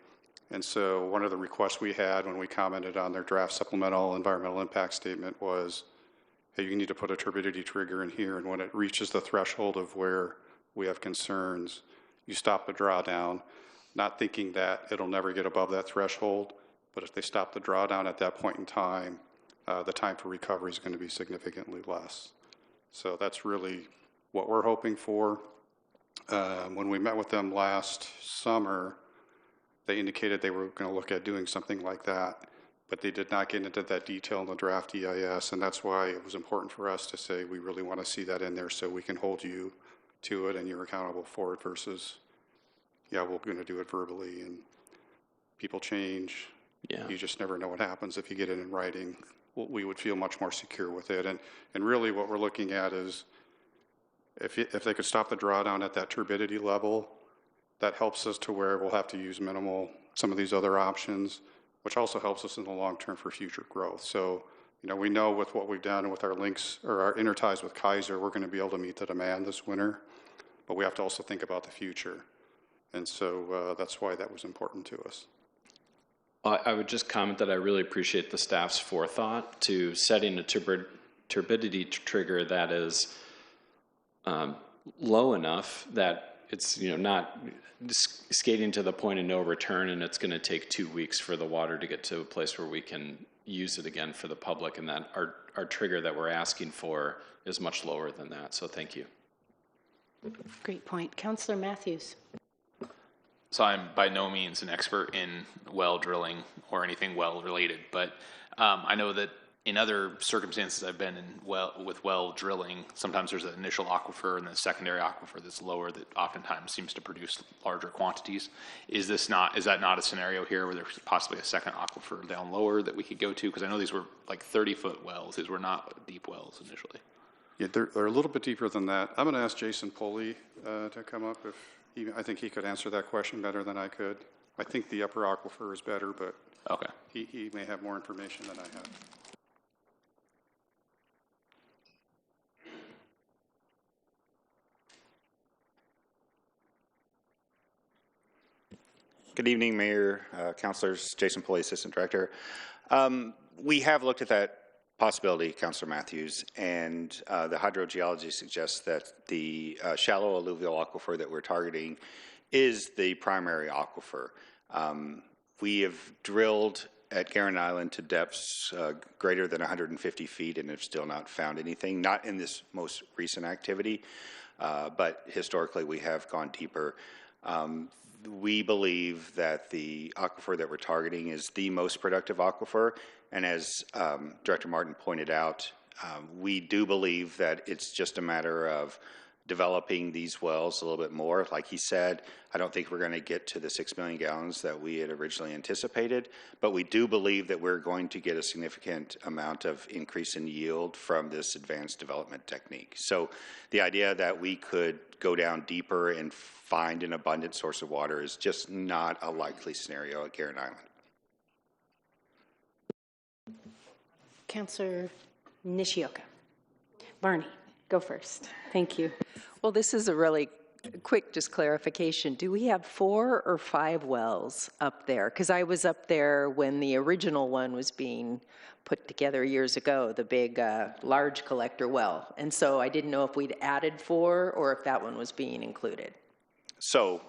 And so one of the requests we had when we commented on their draft supplemental environmental impact statement was, hey, you need to put a turbidity trigger in here, and when it reaches the threshold of where we have concerns, you stop the drawdown, not thinking that it'll never get above that threshold, but if they stop the drawdown at that point in time, the time for recovery is going to be significantly less. So that's really what we're hoping for. When we met with them last summer, they indicated they were going to look at doing something like that, but they did not get into that detail in the draft EIS, and that's why it was important for us to say we really want to see that in there so we can hold you to it and you're accountable for it versus, yeah, we're going to do it verbally and people change. Yeah. You just never know what happens if you get it in writing. We would feel much more secure with it. And really what we're looking at is if they could stop the drawdown at that turbidity level, that helps us to where we'll have to use some of these other options, which also helps us in the long term for future growth. So, we know with what we've done with our links or our interties with Kaiser, we're going to be able to meet the demand this winter, but we have to also think about the future. And so that's why that was important to us. I would just comment that I really appreciate the staff's forethought to setting a turbidity trigger that is low enough that it's not skating to the point of no return, and it's going to take 2 weeks for the water to get to a place where we can use it again for the public, and that our trigger that we're asking for is much lower than that. So thank you. Great point. Councillor Matthews. So I'm by no means an expert in well drilling or anything well related, but I know that in other circumstances I've been in with well drilling, sometimes there's an initial aquifer and then a secondary aquifer that's lower that oftentimes seems to produce larger quantities. Is that not a scenario here where there's possibly a second aquifer down lower that we could go to? Because I know these were like 30-foot wells. These were not deep wells initially. Yeah, they're a little bit deeper than that. I'm going to ask Jason Poley to come up. I think he could answer that question better than I could. I think the upper aquifer is better, but okay, he may have more information than I have. Good evening, Mayor, Councilors. Jason Poley, Assistant Director. We have looked at that possibility, Councilor Matthews, and the hydrogeology suggests that the shallow alluvial aquifer that we're targeting is the primary aquifer. We have drilled at Guerin Island to depths greater than 150 feet and have still not found anything, not in this most recent activity, but historically we have gone deeper. We believe that the aquifer that we're targeting is the most productive aquifer, and as Director Martin pointed out, we do believe that it's just a matter of developing these wells a little bit more. Like he said, I don't think we're going to get to the 6 million gallons that we had originally anticipated, but we do believe that we're going to get a significant amount of increase in yield from this advanced development technique. So the idea that we could go down deeper and find an abundant source of water is just not a likely scenario at Guerin Island. Councillor Nishioka. Barney, go first. Thank you. Well, this is a really quick just clarification. Do we have 4 or 5 wells up there? Because I was up there when the original one was being put together years ago, the big, large collector well. And so I didn't know if we'd added 4 or if that one was being included. So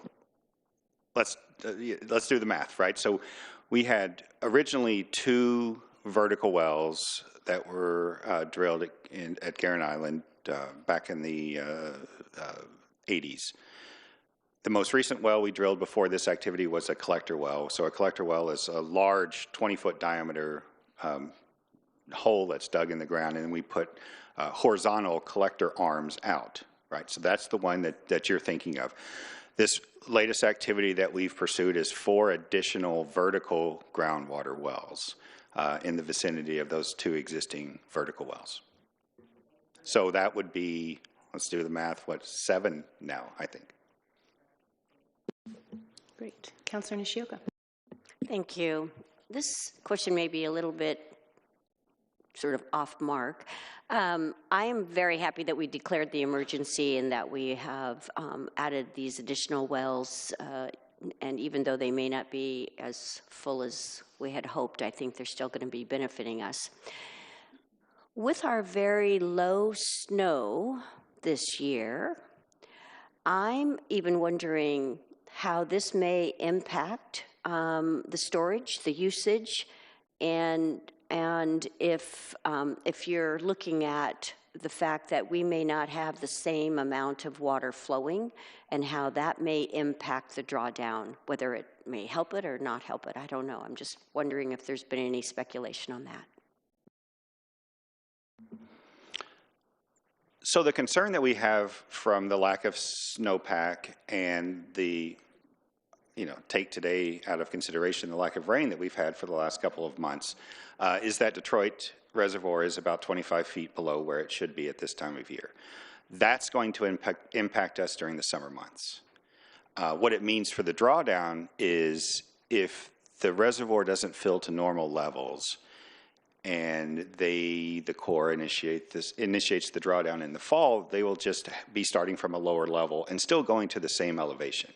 let's do the math, right? So we had originally 2 vertical wells that were drilled at Guerin Island back in the 80s. The most recent well we drilled before this activity was a collector well. So a collector well is a large 20-foot diameter hole that's dug in the ground, and we put horizontal collector arms out, right? So that's the one that you're thinking of. This latest activity that we've pursued is 4 additional vertical groundwater wells in the vicinity of those 2 existing vertical wells. So that would be, let's do the math, 7 now, I think. Great. Councillor Nishioka. Thank you. This question may be a little bit sort of off mark. I am very happy that we declared the emergency and that we have added these additional wells, and even though they may not be as full as we had hoped, I think they're still going to be benefiting us. With our very low snow this year, I'm even wondering how this may impact the storage, the usage, and if you're looking at the fact that we may not have the same amount of water flowing and how that may impact the drawdown, whether it may help it or not help it, I don't know. I'm just wondering if there's been any speculation on that. So the concern that we have from the lack of snowpack and the, take today out of consideration the lack of rain that we've had for the last couple of months, is that Detroit Reservoir is about 25 feet below where it should be at this time of year. That's going to impact us during the summer months. What it means for the drawdown is if the reservoir doesn't fill to normal levels, and the Corps initiates the drawdown in the fall, they will just be starting from a lower level and still going to the same elevation.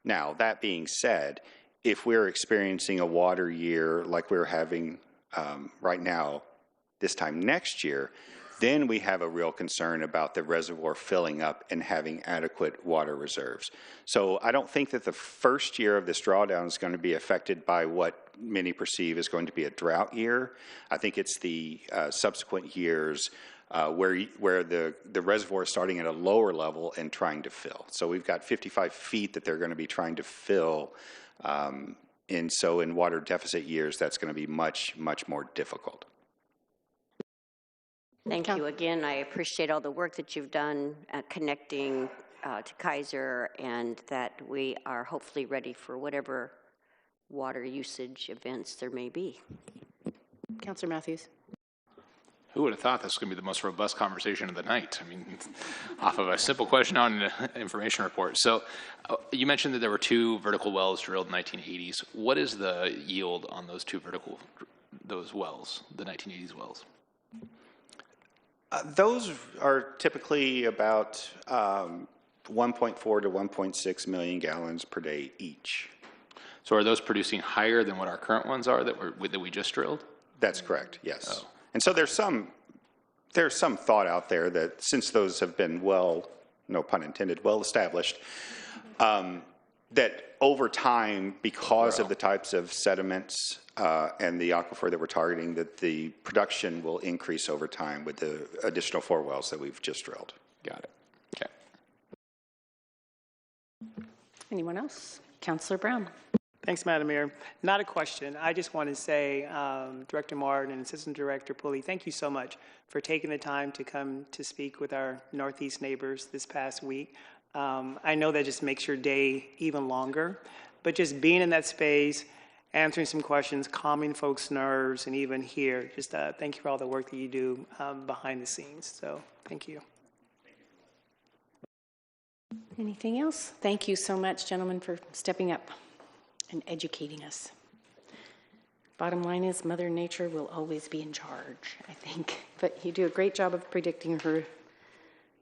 Now, that being said, if we're experiencing a water year like we're having right now, this time next year, then we have a real concern about the reservoir filling up and having adequate water reserves. So I don't think that the first year of this drawdown is going to be affected by what many perceive is going to be a drought year. I think it's the subsequent years where the reservoir is starting at a lower level and trying to fill. So we've got 55 feet that they're going to be trying to fill. And so in water deficit years, that's going to be much, much more difficult. Thank you again. I appreciate all the work that you've done connecting to Kaiser, and that we are hopefully ready for whatever water usage events there may be. Councillor Matthews. Who would have thought this was going to be the most robust conversation of the night? I mean, off of a simple question on an information report. So you mentioned that there were 2 vertical wells drilled in the 1980s. What is the yield on those 2 those wells, the 1980s wells? Those are typically about 1.4 to 1.6 million gallons per day each. So are those producing higher than what our current ones are that we just drilled? That's correct, yes. Oh. And so there's some thought out there that since those have been well, no pun intended, well established, that over time, because of the types of sediments and the aquifer that we're targeting, that the production will increase over time with the additional 4 wells that we've just drilled. Got it. Okay. Anyone else? Councillor Brown. Thanks, Madam Mayor. Not a question. I just want to say, Director Martin and Assistant Director Pulley, thank you so much for taking the time to come to speak with our Northeast neighbors this past week. I know that just makes your day even longer, but just being in that space, answering some questions, calming folks' nerves, and even here, just thank you for all the work that you do behind the scenes. So thank you. Anything else? Thank you so much, gentlemen, for stepping up and educating us. Bottom line is Mother Nature will always be in charge, I think. But you do a great job of predicting her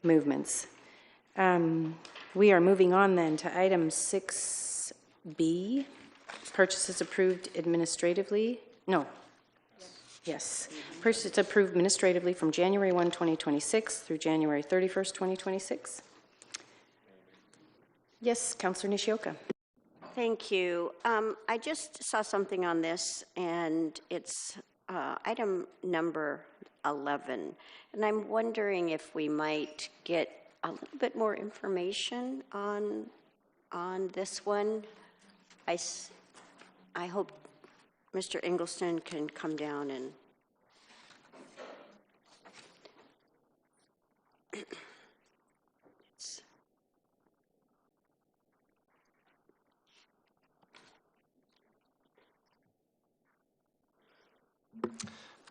movements. We are moving on then to item 6B, purchases approved administratively. No. Yes. Purchases approved administratively from January 1, 2026 through January 31st, 2026. Yes, Councillor Nishioka. Thank you. I just saw something on this, and it's item number 11. And I'm wondering if we might get a little bit more information on this one. I hope Mr. Engelston can come down and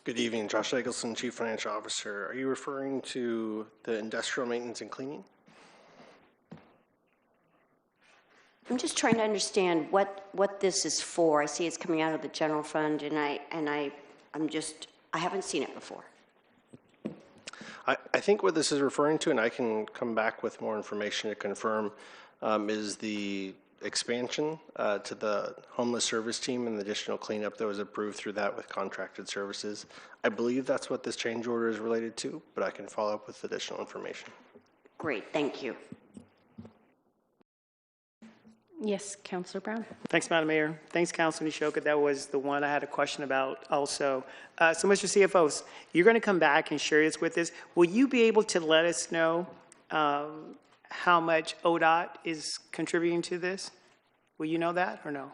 Good evening, Josh Eggleston, Chief Financial Officer. Are you referring to the industrial maintenance and cleaning? I'm just trying to understand what this is for. I see it's coming out of the general fund, and I haven't seen it before. I think what this is referring to, and I can come back with more information to confirm, is the expansion to the homeless service team and the additional cleanup that was approved through that with contracted services. I believe that's what this change order is related to, but I can follow up with additional information. Great, thank you. Yes, Councillor Brown. Thanks, Madam Mayor. Thanks, Councilor Nishioka. That was the one I had a question about also. So, Mr. CFO, you're going to come back and share this with us. Will you be able to let us know how much ODOT is contributing to this? Will you know that or no?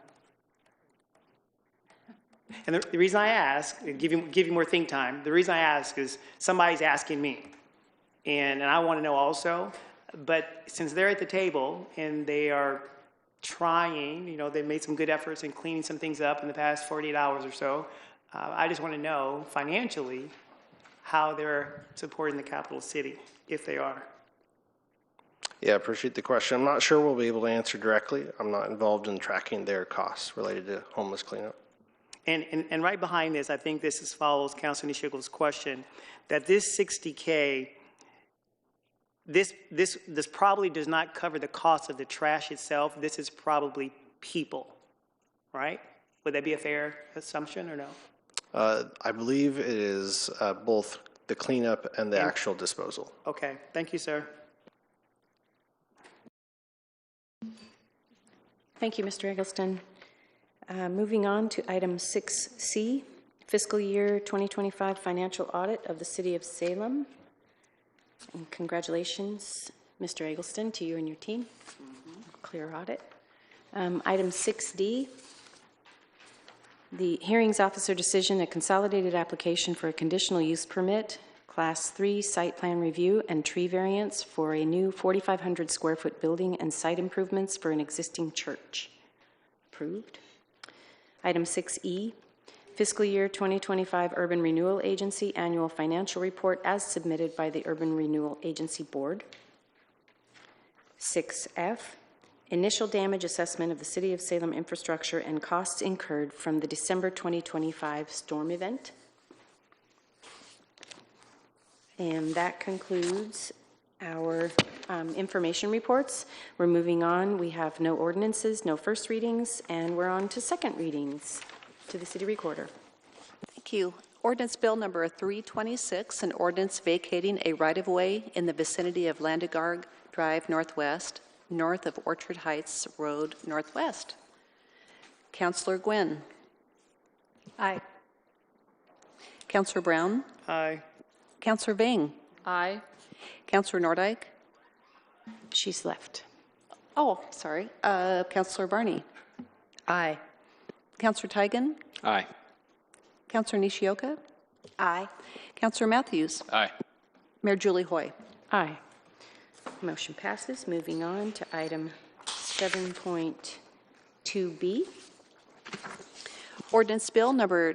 And the reason I ask, give you more think time, the reason I ask is somebody's asking me. And I want to know also, but since they're at the table and they are trying, they made some good efforts in cleaning some things up in the past 48 hours or so, I just want to know financially how they're supporting the capital city, if they are. Yeah, I appreciate the question. I'm not sure we'll be able to answer directly. I'm not involved in tracking their costs related to homeless cleanup. And right behind this, I think this follows Councilor Nishioka's question, that this $60K, this probably does not cover the cost of the trash itself. This is probably people. right? Would that be a fair assumption or no? I believe it is both the cleanup and the actual disposal. Okay, thank you, sir. Thank you, Mr. Eggleston. Moving on to item 6C, fiscal year 2025 financial audit of the City of Salem. And congratulations, Mr. Eggleston, to you and your team. Clear audit. Item 6D, the hearings officer decision, a consolidated application for a conditional use permit, Class 3 site plan review and tree variance for a new 4,500 square foot building and site improvements for an existing church. Approved. Item 6E, fiscal year 2025 Urban Renewal Agency annual financial report as submitted by the Urban Renewal Agency Board. 6F, initial damage assessment of the City of Salem infrastructure and costs incurred from the December 2025 storm event. And that concludes our information reports. We're moving on. We have no ordinances, no first readings, and we're on to second readings to the City Recorder. Thank you. Ordinance Bill number 326, an ordinance vacating a right-of-way in the vicinity of Landaggard Drive Northwest, north of Orchard Heights Road Northwest. Councillor Gwynn. Aye. Councillor Brown. Aye. Councillor Vang. Aye. Councillor Nordyke. She's left. Oh, sorry. Councillor Barney. Aye. Councillor Tigan. Aye. Councillor Nishioka. Aye. Councillor Matthews. Aye. Mayor Julie Hoy. Aye. Motion passes. Moving on to item 7.2B. Ordinance Bill number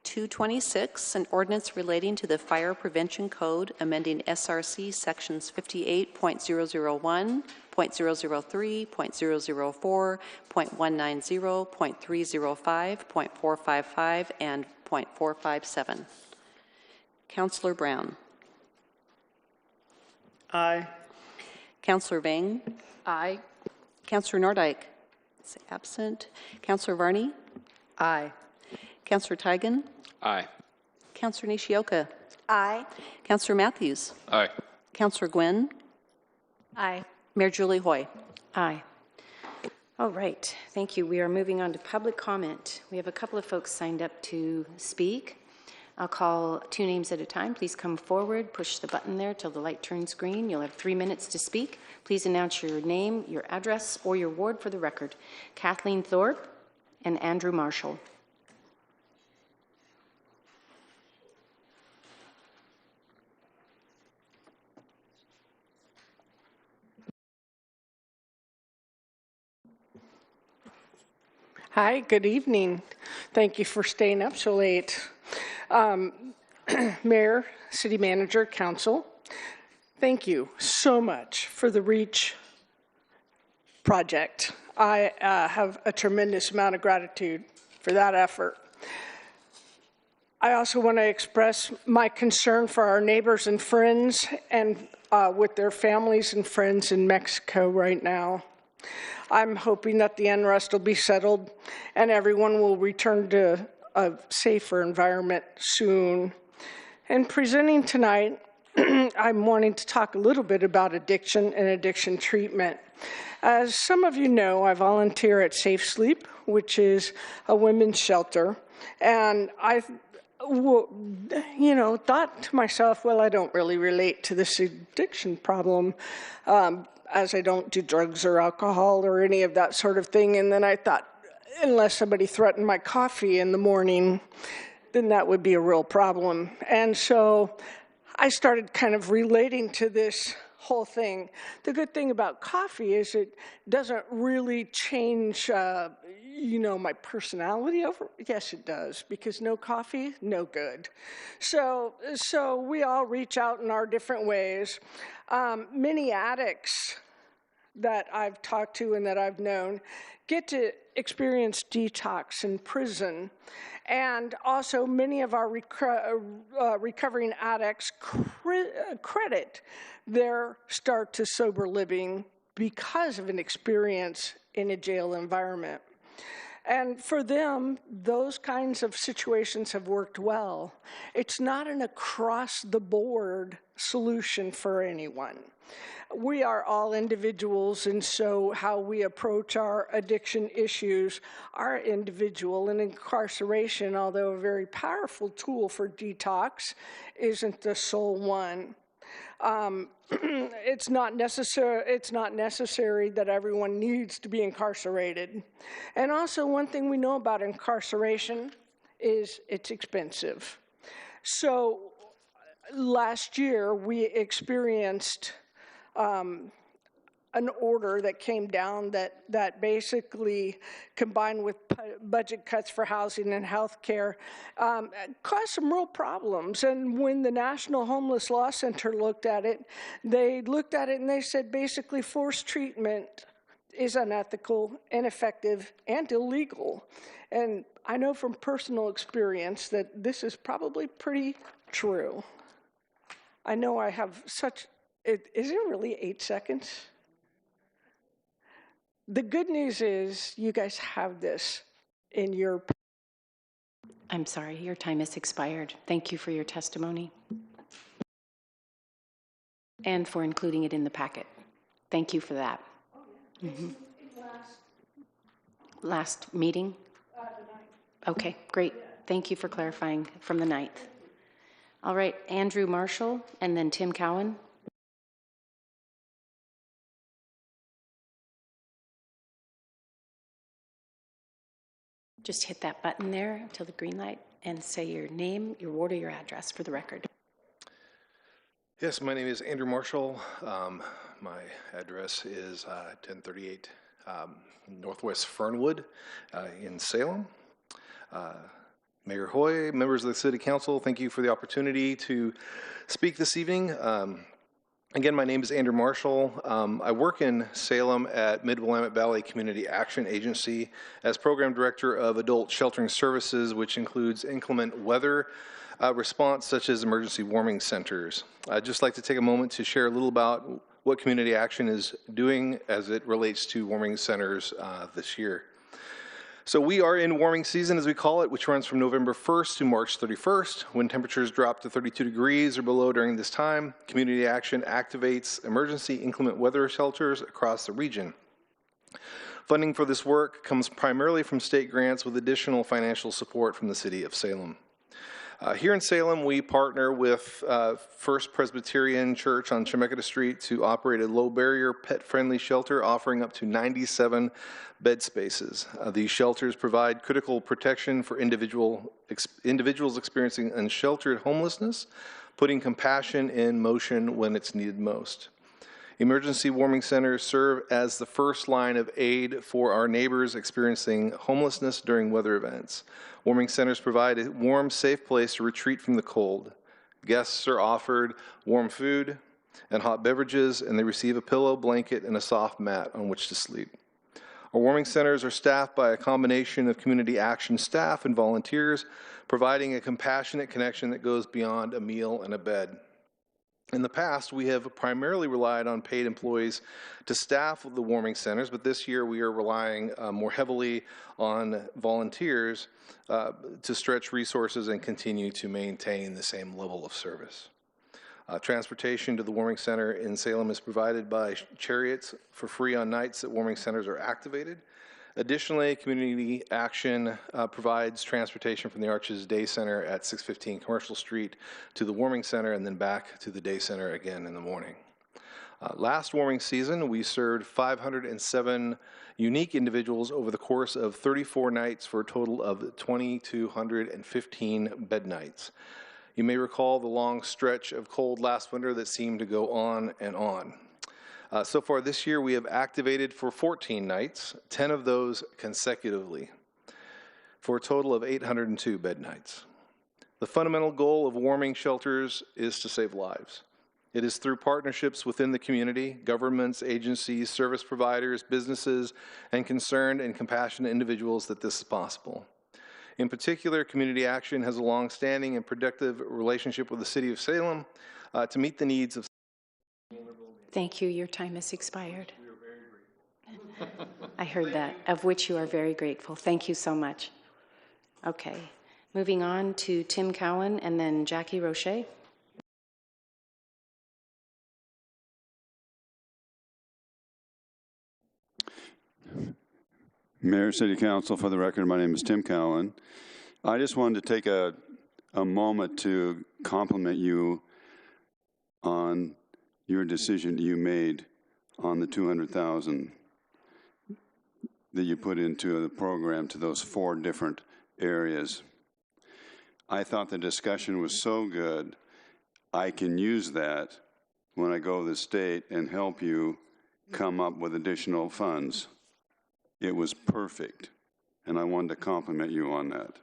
226, an ordinance relating to the Fire Prevention Code, amending SRC sections 58.001, .003, .004, .190, .305, .455, and .457. Councillor Brown. Aye. Councillor Vang. Aye. Councillor Nordyke is absent. Councillor Varney. Aye. Councillor Tigan. Aye. Councillor Nishioka. Aye. Councillor Matthews. Aye. Councillor Gwynn. Aye. Mayor Julie Hoy. Aye. All right. Thank you. We are moving on to public comment. We have a couple of folks signed up to speak. I'll call two names at a time. Please come forward, push the button there till the light turns green. You'll have 3 minutes to speak. Please announce your name, your address, or your ward for the record. Kathleen Thorpe and Andrew Marshall. Hi, good evening. Thank you for staying up so late. Mayor, City Manager, Council, thank you so much for the REACH project. I have a tremendous amount of gratitude for that effort. I also want to express my concern for our neighbors and friends and with their families and friends in Mexico right now. I'm hoping that the unrest will be settled and everyone will return to a safer environment soon. And presenting tonight, I'm wanting to talk a little bit about addiction and addiction treatment. As some of you know, I volunteer at Safe Sleep, which is a women's shelter, and I thought to myself, well, I don't really relate to this addiction problem, as I don't do drugs or alcohol or any of that sort of thing. And then I thought, unless somebody threatened my coffee in the morning, then that would be a real problem. And so I started kind of relating to this whole thing. The good thing about coffee is it doesn't really change, my personality over. Yes, it does, because no coffee, no good. So we all reach out in our different ways. Many addicts that I've talked to and that I've known get to experience detox in prison. And also many of our recovering addicts credit their start to sober living because of an experience in a jail environment. And for them, those kinds of situations have worked well. It's not an across-the-board solution for anyone. We are all individuals, and so how we approach our addiction issues are individual. And incarceration, although a very powerful tool for detox, isn't the sole one. It's not necessary that everyone needs to be incarcerated. And also, one thing we know about incarceration is it's expensive. So last year, we experienced an order that came down that basically, combined with budget cuts for housing and health care, caused some real problems. And when the National Homeless Law Center looked at it and they said basically forced treatment is unethical, ineffective, and illegal. And I know from personal experience that this is probably pretty true. I know I have such, is it really 8 seconds? The good news is you guys have this in your... I'm sorry, your time has expired. Thank you for your testimony and for including it in the packet. Thank you for that. Mm-hmm. Last meeting? Okay, great. Thank you for clarifying from the 9th. All right, Andrew Marshall and then Tim Cowan. Just hit that button there until the green light and say your name, your ward, or your address for the record. Yes, my name is Andrew Marshall. My address is 1038 Northwest Fernwood in Salem. Mayor Hoy, members of the City Council, thank you for the opportunity to speak this evening. Again, my name is Andrew Marshall. I work in Salem at Mid-Willamette Valley Community Action Agency as Program Director of Adult Sheltering Services, which includes inclement weather response such as emergency warming centers. I'd just like to take a moment to share a little about what Community Action is doing as it relates to warming centers this year. So we are in warming season, as we call it, which runs from November 1st to March 31st. When temperatures drop to 32 degrees or below during this time, Community Action activates emergency inclement weather shelters across the region. Funding for this work comes primarily from state grants with additional financial support from the City of Salem. Here in Salem, we partner with First Presbyterian Church on Chemeketa Street to operate a low-barrier, pet-friendly shelter offering up to 97 bed spaces. These shelters provide critical protection for individuals experiencing unsheltered homelessness, putting compassion in motion when it's needed most. Emergency warming centers serve as the first line of aid for our neighbors experiencing homelessness during weather events. Warming centers provide a warm, safe place to retreat from the cold. Guests are offered warm food and hot beverages, and they receive a pillow, blanket, and a soft mat on which to sleep. Our warming centers are staffed by a combination of community action staff and volunteers, providing a compassionate connection that goes beyond a meal and a bed. In the past, we have primarily relied on paid employees to staff the warming centers, but this year we are relying more heavily on volunteers to stretch resources and continue to maintain the same level of service. Transportation to the warming center in Salem is provided by chariots for free on nights that warming centers are activated. Additionally, Community Action provides transportation from the Arches Day Center at 615 Commercial Street to the warming center and then back to the day center again in the morning. Last warming season, we served 507 unique individuals over the course of 34 nights for a total of 2,215 bed nights. You may recall the long stretch of cold last winter that seemed to go on and on. So far this year, we have activated for 14 nights, 10 of those consecutively, for a total of 802 bed nights. The fundamental goal of warming shelters is to save lives. It is through partnerships within the community, governments, agencies, service providers, businesses, and concerned and compassionate individuals that this is possible. In particular, Community Action has a long-standing and productive relationship with the City of Salem to meet the needs of... Thank you. Your time has expired. I heard that, of which you are very grateful. Thank you so much. Okay, moving on to Tim Cowan and then Jackie Roche. Mayor, City Council, for the record, my name is Tim Cowan. I just wanted to take a moment to compliment you on your decision you made on the $200,000 that you put into the program to those 4 different areas. I thought the discussion was so good, I can use that when I go to the state and help you come up with additional funds. It was perfect, and I wanted to compliment you on that.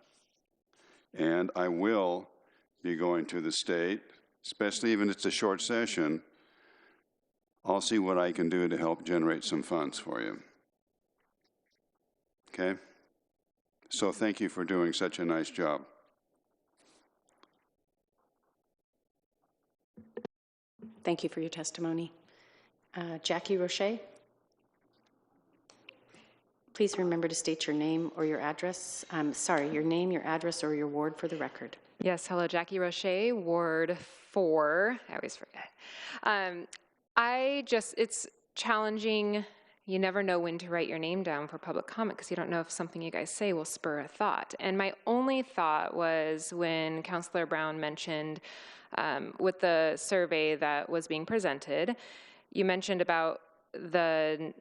And I will be going to the state, especially even if it's a short session. I'll see what I can do to help generate some funds for you. Okay? So thank you for doing such a nice job. Thank you for your testimony. Jackie Roche. Please remember to state your name or your address. Your name, your address, or your ward for the record. Yes, hello, Jackie Roche, Ward 4. I always forget. It's challenging. You never know when to write your name down for public comment because you don't know if something you guys say will spur a thought. And my only thought was when Councillor Brown mentioned with the survey that was being presented, you mentioned about the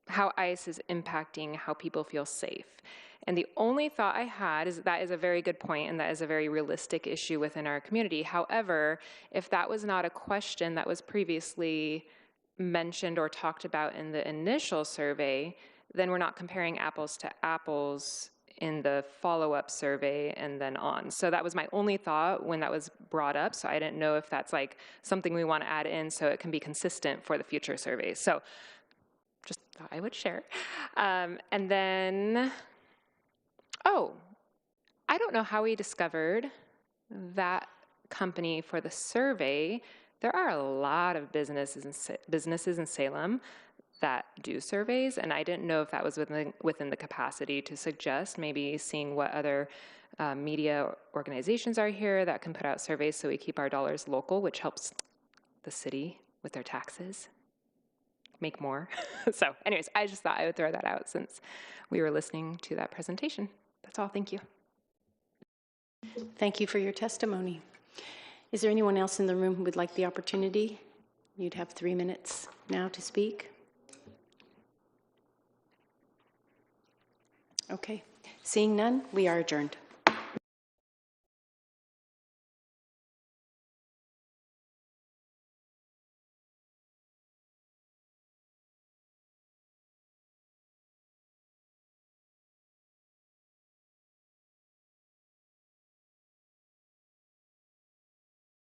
how ICE is impacting how people feel safe. And the only thought I had is that is a very good point, and that is a very realistic issue within our community. However, if that was not a question that was previously mentioned or talked about in the initial survey, then we're not comparing apples to apples in the follow-up survey and then on. So that was my only thought when that was brought up. So I didn't know if that's like something we want to add in so it can be consistent for the future surveys. So just thought I would share. And then, I don't know how we discovered that company for the survey. There are a lot of businesses in Salem that do surveys, and I didn't know if that was within the capacity to suggest maybe seeing what other media organizations are here that can put out surveys so we keep our dollars local, which helps the city with their taxes make more. So anyways, I just thought I would throw that out since we were listening to that presentation. That's all. Thank you. Thank you for your testimony. Is there anyone else in the room who would like the opportunity? You'd have 3 minutes now to speak. Okay. Seeing none, we are adjourned.